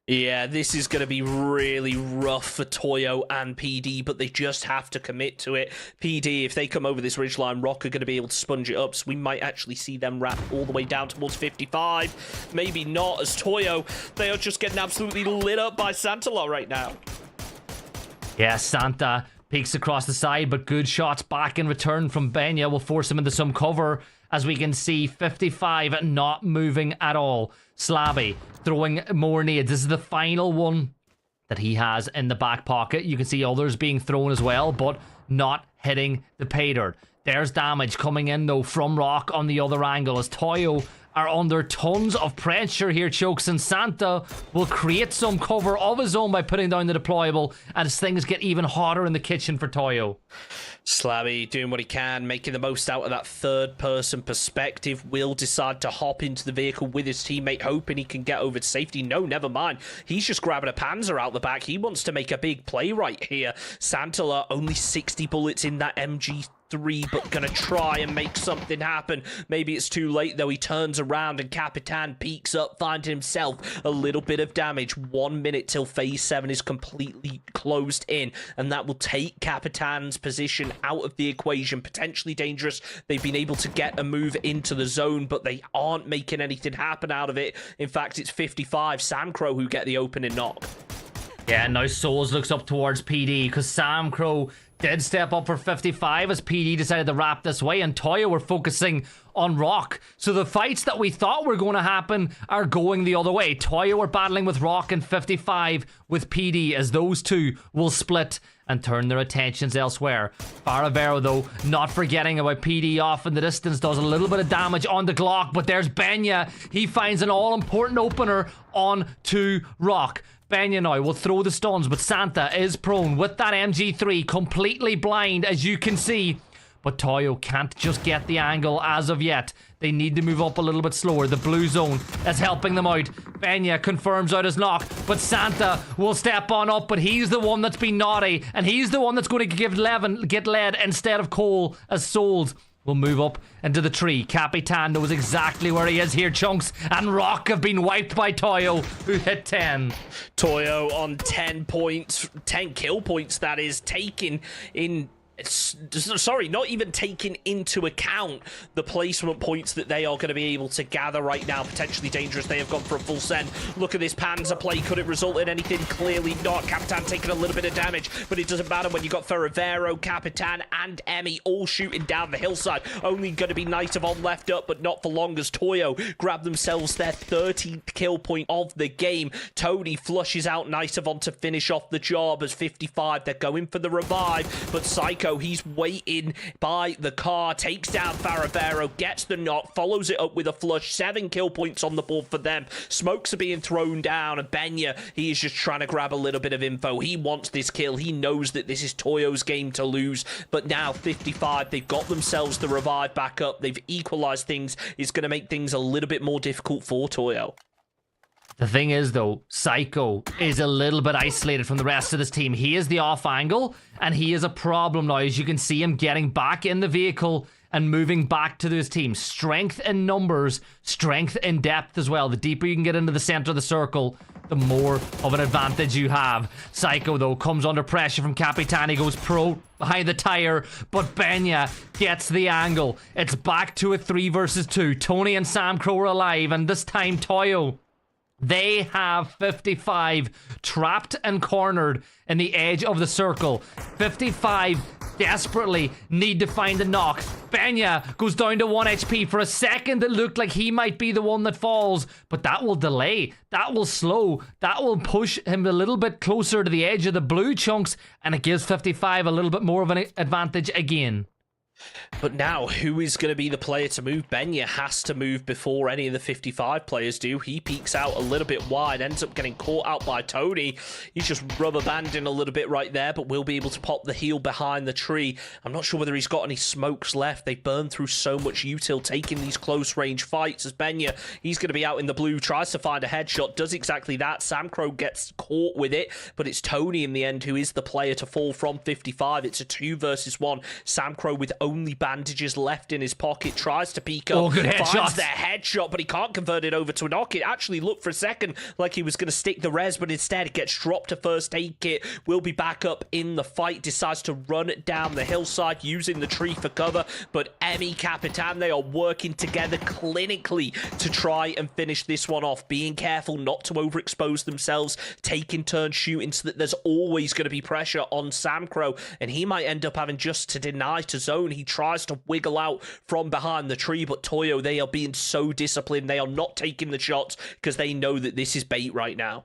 Yeah, this is going to be really rough for Toyo and PD, but they just have to commit to it. PD, if they come over this ridgeline, Rock are going to be able to sponge it up, so we might actually see them wrap all the way down towards 55. Maybe not, as Toyo, they are just getting absolutely lit up by Santala right now. Yeah, Santa peeks across the side, but good shots back in return from Benya will force him into some cover. As we can see, 55 not moving at all. Slabby throwing more nades. This is the final one that he has in the back pocket. You can see others being thrown as well, but not hitting the pay dirt. There's damage coming in, though, from Rock on the other angle as Toyo are under tons of pressure here, Chokes, and Santa will create some cover of his own by putting down the deployable as things get even hotter in the kitchen for Toyo. Slabby doing what he can, making the most out of that third-person perspective. Will decide to hop into the vehicle with his teammate, hoping he can get over to safety. No, never mind. He's just grabbing a Panzer out the back. He wants to make a big play right here. Santala, only 60 bullets in that MG3, but gonna try and make something happen. Maybe it's too late, though. He turns around and Capitan peeks up, finding himself a little bit of damage. 1 minute till phase 7 is completely closed in, and that will take Capitan's position out of the equation. Potentially dangerous. They've been able to get a move into the zone, but they aren't making anything happen out of it. In fact, it's 55 Sam Crow who get the opening knock. Yeah, now Souls looks up towards PD because Sam Crow did step up for 55 as PD decided to wrap this way, and Toyo were focusing on Rock. So the fights that we thought were going to happen are going the other way. Toyo are battling with Rock and 55 with PD as those two will split and turn their attentions elsewhere. Faravero, though, not forgetting about PD off in the distance, does a little bit of damage on the Glock, but there's Benya. He finds an all-important opener on to Rock. Benya now will throw the stuns, but Santa is prone with that MG3, completely blind, as you can see. But Toyo can't just get the angle as of yet. They need to move up a little bit slower. The blue zone is helping them out. Benya confirms out his knock, but Santa will step on up, but he's the one that's been naughty, and he's the one that's going to get led instead of Cole, as Souls will move up into the tree. Capitan knows exactly where he is here, Chunks, and Rock have been wiped by Toyo, who hit 10. Toyo on 10 points, 10 kill points, that is, taking in Sorry, not even taking into account the placement points that they are going to be able to gather right now. Potentially dangerous. They have gone for a full send. Look at this Panzer play. Could it result in anything? Clearly not. Capitan taking a little bit of damage, but it doesn't matter when you've got Ferravero, Capitan, and Emmy all shooting down the hillside. Only going to be Knight of On left up, but not for long as Toyo grab themselves their 13th kill point of the game. Tony flushes out Knight of On to finish off the job as 55. They're going for the revive, but Psycho, he's waiting by the car, takes down Faravero, gets the knock, follows it up with a flush. 7 kill points on the board for them. Smokes are being thrown down, and Benya, he is just trying to grab a little bit of info. He wants this kill. He knows that this is Toyo's game to lose, but now 55, they've got themselves the revive back up. They've equalized things. It's going to make things a little bit more difficult for Toyo. The thing is, though, Psycho is a little bit isolated from the rest of this team. He is the off angle, and he is a problem now. As you can see him getting back in the vehicle and moving back to this team. Strength in numbers, strength in depth as well. The deeper you can get into the center of the circle, the more of an advantage you have. Psycho, though, comes under pressure from Capitan. He goes pro behind the tire, but Benya gets the angle. It's back to a 3 versus 2. Tony and Sam Crow are alive, and this time Toyo, they have 55 trapped and cornered in the edge of the circle. 55 desperately need to find a knock. Benya goes down to 1 HP. For a second, it looked like he might be the one that falls, but that will delay. That will slow. That will push him a little bit closer to the edge of the blue chunks, and it gives 55 a little bit more of an advantage again. But now, who is going to be the player to move? Benya has to move before any of the 55 players do. He peeks out a little bit wide, ends up getting caught out by Tony. He's just rubber banding a little bit right there, but will be able to pop the heel behind the tree. I'm not sure whether he's got any smokes left. They burn through so much util taking these close range fights as Benya, he's going to be out in the blue, tries to find a headshot, does exactly that. Sam Crow gets caught with it, but it's Tony in the end who is the player to fall from 55. It's a 2 versus 1. Sam Crow with only bandages left in his pocket, tries to peek up, finds their headshot, but he can't convert it over to a knock. It actually looked for a second like he was going to stick the res, but instead it gets dropped to first aid kit. Will be back up in the fight, decides to run down the hillside using the tree for cover, but Emmy, Capitan, they are working together clinically to try and finish this one off, being careful not to overexpose themselves, taking turns shooting so that there's always going to be pressure on Sam Crow, and he might end up having just to deny to zone. He tries to wiggle out from behind the tree, but Toyo, they are being so disciplined. They are not taking the shots because they know that this is bait right now.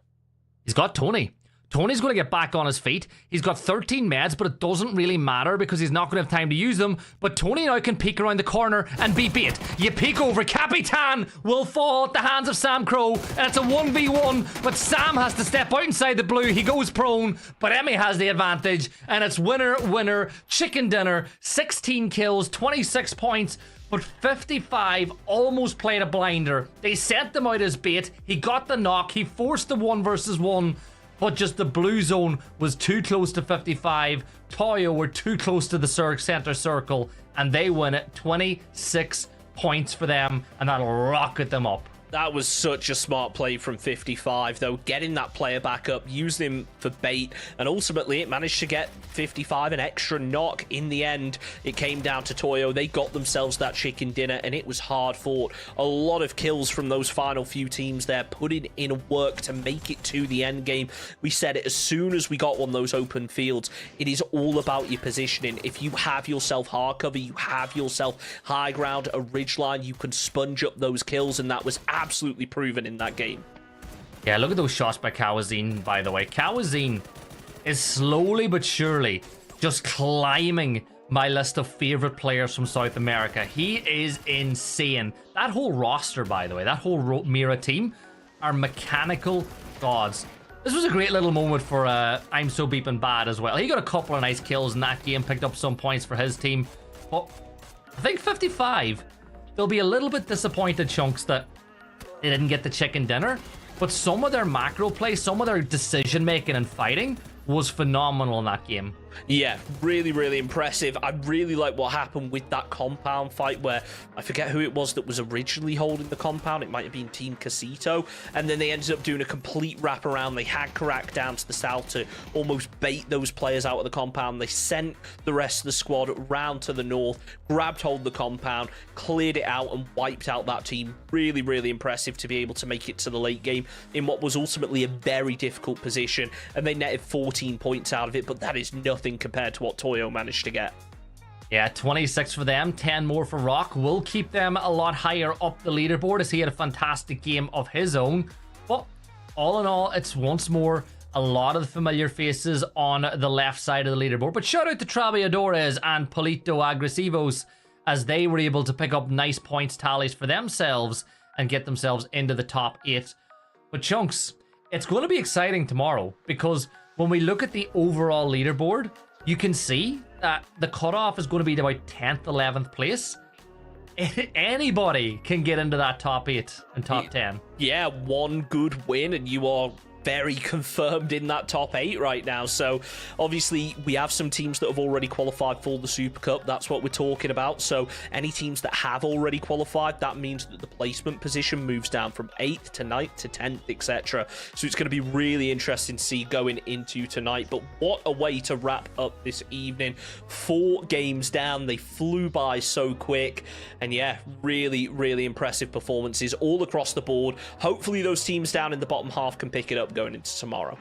He's got Tony. Tony's going to get back on his feet. He's got 13 meds, but it doesn't really matter because he's not going to have time to use them. But Tony now can peek around the corner and be bait. You peek over, Capitan will fall at the hands of Sam Crow, and it's a 1v1, but Sam has to step out inside the blue. He goes prone, but Emmy has the advantage, and it's winner, winner, chicken dinner, 16 kills, 26 points. But 55 almost played a blinder. They sent them out as bait. He got the knock. He forced the 1 versus 1. But just the blue zone was too close to 55. Toyo were too close to the center circle, and they win it. 26 points for them, and that'll rocket them up. That was such a smart play from 55, though, getting that player back up, using him for bait, and ultimately it managed to get 55 an extra knock. In the end, it came down to Toyo. They got themselves that chicken dinner, and it was hard fought. A lot of kills from those final few teams there, putting in work to make it to the end game. We said it as soon as we got one of those open fields. It is all about your positioning. If you have yourself hard cover, you have yourself high ground, a ridge line, you can sponge up those kills, and that was absolutely proven in that game. Yeah, look at those shots by Kawazine, by the way. Kawazine is slowly but surely just climbing my list of favorite players from South America. He is insane. That whole roster, by the way, that whole Mira team are mechanical gods. This was a great little moment for I'm So Beepin' Bad as well. He got a couple of nice kills in that game, picked up some points for his team. But I think 55, they'll be a little bit disappointed, Chunks, that they didn't get the chicken dinner, but some of their macro play, some of their decision making and fighting was phenomenal in that game. Yeah, really, really impressive. I really like what happened with that compound fight where I forget who it was that was originally holding the compound. It might have been Team Casito. And then they ended up doing a complete wraparound. They had Karak down to the south to almost bait those players out of the compound. They sent the rest of the squad round to the north, grabbed hold of the compound, cleared it out, and wiped out that team. Really, really impressive to be able to make it to the late game in what was ultimately a very difficult position. And they netted 14 points out of it, but that is nothing compared to what Toyo managed to get. Yeah, 26 for them, 10 more for Rock. Will keep them a lot higher up the leaderboard as he had a fantastic game of his own. But all in all, it's once more a lot of the familiar faces on the left side of the leaderboard. But shout out to Traviadores and Polito Agresivos as they were able to pick up nice points tallies for themselves and get themselves into the top 8. But Chunks, it's going to be exciting tomorrow because when we look at the overall leaderboard, you can see that the cutoff is going to be about 10th, 11th place. Anybody can get into that top 8 and top 10. Yeah, one good win and you are very confirmed in that top 8 right now. So obviously we have some teams that have already qualified for the Super Cup. That's what we're talking about. So any teams that have already qualified, that means that the placement position moves down from 8th to 9th to 10th, etc. So it's going to be really interesting to see going into tonight. But what a way to wrap up this evening. 4 games down. They flew by so quick. And yeah, really, really impressive performances all across the board. Hopefully those teams down in the bottom half can pick it up going into tomorrow.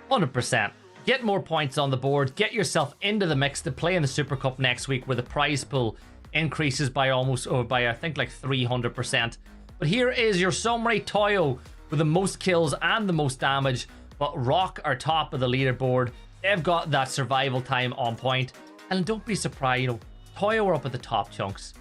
100%. Get more points on the board. Get yourself into the mix to play in the Super Cup next week where the prize pool increases by I think like 300%. But here is your summary. Toyo with the most kills and the most damage, but Rock are top of the leaderboard. They've got that survival time on point. And don't be surprised, Toyo are up at the top, Chunks,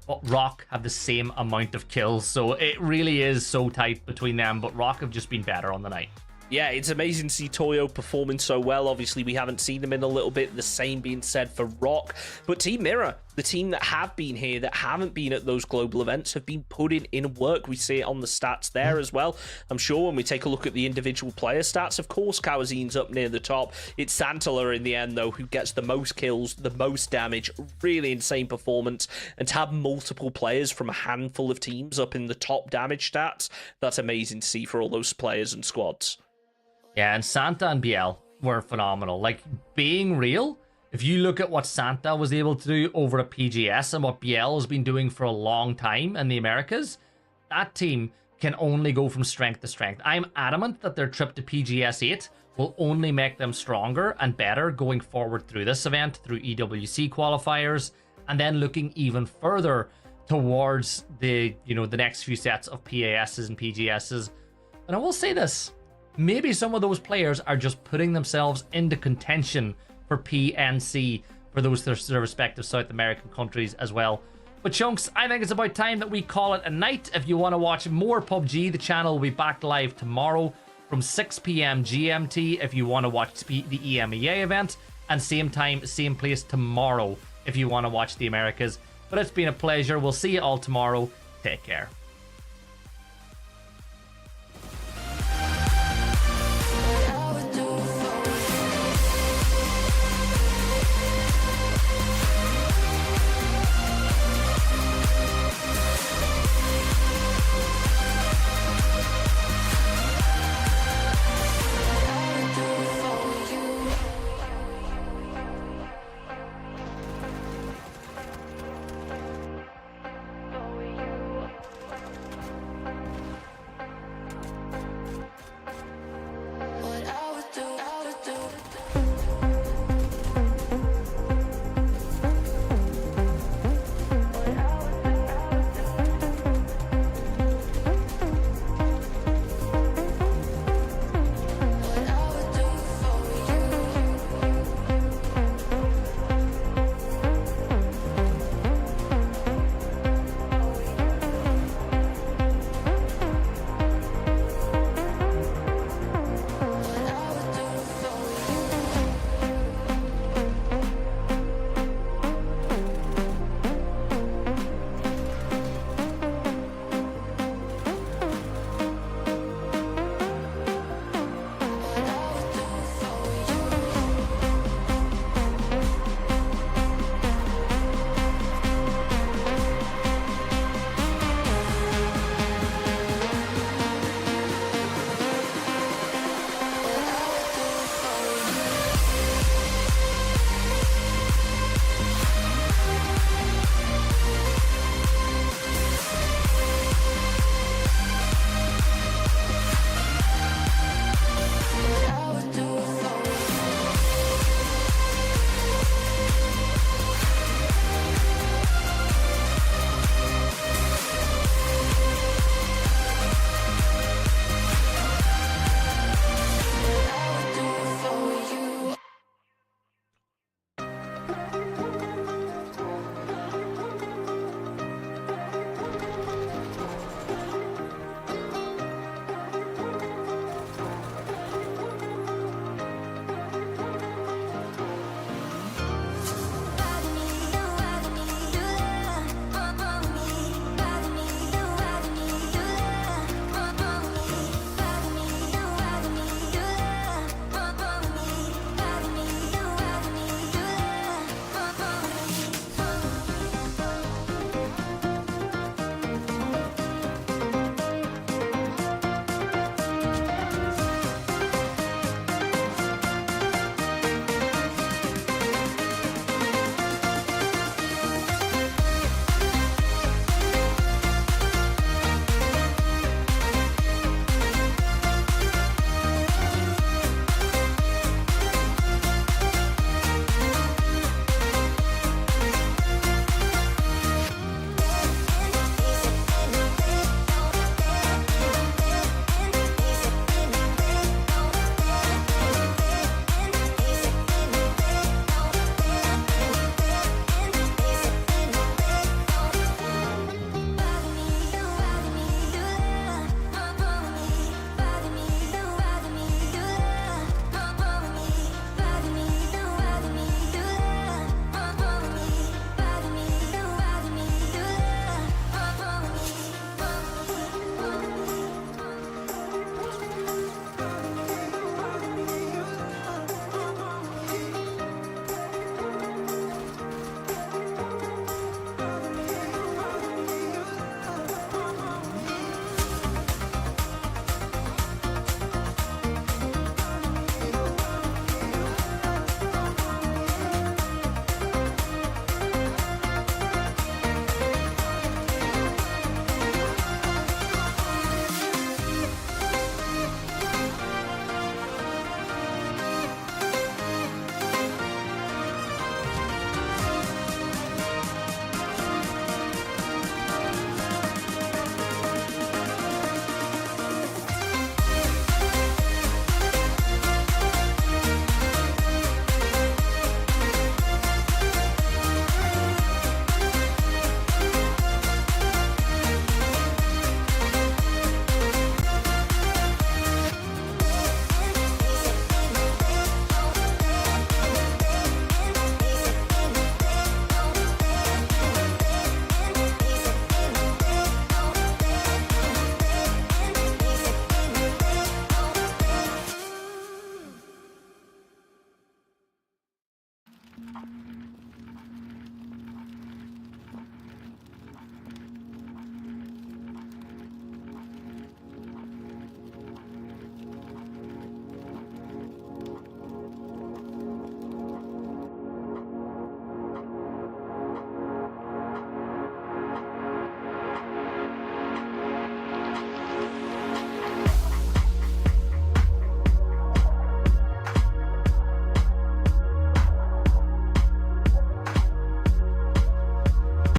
but Rock have the same amount of kills, so it really is so tight between them, but Rock have just been better on the night. Yeah, it's amazing to see Toyo performing so well. Obviously, we haven't seen them in a little bit. The same being said for Rock. But Team Mirror, the team that have been here, that haven't been at those global events, have been putting in work. We see it on the stats there as well. I'm sure when we take a look at the individual player stats, of course, Kawazin's up near the top. It's Santala in the end, though, who gets the most kills, the most damage. Really insane performance. And to have multiple players from a handful of teams up in the top damage stats, that's amazing to see for all those players and squads. Yeah, and Santa and Biel were phenomenal. Like, being real, if you look at what Santa was able to do over at PGS and what Biel has been doing for a long time in the Americas, that team can only go from strength to strength. I'm adamant that their trip to PGS 8 will only make them stronger and better going forward through this event, through EWC qualifiers, and then looking even further towards the next few sets of PASs and PGSs. And I will say this, maybe some of those players are just putting themselves into contention for PNC for those their respective South American countries as well. But Chunks, I think it's about time that we call it a night. If you want to watch more PUBG, the channel will be back live tomorrow from 6 p.m. GMT if you want to watch the EMEA event, and same time, same place tomorrow if you want to watch the Americas. But it's been a pleasure. We'll see you all tomorrow. Take care.